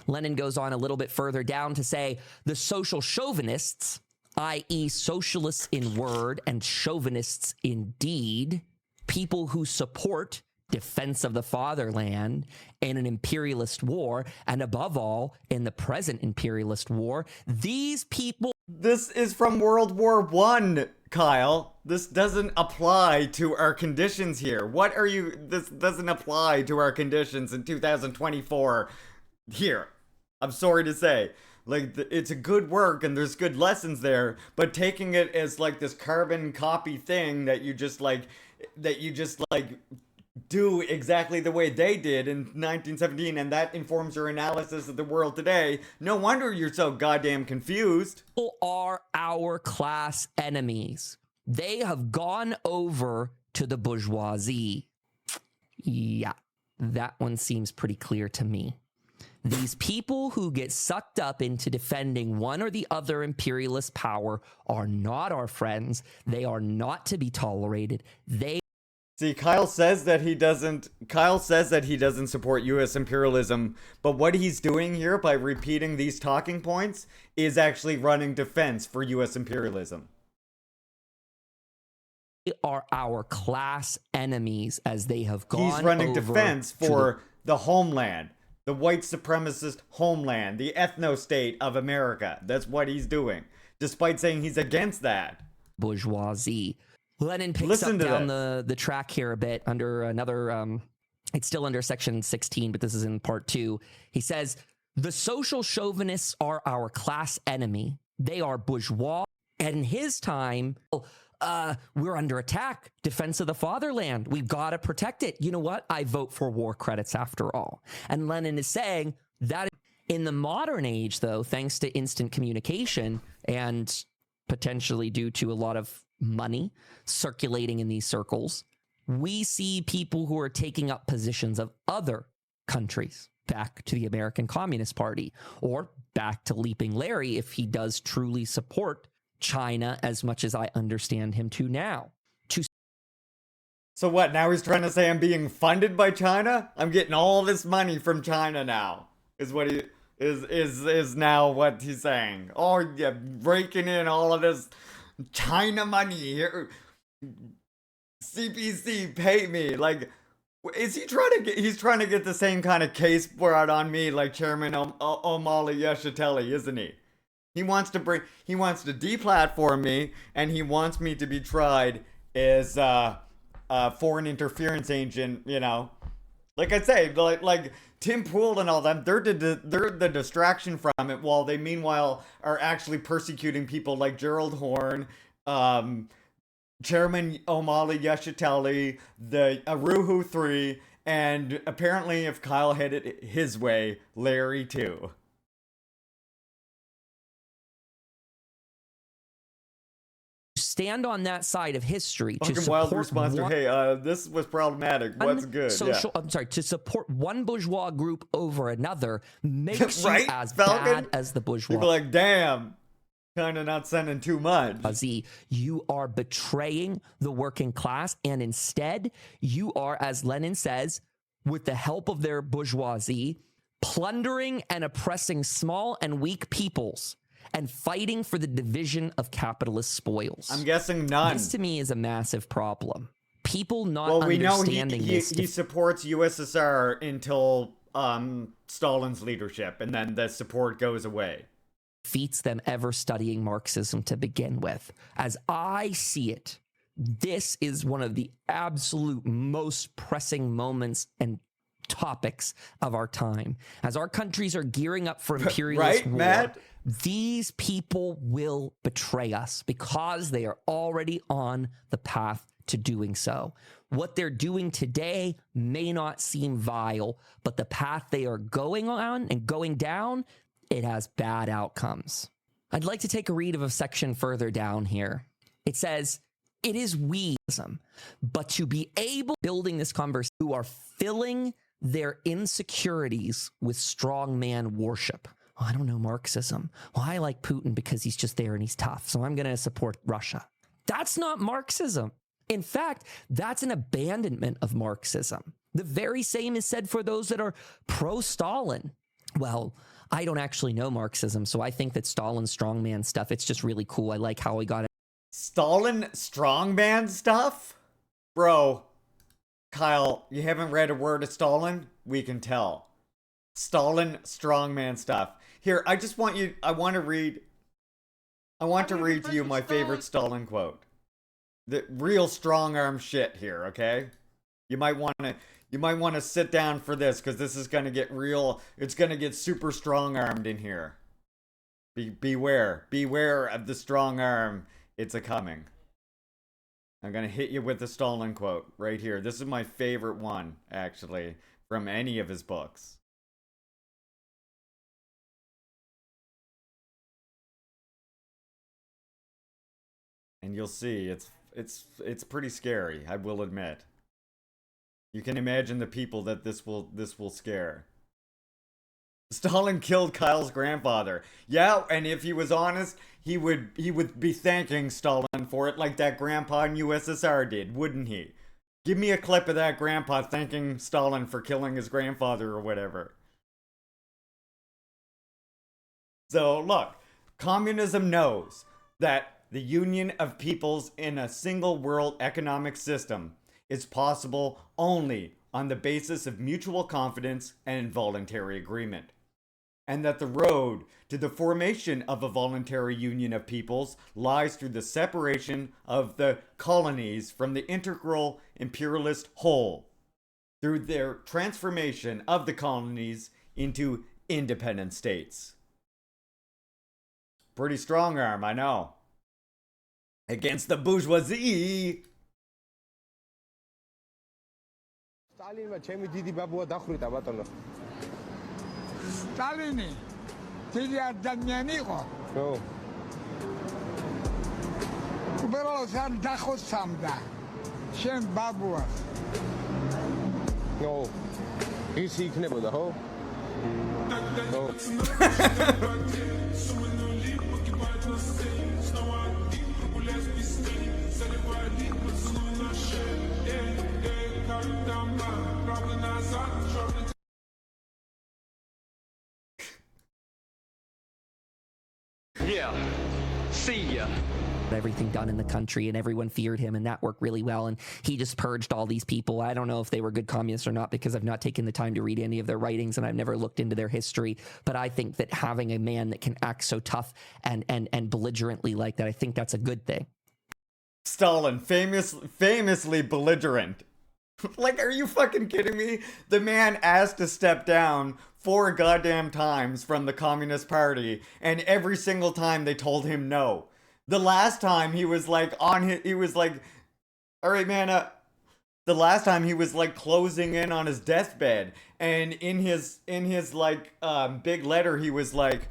B: Lenin goes on a little bit further down to say the social chauvinists, i.e. socialists in word and chauvinists in deed, people who support defense of the fatherland in an imperialist war, and above all, in the present imperialist war, these people...
A: This is from World War I, Kyle. This doesn't apply to our conditions here. What are you... This doesn't apply to our conditions in 2024 here. I'm sorry to say. Like, it's a good work and there's good lessons there, but taking it as like this carbon copy thing that you just do exactly the way they did in 1917, and that informs your analysis of the world today. No wonder you're so goddamn confused.
B: People are our class enemies. They have gone over to the bourgeoisie. Yeah, that one seems pretty clear to me. These people who get sucked up into defending one or the other imperialist power are not our friends. They are not to be tolerated.
A: See, Kyle says that he doesn't support US imperialism, but what he's doing here by repeating these talking points is actually running defense for US imperialism.
B: They are our class enemies, as they have gone.
A: He's running defense for the homeland. The white supremacist homeland, the ethno-state of America. That's what he's doing, despite saying he's against that.
B: Bourgeoisie. Lenin picks up down the track here a bit under another, it's still under section 16, but this is in part 2. He says, the social chauvinists are our class enemy. They are bourgeois. And in his time, we're under attack. Defense of the fatherland. We've got to protect it. You know what? I vote for war credits after all. And Lenin is saying that in the modern age, though, thanks to instant communication and potentially due to a lot of money circulating in these circles, we see people who are taking up positions of other countries back to the American Communist Party, or back to Leaping Larry if he does truly support China as much as I understand him to now.
A: So what, now he's trying to say I'm being funded by China? I'm getting all this money from China now, is what he is now what he's saying. Oh yeah, breaking in all of this China money here. CPC, pay me. Like, is he trying to get the same kind of case brought on me like Chairman Omali Yeshiteli, isn't he? He wants to deplatform me, and he wants me to be tried as a foreign interference agent, you know. Like I say, like Tim Pool and all them, they're the distraction from it, while they meanwhile are actually persecuting people like Gerald Horne, Chairman Omali Yeshiteli, the Aruhu 3, and apparently, if Kyle had it his way, Larry too.
B: Stand on that side of history to
A: support Wild response to, hey, this was problematic. What's good?
B: Social,
A: yeah.
B: I'm sorry, to support one bourgeois group over another makes
A: right?
B: you as
A: Falcon?
B: bad as the bourgeois.
A: People are like, damn, kind of not sending too much.
B: You are betraying the working class, and instead, you are, as Lenin says, with the help of their bourgeoisie, plundering and oppressing small and weak peoples and fighting for the division of capitalist spoils.
A: I'm guessing none.
B: This to me is a massive problem. People not understanding this.
A: He supports USSR until Stalin's leadership, and then the support goes away.
B: defeats them ever studying Marxism to begin with. As I see it, this is one of the absolute most pressing moments and topics of our time. As our countries are gearing up for imperialist
A: Right,
B: war,
A: Matt?
B: these people will betray us because they are already on the path to doing so. What they're doing today may not seem vile, but the path they are going on and going down, it has bad outcomes. I'd like to take a read of a section further down here. It says, it is weism, but to be able building this conversation who are filling their insecurities with strongman worship. Well, I don't know Marxism. Well, I like Putin because he's just there and he's tough, so I'm going to support Russia. That's not Marxism. In fact, that's an abandonment of Marxism. The very same is said for those that are pro-Stalin. Well, I don't actually know Marxism, so I think that Stalin's strongman stuff, it's just really cool. I like how he got it.
A: Stalin strongman stuff? Bro, Kyle, you haven't read a word of Stalin? We can tell. Stalin strongman stuff. Here, I want to read to you my favorite Stalin quote. The real strong arm shit here, okay? You might want to sit down for this because this is going to get real. It's going to get super strong armed in here. Beware of the strong arm. It's a coming. I'm going to hit you with the Stalin quote right here. This is my favorite one, actually, from any of his books. And you'll see, it's pretty scary, I will admit. You can imagine the people that this will scare. Stalin killed Kyle's grandfather. Yeah, and if he was honest, he would be thanking Stalin for it like that grandpa in USSR did, wouldn't he? Give me a clip of that grandpa thanking Stalin for killing his grandfather or whatever. So, look, communism knows that the union of peoples in a single world economic system is possible only on the basis of mutual confidence and voluntary agreement, and that the road to the formation of a voluntary union of peoples lies through the separation of the colonies from the integral imperialist whole, through their transformation of the colonies into independent states. Pretty strong arm, I know. Against the bourgeoisie.
M: Stalin ჩემი დიდი ბაბუა დახვრიტა ბატონო.
J: Stalin დიდი ადამიანი იყო.
M: ხო.
J: უბრალოდ არ დახოცამდა. შენ ბაბუას.
M: ნო. ის იქნებოდა, ხო?
K: Yeah. See ya.
B: Everything done in the country, and everyone feared him, and that worked really well, and he just purged all these people. I don't know if they were good communists or not because I've not taken the time to read any of their writings and I've never looked into their history, but I think that having a man that can act so tough and belligerently like that, I think that's a good thing.
A: Stalin, famously belligerent. Like, are you fucking kidding me? The man asked to step down 4 goddamn times from the Communist Party, and every single time they told him no. The last time he was like all right, man, the last time he was like closing in on his deathbed, and in his like big letter he was like,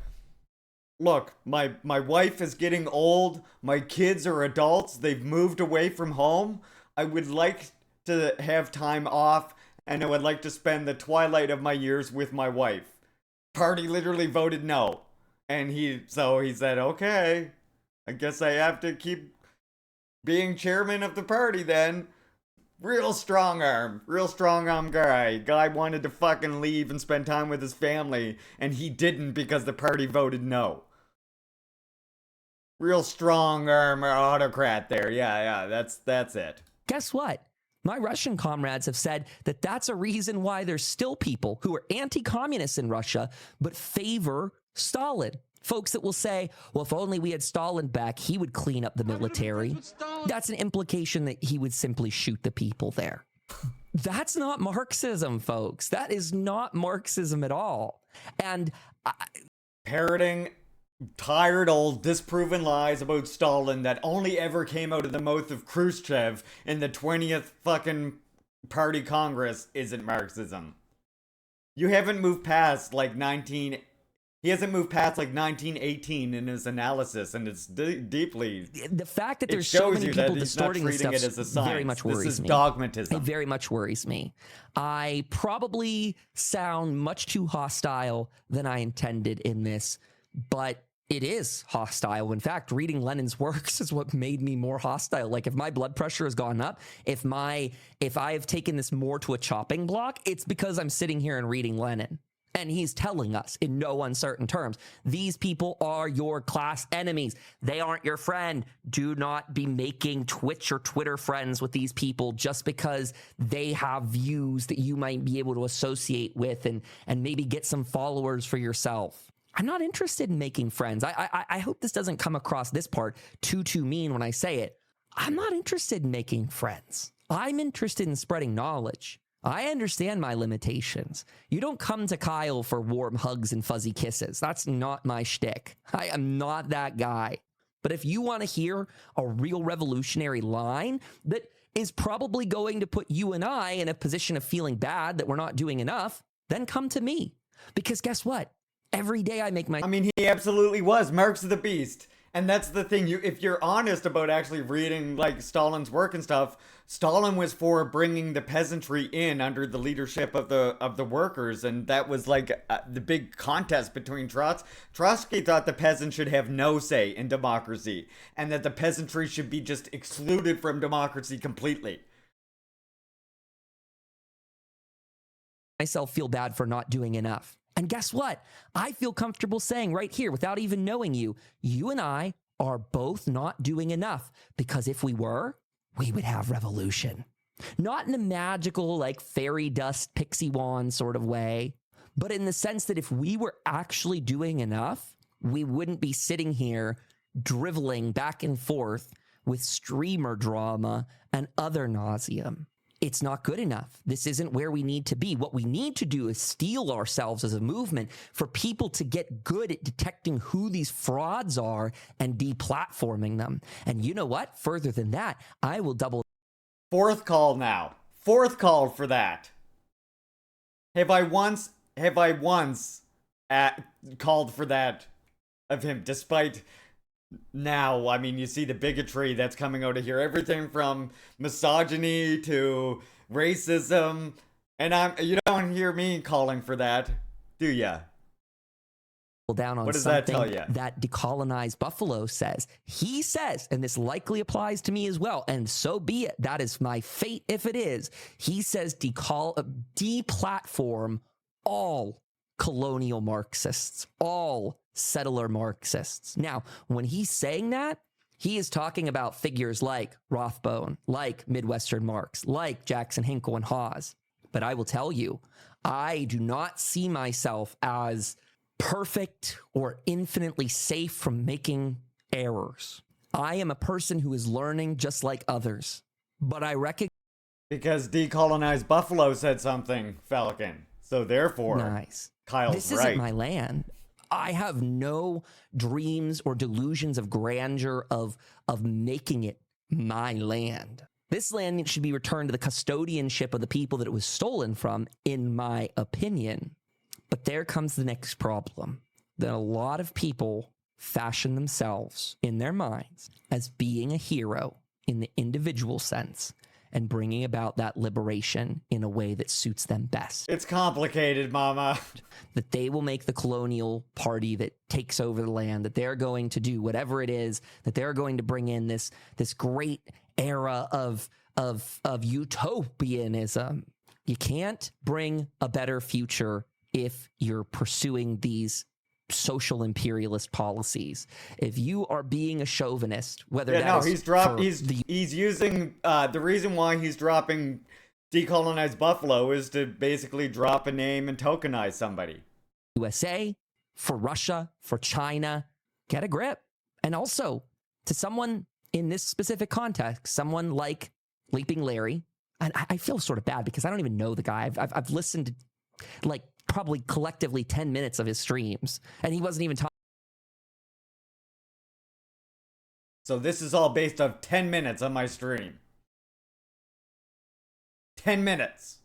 A: look, my wife is getting old, my kids are adults, they've moved away from home, I would like to have time off, and I would like to spend the twilight of my years with my wife. Party literally voted no, and he said, okay, I guess I have to keep being chairman of the party then. Real strong arm guy. Guy wanted to fucking leave and spend time with his family, and he didn't because the party voted no. Real strong arm autocrat there. Yeah, that's it.
B: Guess what? My Russian comrades have said that that's a reason why there's still people who are anti-communists in Russia, but favor Stalin, Folks that will say, well, if only we had Stalin back, he would clean up the military. That's an implication that he would simply shoot the people there. That's not Marxism, folks. That is not Marxism at all. And
A: parroting tired old disproven lies about Stalin that only ever came out of the mouth of Khrushchev in the 20th fucking party congress isn't Marxism. You haven't moved past he hasn't moved past 1918 in his analysis, and it's deeply.
B: The fact that there's so many people distorting this stuff very much worries me.
A: This is dogmatism.
B: It very much worries me. I probably sound much too hostile than I intended in this, but it is hostile. In fact, reading Lenin's works is what made me more hostile. Like, if my blood pressure has gone up, if I have taken this more to a chopping block, it's because I'm sitting here and reading Lenin. And he's telling us in no uncertain terms, these people are your class enemies. They aren't your friend. Do not be making Twitch or Twitter friends with these people just because they have views that you might be able to associate with and maybe get some followers for yourself. I'm not interested in making friends. I hope this doesn't come across this part too mean when I say it. I'm not interested in making friends. I'm interested in spreading knowledge. I understand my limitations. You don't come to Kyle for warm hugs and fuzzy kisses. That's not my shtick. I am not that guy. But if you want to hear a real revolutionary line that is probably going to put you and I in a position of feeling bad that we're not doing enough, then come to me. Because guess what? Every day I make my...
A: I mean, he absolutely was. Marx of the Beast. And that's the thing. If you're honest about actually reading Stalin's work and stuff, Stalin was for bringing the peasantry in under the leadership of the workers, and that was the big contest between Trotsky. Trotsky thought the peasants should have no say in democracy, and that the peasantry should be just excluded from democracy completely.
B: Myself feel bad for not doing enough. And guess what? I feel comfortable saying right here, without even knowing you, you and I are both not doing enough, because if we were, we would have revolution. Not in a magical, fairy dust, pixie wand sort of way, but in the sense that if we were actually doing enough, we wouldn't be sitting here driveling back and forth with streamer drama and other nauseum. It's not good enough. This isn't where we need to be. What we need to do is steel ourselves as a movement for people to get good at detecting who these frauds are and deplatforming them. And you know what? Further than that, I will double.
A: Fourth call now. Fourth call for that. Have I once called for that of him, despite... Now, I mean, you see the bigotry that's coming out of here. Everything from misogyny to racism. And you don't hear me calling for that, do ya?
B: Down on
A: what does that tell you?
B: That Decolonized Buffalo says. He says, and this likely applies to me as well, and so be it. That is my fate if it is. He says deplatform all colonial Marxists, all settler Marxists. Now, when he's saying that, he is talking about figures like Rothbone, like Midwestern Marx, like Jackson Hinkle and Hawes. But I will tell you, I do not see myself as perfect or infinitely safe from making errors. I am a person who is learning just like others. But I recognize...
A: Because Decolonized Buffalo said something, Falcon. So therefore,
B: nice.
A: Kyle's
B: this
A: right.
B: Isn't my land. I have no dreams or delusions of grandeur of making it my land. This land should be returned to the custodianship of the people that it was stolen from, in my opinion. But there comes the next problem, that a lot of people fashion themselves in their minds as being a hero in the individual sense and bringing about that liberation in a way that suits them best.
A: It's complicated, mama.
B: That they will make the colonial party that takes over the land, that they're going to do whatever it is, that they're going to bring in this great era of utopianism. You can't bring a better future if you're pursuing these social imperialist policies. If you are being a chauvinist, whether
A: he's using the reason why he's dropping Decolonized Buffalo is to basically drop a name and tokenize somebody.
B: USA, for Russia, for China. Get a grip. And also, to someone in this specific context, someone like Leaping Larry, and I feel sort of bad because I don't even know the guy. I've listened to like probably collectively 10 minutes of his streams, and he wasn't even talking.
A: So this is all based off 10 minutes on my stream. 10 minutes.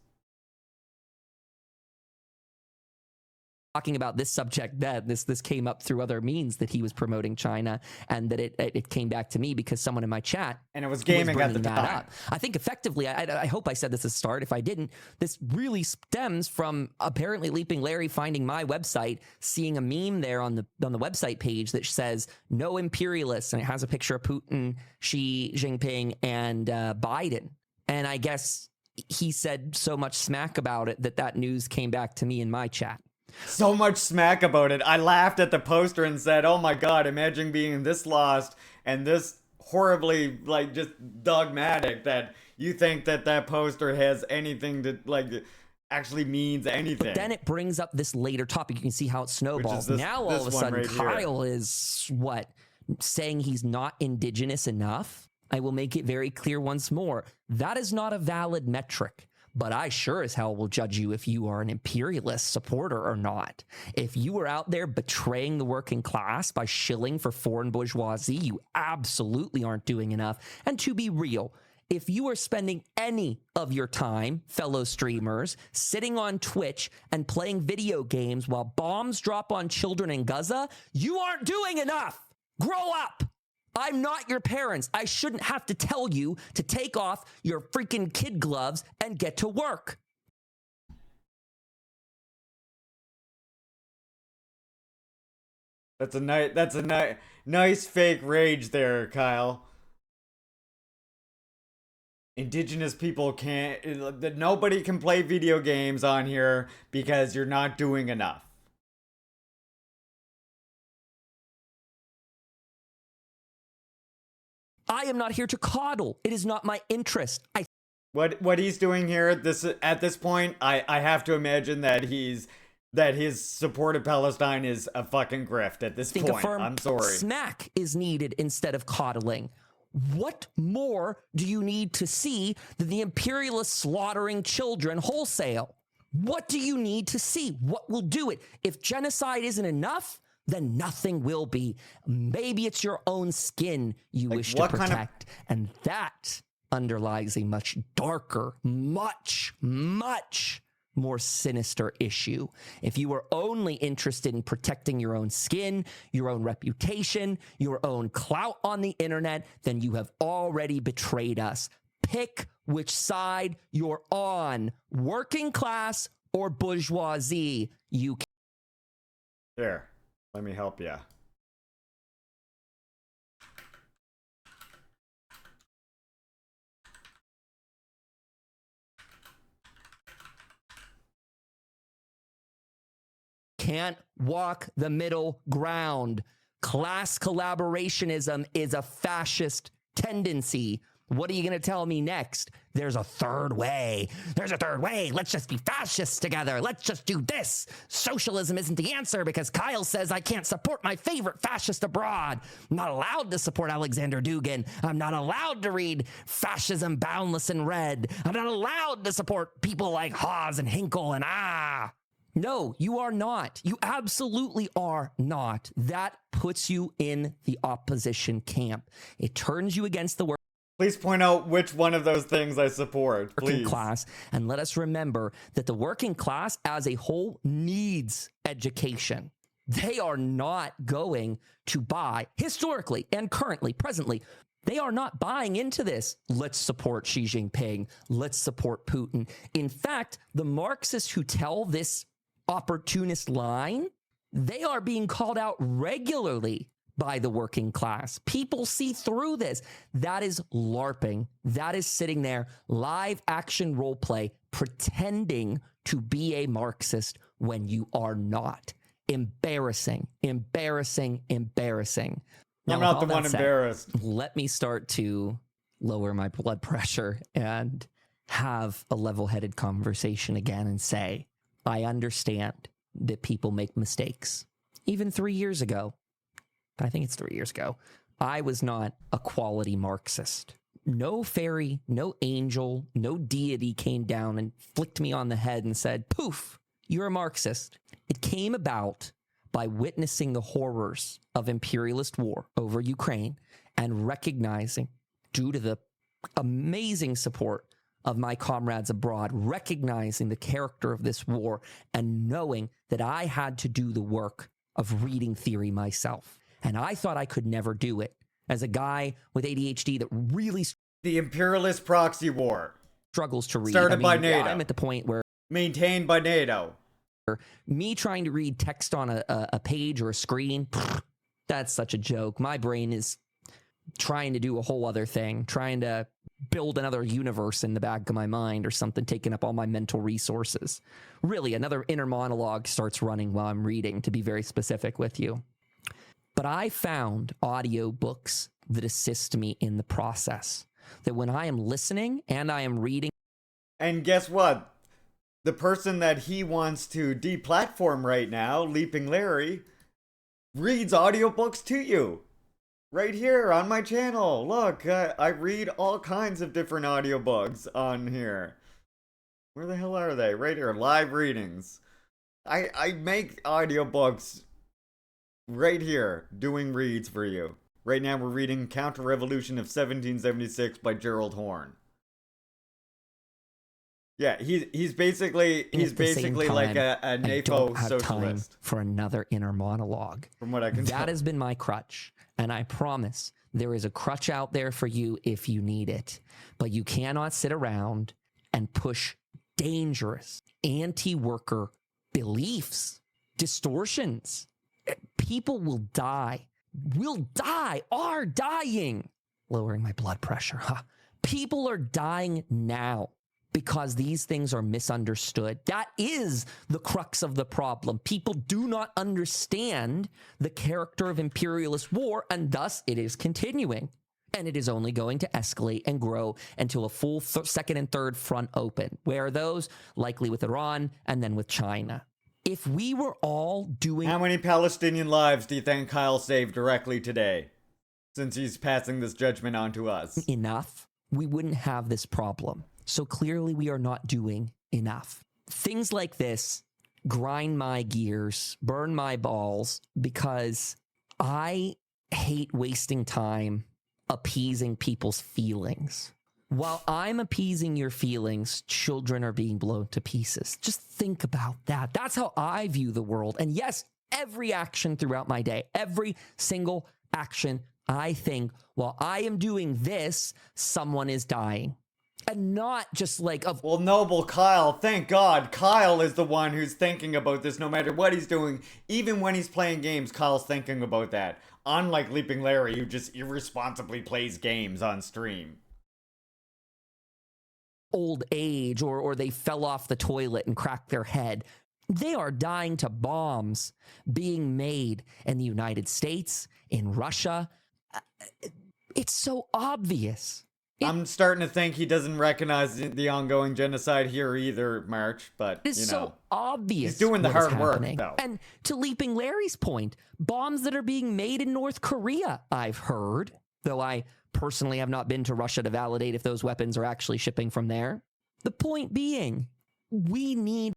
B: Talking about this subject, that this came up through other means that he was promoting China, and that it came back to me because someone in my chat
A: and it was gaming at the
B: bringing that
A: time.
B: up. I think effectively, I hope I said this at the start. If I didn't, this really stems from apparently Leaping Larry finding my website, seeing a meme there on the website page that says "No imperialists," and it has a picture of Putin, Xi Jinping, and Biden. And I guess he said so much smack about it that news came back to me in my chat.
A: So much smack about it. I laughed at the poster and said, oh my god, imagine being this lost and this horribly, like, just dogmatic that you think that poster has anything to, like, actually means anything.
B: Then it brings up this later topic. You can see how it snowballs. Now all of a sudden, Kyle is, saying he's not indigenous enough? I will make it very clear once more. That is not a valid metric. But I sure as hell will judge you if you are an imperialist supporter or not. If you are out there betraying the working class by shilling for foreign bourgeoisie, you absolutely aren't doing enough. And to be real, if you are spending any of your time, fellow streamers, sitting on Twitch and playing video games while bombs drop on children in Gaza, you aren't doing enough. Grow up. I'm not your parents. I shouldn't have to tell you to take off your freaking kid gloves and get to work.
A: That's a nice fake rage there, Kyle. Indigenous people can't, nobody can play video games on here because you're not doing enough.
B: I am not here to coddle. It is not my interest.
A: What he's doing here at this point, I have to imagine that his support of Palestine is a fucking grift at this point. I'm sorry.
B: Smack is needed instead of coddling. What more do you need to see than the imperialists slaughtering children wholesale? What do you need to see? What will do it? If genocide isn't enough, then nothing will be. Maybe it's your own skin you wish to protect. And that underlies a much darker, much more sinister issue. If you are only interested in protecting your own skin, your own reputation, your own clout on the internet, then you have already betrayed us. Pick which side you're on, working class or bourgeoisie. You can.
A: There. Let me help you.
B: Can't walk the middle ground. Class collaborationism is a fascist tendency. What are you going to tell me next? There's a third way. There's a third way. Let's just be fascists together. Let's just do this. Socialism isn't the answer because Kyle says I can't support my favorite fascist abroad. I'm not allowed to support Alexander Dugin. I'm not allowed to read Fascism Boundless in Red. I'm not allowed to support people like Hawes and Hinkle and No, you are not. You absolutely are not. That puts you in the opposition camp. It turns you against the world.
A: Please point out which one of those things I support, please.
B: Working class, and let us remember that the working class as a whole needs education. They are not going to buy, historically and currently, presently, they are not buying into this. Let's support Xi Jinping. Let's support Putin. In fact, the Marxists who tell this opportunist line, they are being called out regularly by the working class. People see through this. That is LARPing. That is sitting there, live action role play, pretending to be a Marxist when you are not. Embarrassing, embarrassing, embarrassing.
A: I'm not the one embarrassed.
B: Let me start to lower my blood pressure and have a level-headed conversation again and say, I understand that people make mistakes. even 3 years ago, I think it's 3 years ago, I was not a quality Marxist. No fairy, no angel, no deity came down and flicked me on the head and said, poof, you're a Marxist. It came about by witnessing the horrors of imperialist war over Ukraine and recognizing, due to the amazing support of my comrades abroad, recognizing the character of this war and knowing that I had to do the work of reading theory myself. And I thought I could never do it. As a guy with ADHD that really...
A: The imperialist proxy war.
B: Struggles to read.
A: Started by NATO.
B: I'm at the point where...
A: Maintained by NATO.
B: Me trying to read text on a page or a screen, that's such a joke. My brain is trying to do a whole other thing, trying to build another universe in the back of my mind or something, taking up all my mental resources. Really, another inner monologue starts running while I'm reading, to be very specific with you. But I found audiobooks that assist me in the process. That when I am listening and I am reading...
A: And guess what? The person that he wants to deplatform right now, Leaping Larry, reads audiobooks to you. Right here on my channel. Look, I read all kinds of different audiobooks on here. Where the hell are they? Right here, live readings. I make audiobooks right here, doing reads for you. Right now we're reading Counter-Revolution of 1776 by Gerald Horne. Yeah, he's basically like a NAFO socialist. Time
B: for another inner monologue.
A: From what I can tell.
B: That has been my crutch, and I promise there is a crutch out there for you if you need it. But you cannot sit around and push dangerous anti-worker beliefs, distortions. People will die. Are dying. Lowering my blood pressure, huh? People are dying now because these things are misunderstood. That is the crux of the problem. People do not understand the character of imperialist war, and thus it is continuing. And it is only going to escalate and grow until a full second and third front open. Where are those? Likely with Iran and then with China. If we were all doing...
A: How many Palestinian lives do you think Kyle saved directly today? Since he's passing this judgment on to us.
B: Enough, we wouldn't have this problem. So clearly we are not doing enough. Things like this grind my gears, burn my balls, because I hate wasting time appeasing people's feelings. While I'm appeasing your feelings, children are being blown to pieces. Just think about that. That's how I view the world. And yes, every action throughout my day, every single action, I think, while I am doing this, someone is dying. And not just like...
A: Well, noble Kyle, thank God, Kyle is the one who's thinking about this no matter what he's doing. Even when he's playing games, Kyle's thinking about that. Unlike Leaping Larry, who just irresponsibly plays games on stream.
B: Old age, or they fell off the toilet and cracked their head. They are dying to bombs being made in the United States, in Russia. It's so obvious.
A: I'm starting to think he doesn't recognize the ongoing genocide here either, March, but,
B: it's so obvious.
A: He's doing the hard work, though.
B: And to Leaping Larry's point, bombs that are being made in North Korea, I've heard, though I personally have not been to Russia to validate if those weapons are actually shipping from there. The point being, we need...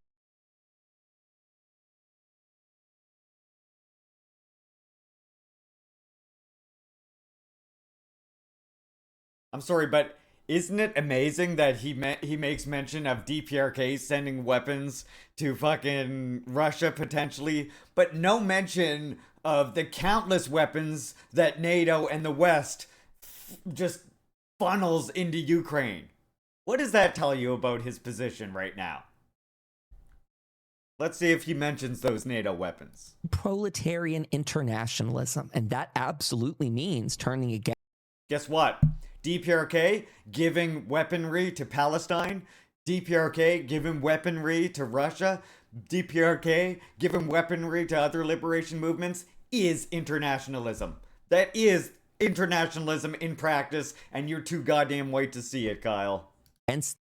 A: I'm sorry, but isn't it amazing that he makes mention of DPRK sending weapons to fucking Russia potentially, but no mention of the countless weapons that NATO and the West just funnels into Ukraine? What does that tell you about his position right now? Let's see if he mentions those NATO weapons.
B: Proletarian internationalism, and that absolutely means turning against...
A: Guess what? DPRK giving weaponry to Palestine, DPRK giving weaponry to Russia, DPRK giving weaponry to other liberation movements is internationalism. That is internationalism in practice, and you're too goddamn white to see it, Kyle.
B: Against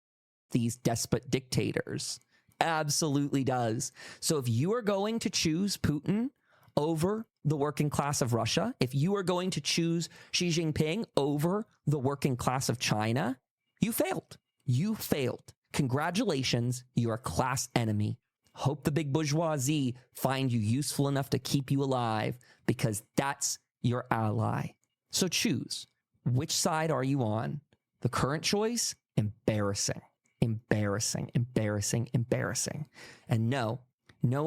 B: these despot dictators. Absolutely does. So if you are going to choose Putin over the working class of Russia, if you are going to choose Xi Jinping over the working class of China, you failed. You failed. Congratulations, you're a class enemy. Hope the big bourgeoisie find you useful enough to keep you alive, because that's your ally. So choose. Which side are you on? The current choice? Embarrassing. Embarrassing, embarrassing, embarrassing. And no,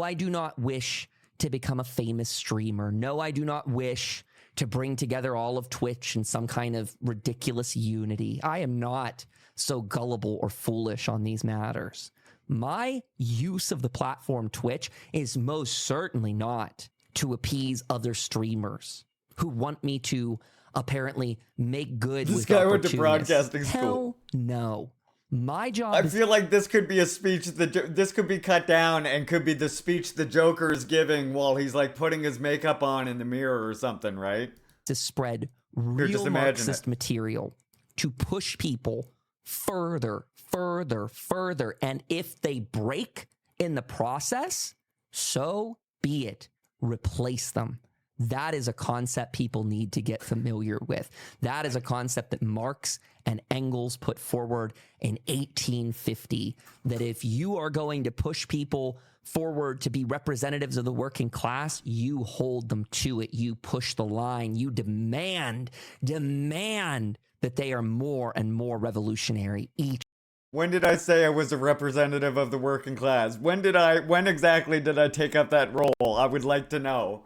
B: I do not wish to become a famous streamer. No, I do not wish to bring together all of Twitch in some kind of ridiculous unity. I am not so gullible or foolish on these matters. My use of the platform Twitch is most certainly not to appease other streamers who want me to apparently make good
A: This
B: with
A: guy went to
B: opportunists.
A: broadcasting
B: Hell
A: school.
B: no. My job
A: I
B: is
A: feel like this could be a speech this could be cut down and could be the speech the Joker is giving while he's like putting his makeup on in the mirror or something, right?
B: to spread
A: Here, just
B: real
A: imagine
B: Marxist
A: it.
B: material to push people further, further, further. And if they break in the process, so be it. Replace them. That is a concept people need to get familiar with. That is a concept that Marx and Engels put forward in 1850, that if you are going to push people forward to be representatives of the working class, you hold them to it. You push the line. You demand that they are more and more revolutionary each.
A: When did I say I was a representative of the working class? When exactly did I take up that role? I would like to know.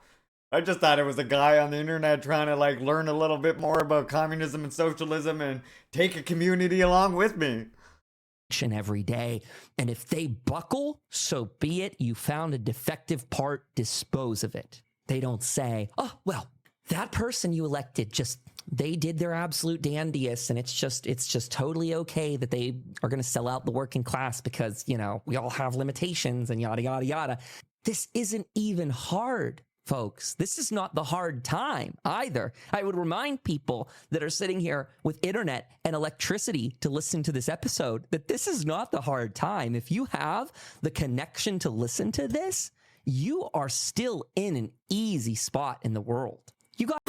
A: I just thought it was a guy on the internet trying to like learn a little bit more about communism and socialism and take a community along with me.
B: And every day. And if they buckle, so be it. You found a defective part, dispose of it. They don't say, oh, well, that person you elected they did their absolute dandiest, and it's just totally okay that they are going to sell out the working class because, you know, we all have limitations and yada, yada, yada. This isn't even hard, folks. This is not the hard time either. I would remind people that are sitting here with internet and electricity to listen to this episode that this is not the hard time. If you have the connection to listen to this, you are still in an easy spot in the world. You got.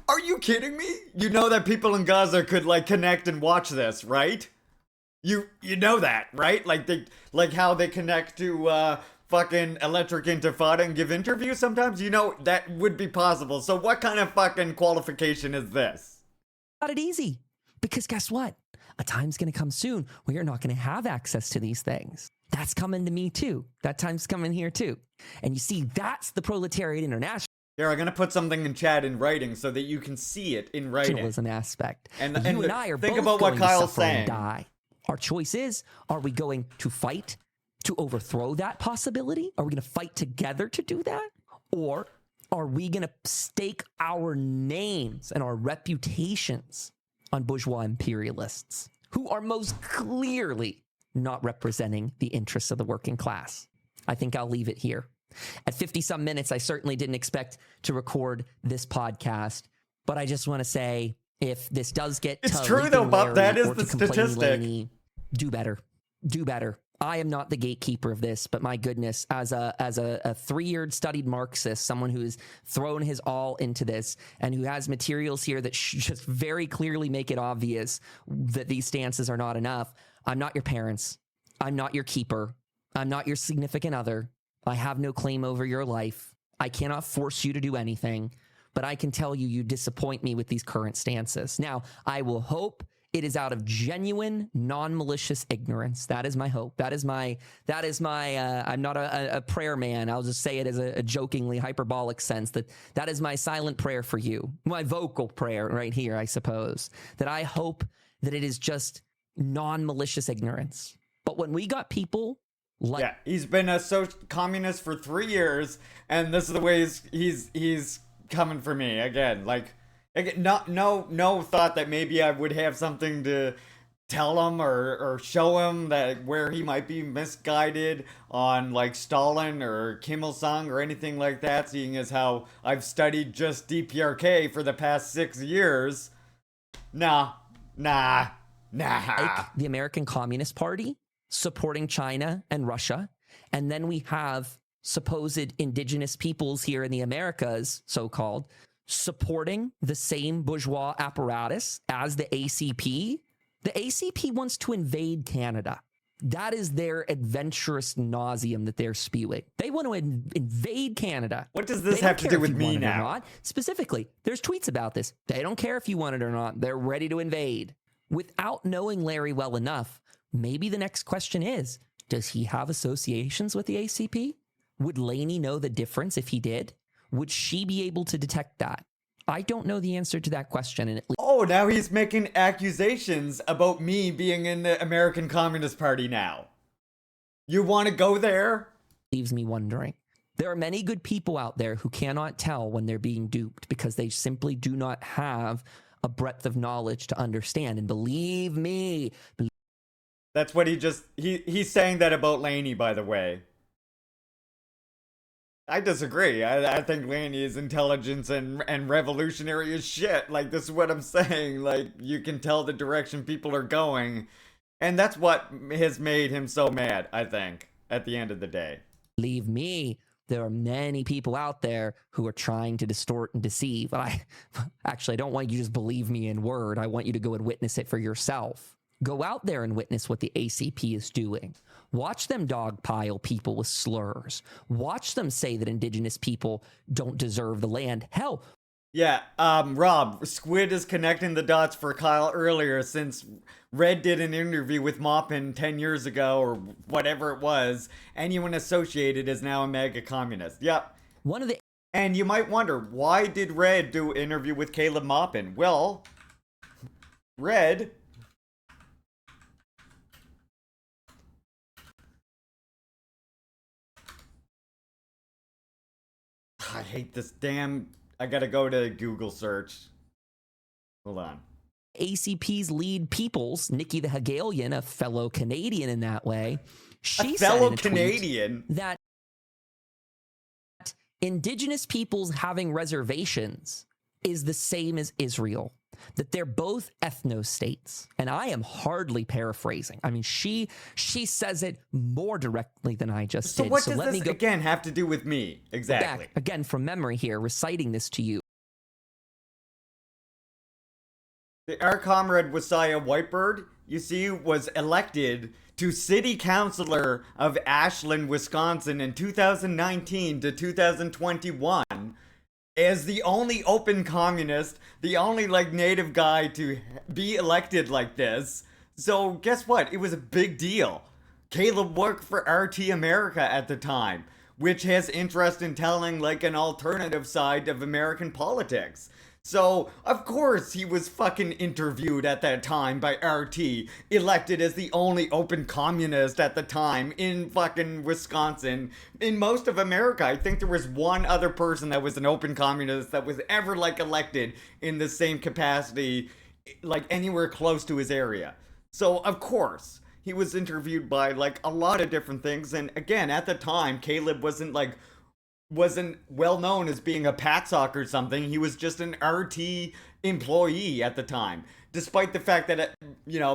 A: Are you kidding me? You know that people in Gaza could like connect and watch this, right? You know that, right? Like how they connect to fucking Electric Intifada and give interviews sometimes? You know that would be possible. So what kind of fucking qualification is this?
B: Got it easy. Because guess what? A time's going to come soon where you're not going to have access to these things. That's coming to me too. That time's coming here too. And you see, that's the Proletariat International.
A: Here, I'm gonna put something in chat in writing so that you can see it in writing.
B: Nationalism aspect.
A: And
B: you and I are
A: think
B: both
A: about
B: going
A: what
B: to
A: Kyle's
B: suffer and
A: saying.
B: die. Our choice is, are we going to fight to overthrow that possibility? Are we going to fight together to do that? Or are we going to stake our names and our reputations on bourgeois imperialists who are most clearly not representing the interests of the working class? I think I'll leave it here. At 50-some minutes, I certainly didn't expect to record this podcast, but I just want to say, if this does get
A: It's
B: to
A: true
B: Leaping
A: though, Bob.
B: Larry
A: That is
B: or
A: the
B: to Complaining
A: statistic.
B: Laney, do better. Do better. I am not the gatekeeper of this, but my goodness, as a three-year studied Marxist, someone who has thrown his all into this and who has materials here that just very clearly make it obvious that these stances are not enough. I'm not your parents. I'm not your keeper. I'm not your significant other. I have no claim over your life. I cannot force you to do anything, but I can tell you, you disappoint me with these current stances. Now, I will hope it is out of genuine, non-malicious ignorance. That is my hope. That is my, I'm not a prayer man. I'll just say it as a jokingly hyperbolic sense that is my silent prayer for you. My vocal prayer right here, I suppose, that I hope that it is just non-malicious ignorance. But when we got people like,
A: yeah, he's been a communist for 3 years, and this is the way he's coming for me again. Like, again, no thought that maybe I would have something to tell him or show him that where he might be misguided on like Stalin or Kim Il Sung or anything like that. Seeing as how I've studied just DPRK for the past 6 years. Nah.
B: Like the American Communist Party supporting China and Russia. And then we have supposed indigenous peoples here in the Americas, so-called, supporting the same bourgeois apparatus as the ACP. The ACP wants to invade Canada. That is their adventurous nauseum that they're spewing. They want to invade Canada.
A: What does this
B: They don't
A: have to
B: care
A: do
B: if
A: with
B: you
A: me
B: want it or
A: now?
B: not. Specifically, there's tweets about this. They don't care if you want it or not. They're ready to invade. Without knowing Larry well enough, maybe the next question is, does he have associations with the ACP? Would Lainey know the difference if he did? Would she be able to detect that? I don't know the answer to that question. And
A: Oh, now he's making accusations about me being in the American Communist Party now. You want to go there?
B: Leaves me wondering. There are many good people out there who cannot tell when they're being duped because they simply do not have a breadth of knowledge to understand. And believe me,
A: That's what he's saying that about Lainey, by the way. I disagree. I think Lainey is intelligent and revolutionary as shit. Like, this is what I'm saying. Like, you can tell the direction people are going. And that's what has made him so mad, I think, at the end of the day.
B: believe me, there are many people out there who are trying to distort and deceive. I don't want you to just believe me in word. I want you to go and witness it for yourself. Go out there and witness what the ACP is doing. Watch them dogpile people with slurs. Watch them say that indigenous people don't deserve the land. Hell.
A: Yeah, Rob, Squid is connecting the dots for Kyle earlier since Red did an interview with Maupin 10 years ago or whatever it was. Anyone associated is now a mega communist. Yep. And you might wonder, why did Red do an interview with Caleb Maupin? Well, Red... I hate this damn... I gotta go to Google search. Hold on.
B: ACP's lead peoples, Nikki the Hegelian, a fellow Canadian in that way, she said
A: fellow
B: in a tweet
A: Canadian?
B: that indigenous peoples having reservations is the same as Israel, that they're both ethno-states. And I am hardly paraphrasing. I mean, she says it more directly than I just
A: So
B: did.
A: what
B: So
A: does
B: let me
A: this
B: go
A: again have to do with me? Exactly.
B: back again from memory here, reciting this to you.
A: Our comrade Wasiah Whitebird, you see, was elected to city councilor of Ashland, Wisconsin in 2019 to 2021 as the only open communist, the only native guy to be elected like this. So guess what? It was a big deal. Caleb worked for RT America at the time, which has interest in telling an alternative side of American politics. So, of course, he was fucking interviewed at that time by RT, elected as the only open communist at the time in fucking Wisconsin. In most of America, I think there was one other person that was an open communist that was ever, elected in the same capacity, anywhere close to his area. So, of course, he was interviewed by, a lot of different things. And again, at the time, Caleb wasn't well known as being a PATSOC or something. He was just an RT employee at the time. Despite the fact that,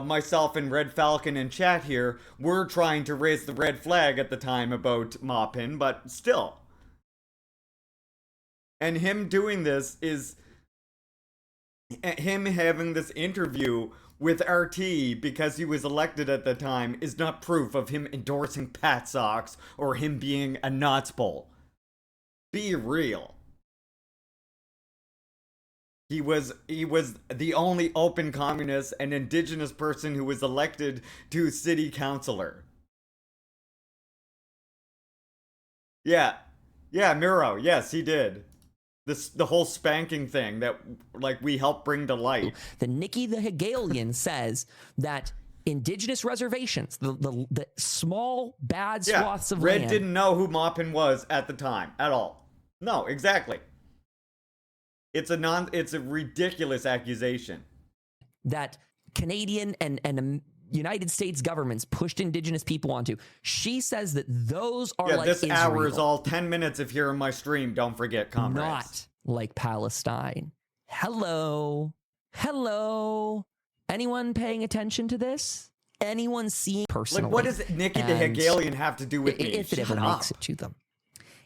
A: myself and Red Falcon in chat here were trying to raise the red flag at the time about Maupin, but still. And him doing this is... him having this interview with RT because he was elected at the time is not proof of him endorsing PATSOCs or him being a Nazpol. Be real. He was the only open communist and indigenous person who was elected to city councilor. Yeah, Miro, yes, he did. The whole spanking thing that we helped bring to light.
B: The Nikki the Hegelian says that indigenous reservations, the small bad swaths of
A: Red
B: land.
A: didn't know who Maupin was at the time at all. No, exactly. It's a ridiculous accusation.
B: That Canadian and United States governments pushed indigenous people onto. She says that those are like
A: this
B: Israel.
A: hour is all 10 minutes of hearing my stream. Don't forget, comrades.
B: Not like Palestine. Hello. Anyone paying attention to this? Anyone seeing personally?
A: What does Nikki the Hegelian have to do with me?
B: If it ever makes it to them.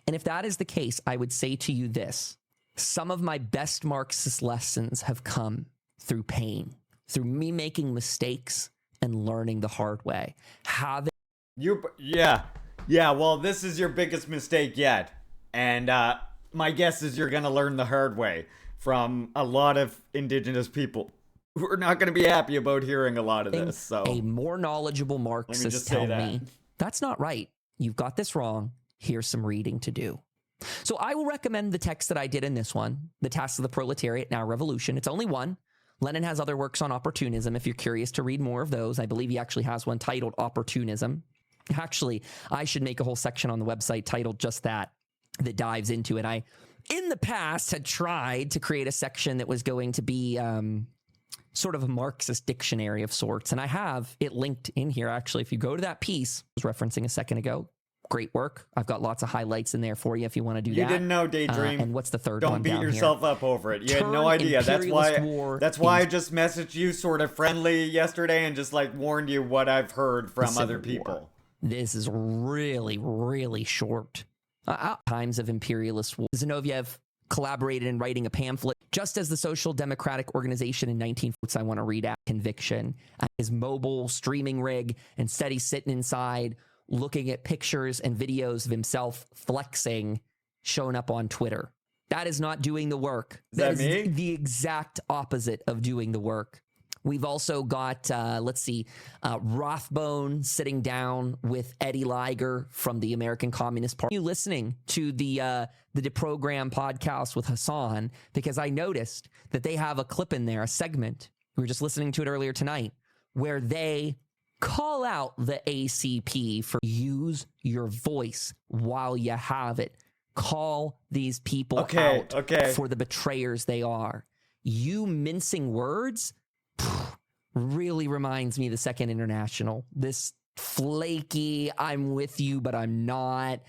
B: And if that is the case, I would say to you this. Some of my best Marxist lessons have come through pain, through me making mistakes and learning the hard way.
A: Yeah, well, this is your biggest mistake yet. And my guess is you're going to learn the hard way from a lot of indigenous people who are not going to be happy about hearing a lot of this. So
B: a more knowledgeable Marxist tell me, that's not right. You've got this wrong. Here's some reading to do. So I will recommend the text that I did in this one, The Tasks of the Proletariat, Now Revolution. It's only one. Lenin has other works on opportunism. If you're curious to read more of those, I believe he actually has one titled Opportunism. Actually, I should make a whole section on the website titled just that dives into it. I, in the past, had tried to create a section that was going to be sort of a Marxist dictionary of sorts. And I have it linked in here. Actually, if you go to that piece I was referencing a second ago, great work. I've got lots of highlights in there for you if you want to do that.
A: You didn't know, Daydream.
B: And what's the third
A: Don't
B: one
A: beat
B: down
A: yourself
B: here?
A: up over it. You had no idea. That's why I just messaged you sort of friendly yesterday and just like warned you what I've heard from other people.
B: This is really, really short. Times of imperialist war. Zinoviev collaborated in writing a pamphlet, just as the Social Democratic Organization in 19... I want to read out Conviction. His mobile streaming rig, instead he's sitting inside looking at pictures and videos of himself flexing, showing up on Twitter. That is not doing the work.
A: That is me?
B: The exact opposite of doing the work. We've also got, Rothbone sitting down with Eddie Liger from the American Communist Party. You listening to the Deprogram podcast with Hassan, because I noticed that they have a clip in there, a segment. We were just listening to it earlier tonight, where they call out the ACP for use your voice while you have it. Call these people out for the betrayers they are. You mincing words really reminds me of the Second International. This flaky, I'm with you, but I'm not.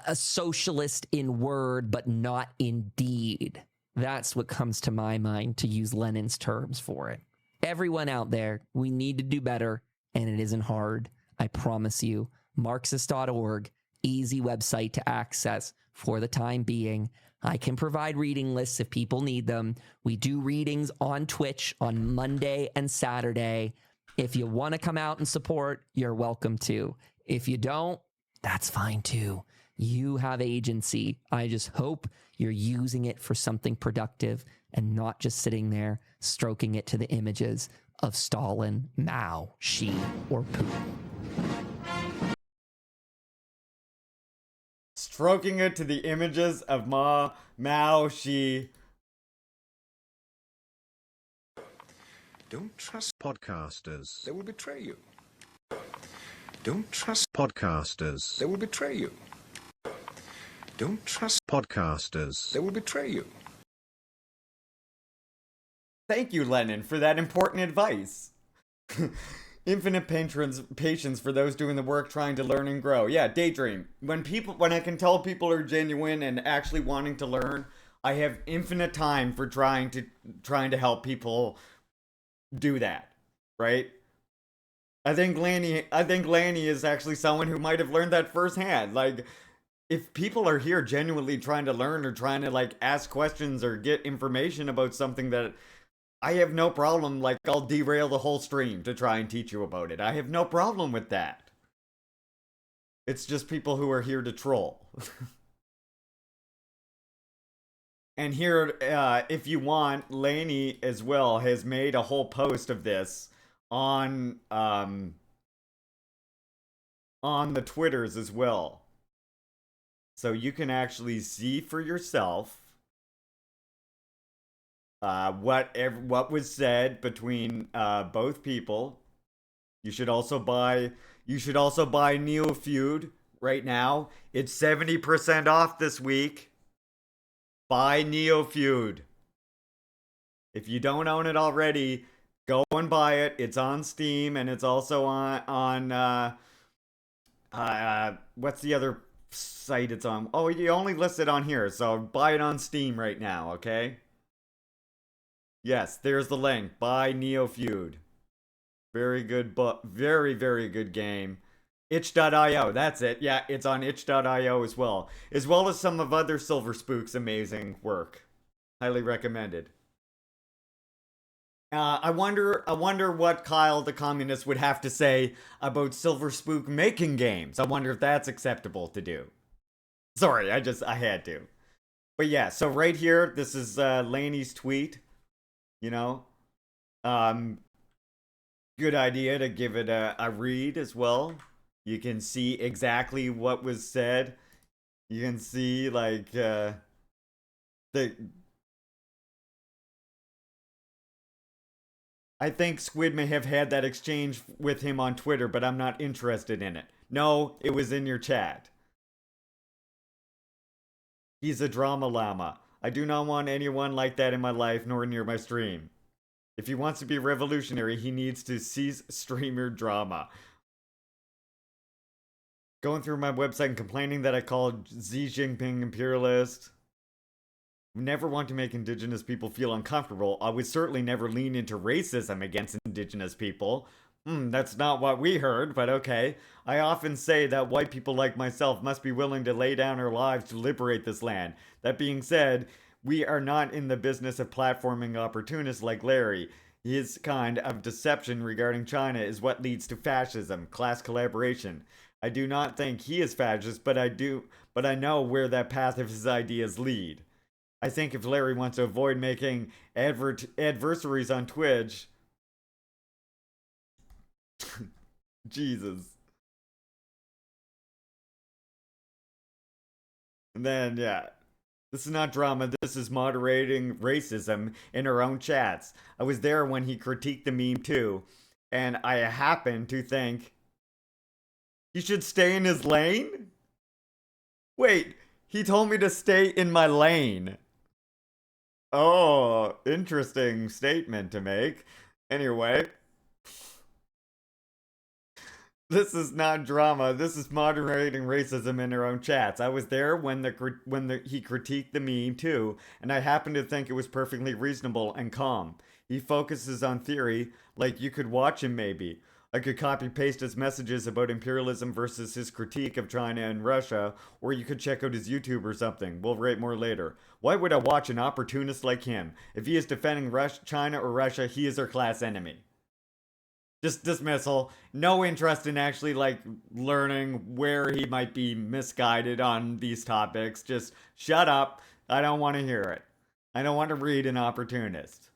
B: A socialist in word, but not in deed. That's what comes to my mind, to use Lenin's terms for it. Everyone out there, we need to do better, and it isn't hard. I promise you. Marxist.org, easy website to access for the time being. I can provide reading lists if people need them. We do readings on Twitch on Monday and Saturday. If you want to come out and support, you're welcome to. If you don't, that's fine too. You have agency. I just hope you're using it for something productive and not just sitting there stroking it to the images of Stalin, Mao, Xi, or Putin.
A: Stroking it to the images of Mao, Xi.
N: Don't trust podcasters. They will betray you. Don't trust podcasters. They will betray you. Don't trust podcasters. They will betray you.
A: Thank you, Lenin, for that important advice. Infinite patience for those doing the work, trying to learn and grow. Yeah, Daydream. When I can tell people are genuine and actually wanting to learn, I have infinite time for trying to help people do that. Right? I think Lanny is actually someone who might have learned that firsthand. Like, if people are here genuinely trying to learn or trying to like ask questions or get information about something, that I have no problem, like, I'll derail the whole stream to try and teach you about it. I have no problem with that. It's just people who are here to troll. And here, if you want, Laney as well has made a whole post of this on the Twitters as well. So you can actually see for yourself what was said between both people. You should also buy Neofeud right now. It's 70% off this week. Buy Neofeud. If you don't own it already, go and buy it. It's on Steam, and it's also on what's the other site it's on? Oh, you only list it on here, so buy it on Steam right now, okay? Yes, there's the link. Buy Neofeud. Very good book. Very, very good game. Itch.io, that's it. Yeah, it's on itch.io as well as some of other Silver Spook's amazing work. Highly recommended. I wonder what Kyle the Communist would have to say about Silver Spook making games. I wonder if that's acceptable to do. Sorry, I had to. But yeah, so right here, this is Laney's tweet. You know, good idea to give it a read as well. You can see exactly what was said. You can see like I think Squid may have had that exchange with him on Twitter, but I'm not interested in it. No, it was in your chat. He's a drama llama. I do not want anyone like that in my life nor near my stream. If he wants to be revolutionary, he needs to cease streamer drama. Going through my website and complaining that I called Xi Jinping imperialist. Never want to make indigenous people feel uncomfortable. I would certainly never lean into racism against indigenous people. That's not what we heard, but okay. I often say that white people like myself must be willing to lay down our lives to liberate this land. That being said, we are not in the business of platforming opportunists like Larry. His kind of deception regarding China is what leads to fascism, class collaboration. I do not think he is fascist, but I know where that path of his ideas lead. I think if Larry wants to avoid making adversaries on Twitch, Jesus. And then, yeah. This is not drama, this is moderating racism in our own chats. I was there when he critiqued the meme too, and I happen to think he should stay in his lane? Wait, he told me to stay in my lane. Oh, interesting statement to make. Anyway. This is not drama. This is moderating racism in our own chats. I was there when he critiqued the meme too, and I happen to think it was perfectly reasonable and calm. He focuses on theory, like you could watch him maybe. I could copy paste his messages about imperialism versus his critique of China and Russia, or you could check out his YouTube or something. We'll rate more later. Why would I watch an opportunist like him? If he is defending China or Russia, he is our class enemy. Just dismissal. No interest in actually like learning where he might be misguided on these topics. Just shut up. I don't want to hear it. I don't want to read an opportunist.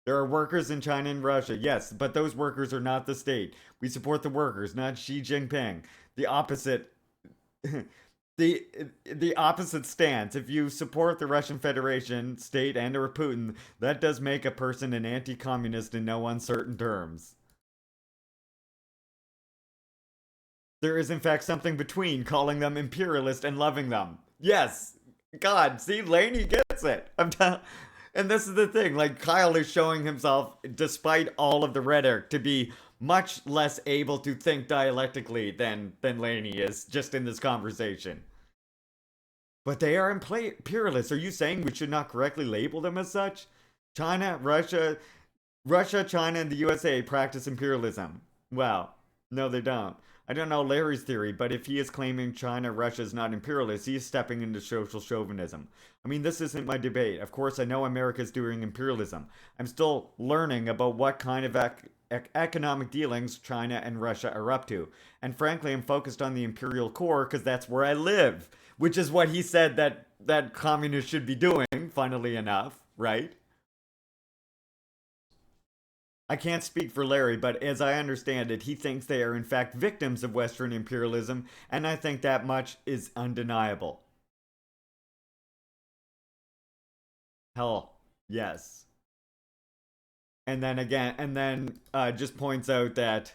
A: There are workers in China and Russia, yes, but those workers are not the state. We support the workers, not Xi Jinping. The opposite, the opposite stance. If you support the Russian Federation, state, and or Putin, that does make a person an anti-communist in no uncertain terms. There is in fact something between calling them imperialist and loving them. Yes, God, see, Laney gets it. And this is the thing, like, Kyle is showing himself, despite all of the rhetoric, to be much less able to think dialectically than Laney is, just in this conversation. But they are imperialists. Are you saying we should not correctly label them as such? China, Russia, China, and the USA practice imperialism. Well, no they don't. I don't know Larry's theory, but if he is claiming China, Russia is not imperialist, he is stepping into social chauvinism. I mean, this isn't my debate. Of course, I know America is doing imperialism. I'm still learning about what kind of economic dealings China and Russia are up to. And frankly, I'm focused on the imperial core because that's where I live, which is what he said that communists should be doing, funnily enough, right? I can't speak for Larry, but as I understand it, he thinks they are in fact victims of Western imperialism, and I think that much is undeniable. Hell, yes. And then just points out that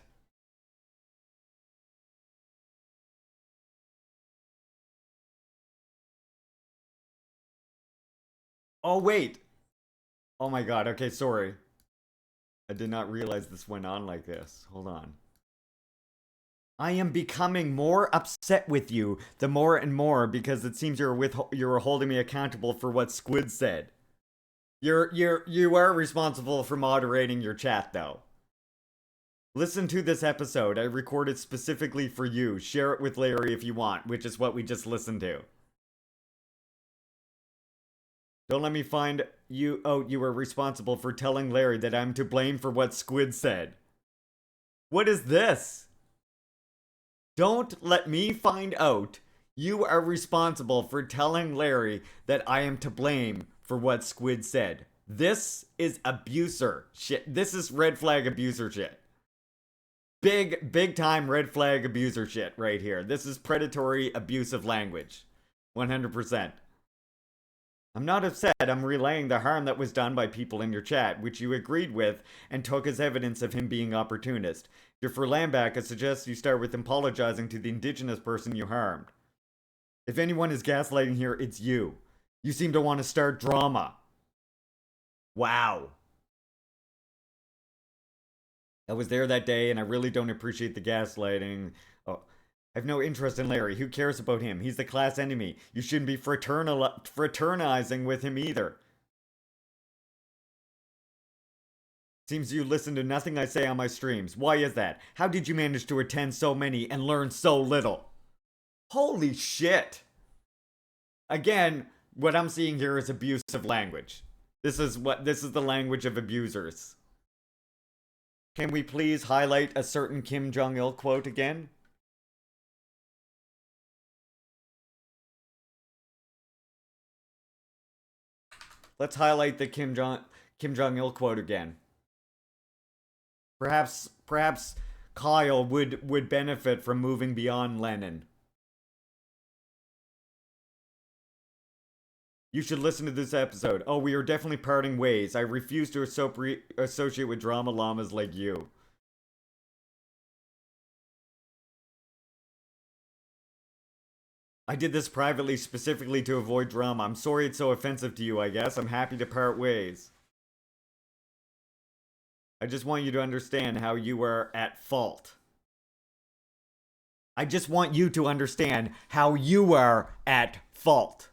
A: oh wait. Oh my god, okay, sorry. I did not realize this went on like this. Hold on. I am becoming more upset with you the more and more because it seems you're holding me accountable for what Squid said. You are responsible for moderating your chat though. Listen to this episode. I recorded specifically for you. Share it with Larry if you want, which is what we just listened to. Don't let me find you. Oh, you were responsible for telling Larry that I'm to blame for what Squid said. What is this? Don't let me find out you are responsible for telling Larry that I am to blame for what Squid said. This is abuser shit. This is red flag abuser shit. Big time red flag abuser shit right here. This is predatory abusive language. 100%. I'm not upset. I'm relaying the harm that was done by people in your chat, which you agreed with and took as evidence of him being opportunist. If you're for Lamback, I suggest you start with apologizing to the indigenous person you harmed. If anyone is gaslighting here, it's you. You seem to want to start drama. Wow. I was there that day and I really don't appreciate the gaslighting. Oh, I have no interest in Larry. Who cares about him? He's the class enemy. You shouldn't be fraternizing with him either. Seems you listen to nothing I say on my streams. Why is that? How did you manage to attend so many and learn so little? Holy shit. Again, what I'm seeing here is abusive language. This is the language of abusers. Can we please highlight a certain Kim Jong-il quote again? Let's highlight the Kim Jong-il quote again. Perhaps Kyle would benefit from moving beyond Lenin. You should listen to this episode. Oh, we are definitely parting ways. I refuse to associate with drama llamas like you. I did this privately, specifically to avoid drama. I'm sorry it's so offensive to you, I guess. I'm happy to part ways. I just want you to understand how you are at fault. I just want you to understand how you are at fault.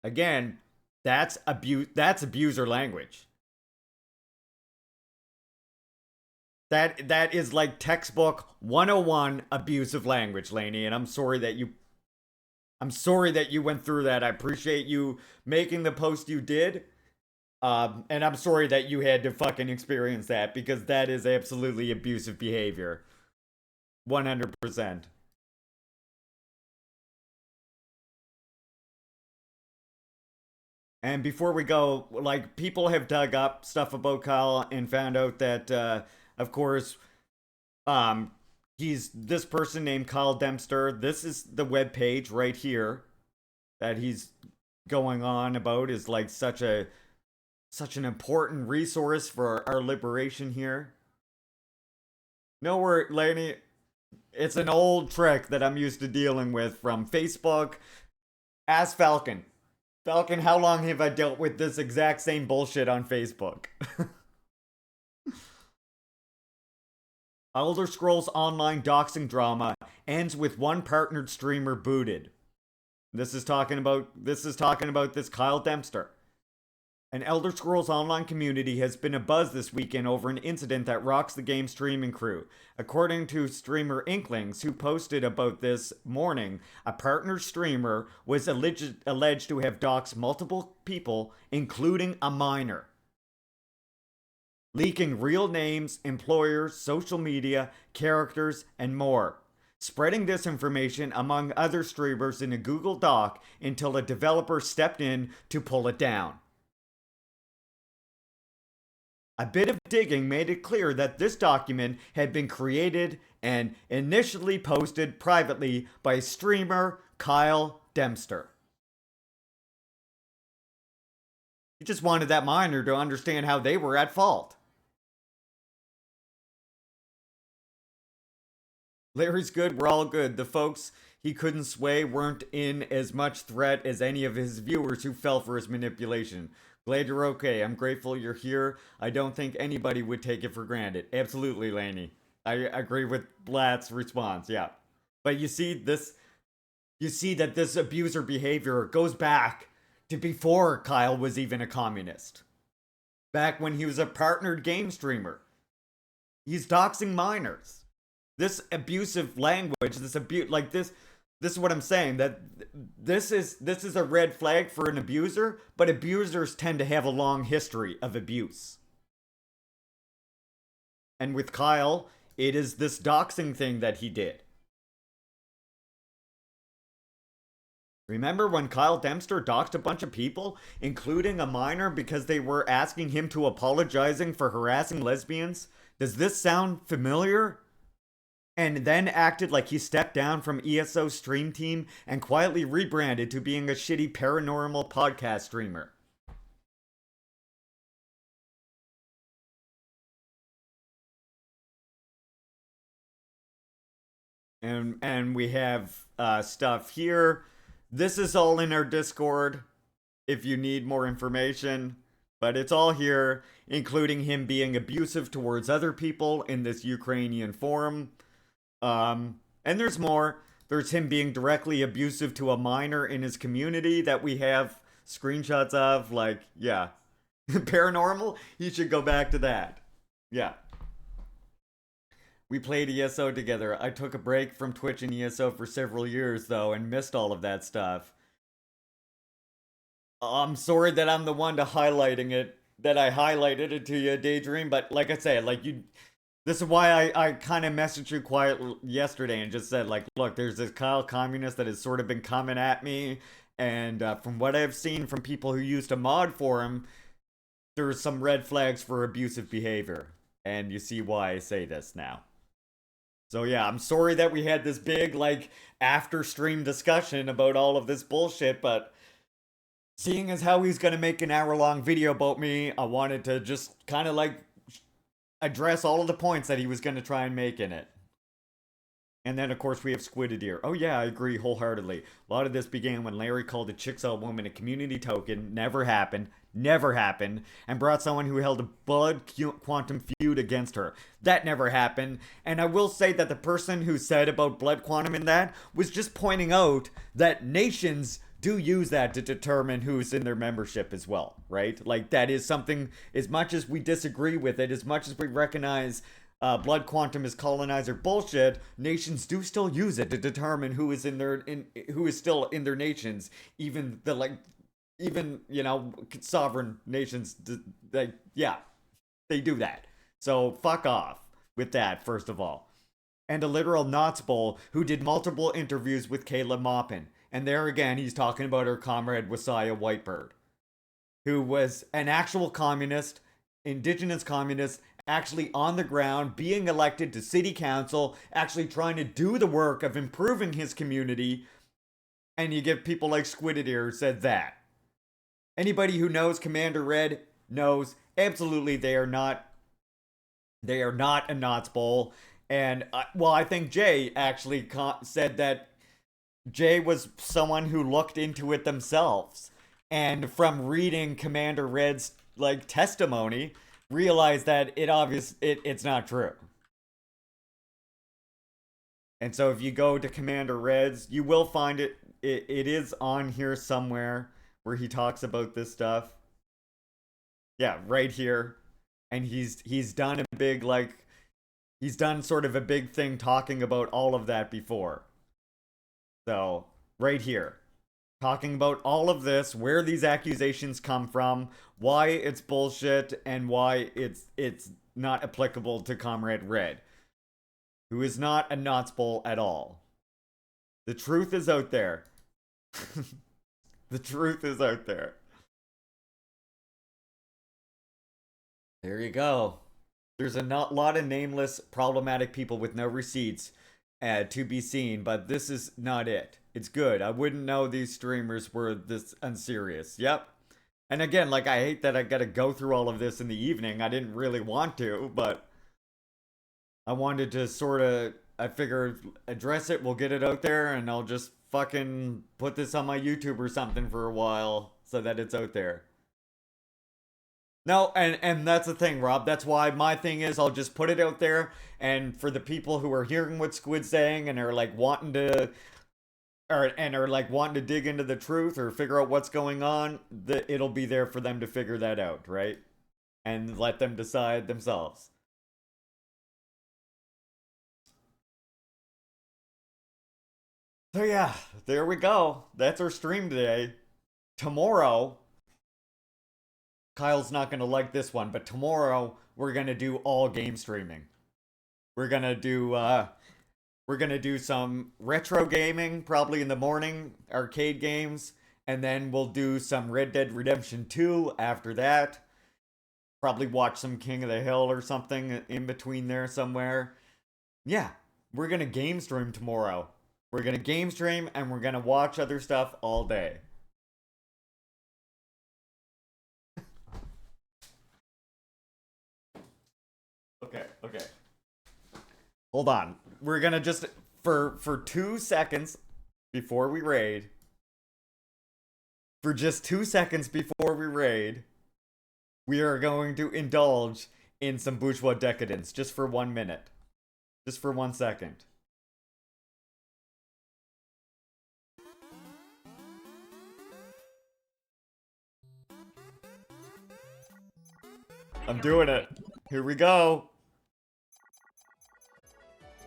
A: Again, that's abuser language. That is like textbook 101 abusive language, Lainey, and I'm sorry that you went through that. I appreciate you making the post you did. And I'm sorry that you had to fucking experience that, because that is absolutely abusive behavior. 100%. And before we go, like, people have dug up stuff about Kyle and found out that, of course, he's this person named Kyle Dempster. This is the web page right here that he's going on about, is like such an important resource for our liberation here. No worry, Laney. It's an old trick that I'm used to dealing with from Facebook. Ask Falcon. Falcon, how long have I dealt with this exact same bullshit on Facebook? Elder Scrolls Online doxing drama ends with one partnered streamer booted. This is talking about this Kyle Dempster. An Elder Scrolls Online community has been abuzz this weekend over an incident that rocks the game streaming crew. According to streamer Inklings, who posted about this morning, a partner streamer was alleged to have doxed multiple people, including a minor, leaking real names, employers, social media, characters, and more, spreading disinformation among other streamers in a Google Doc until a developer stepped in to pull it down. A bit of digging made it clear that this document had been created and initially posted privately by streamer Kyle Dempster. He just wanted that minor to understand how they were at fault. Larry's good, we're all good. The folks he couldn't sway weren't in as much threat as any of his viewers who fell for his manipulation. Glad you're okay. I'm grateful you're here. I don't think anybody would take it for granted. Absolutely, Laney. I agree with Blatt's response, yeah. But you see that this abuser behavior goes back to before Kyle was even a communist. Back when he was a partnered game streamer. He's doxing minors. This abusive language, this is what I'm saying, that this is a red flag for an abuser, but abusers tend to have a long history of abuse. And with Kyle, it is this doxing thing that he did. Remember when Kyle Dempster doxed a bunch of people, including a minor, because they were asking him to apologizing for harassing lesbians? Does this sound familiar? And then acted like he stepped down from ESO Stream Team and quietly rebranded to being a shitty paranormal podcast streamer. And we have stuff here. This is all in our Discord if you need more information. But it's all here, including him being abusive towards other people in this Ukrainian forum. And there's more. There's him being directly abusive to a minor in his community that we have screenshots of. Like, yeah. Paranormal? He should go back to that. Yeah. We played ESO together. I took a break from Twitch and ESO for several years, though, and missed all of that stuff. I'm sorry that I'm the one to highlighting it, that I highlighted it to you, Daydream, but like I said, like this is why I kind of messaged you quietly yesterday and just said, like, look, there's this Kyle communist that has sort of been coming at me, and from what I've seen from people who used to mod for him, there's some red flags for abusive behavior, and you see why I say this now. So yeah, I'm sorry that we had this big, like, after-stream discussion about all of this bullshit, but seeing as how he's gonna make an hour-long video about me, I wanted to just kind of, like, address all of the points that he was gonna try and make in it. And then, of course, we have Squidideer. Oh yeah, I agree wholeheartedly. A lot of this began when Larry called a Chickasaw woman a community token. Never happened. Never happened. And brought someone who held a blood quantum feud against her. That never happened. And I will say that the person who said about blood quantum in that was just pointing out that nations do use that to determine who's in their membership as well, right? Like, that is something, as much as we disagree with it, as much as we recognize blood quantum is colonizer bullshit, nations do still use it to determine who is who is still in their nations, even you know, sovereign nations, yeah, they do that. So fuck off with that, first of all. And a literal Knots Bowl who did multiple interviews with Kayla Maupin. And there again, he's talking about her comrade Wasiah Whitebird, who was an actual communist, indigenous communist, actually on the ground, being elected to city council, actually trying to do the work of improving his community. And you get people like Squidideer who said that. Anybody who knows Commander Red knows absolutely they are not a Knots Bowl. And, well, I think Jay actually said that Jay was someone who looked into it themselves. And from reading Commander Red's, like, testimony, realized that it's not true. And so if you go to Commander Red's, you will find it is on here somewhere where he talks about this stuff. Yeah, right here. And he's done a big, like, he's done sort of a big thing talking about all of that before. So, right here. Talking about all of this, where these accusations come from, why it's bullshit, and why it's not applicable to Comrade Red, who is not a Knots Bowl at all. The truth is out there. The truth is out there. There you go. There's a lot of nameless, problematic people with no receipts to be seen, but this is not it. It's good. I wouldn't know these streamers were this unserious. Yep. And again, like, I hate that I gotta go through all of this in the evening. I didn't really want to, but I wanted to sort of, I figured, address it, we'll get it out there, and I'll just fucking put this on my YouTube or something for a while so that it's out there. No, and that's the thing, Rob. That's why my thing is I'll just put it out there, and for the people who are hearing what Squid's saying and are, like, wanting to and are like wanting to dig into the truth or figure out what's going on, it'll be there for them to figure that out, right? And let them decide themselves. So yeah, there we go. That's our stream today. Tomorrow, Kyle's not going to like this one, but tomorrow we're going to do all game streaming. We're going to do some retro gaming, probably in the morning, arcade games, and then we'll do some Red Dead Redemption 2 after that. Probably watch some King of the Hill or something in between there somewhere. Yeah, we're going to game stream tomorrow. We're going to game stream and we're going to watch other stuff all day. Okay. Hold on. We're going to just, for 2 seconds before we raid, we are going to indulge in some bourgeois decadence just for 1 minute. Just for 1 second. I'm doing it. Here we go.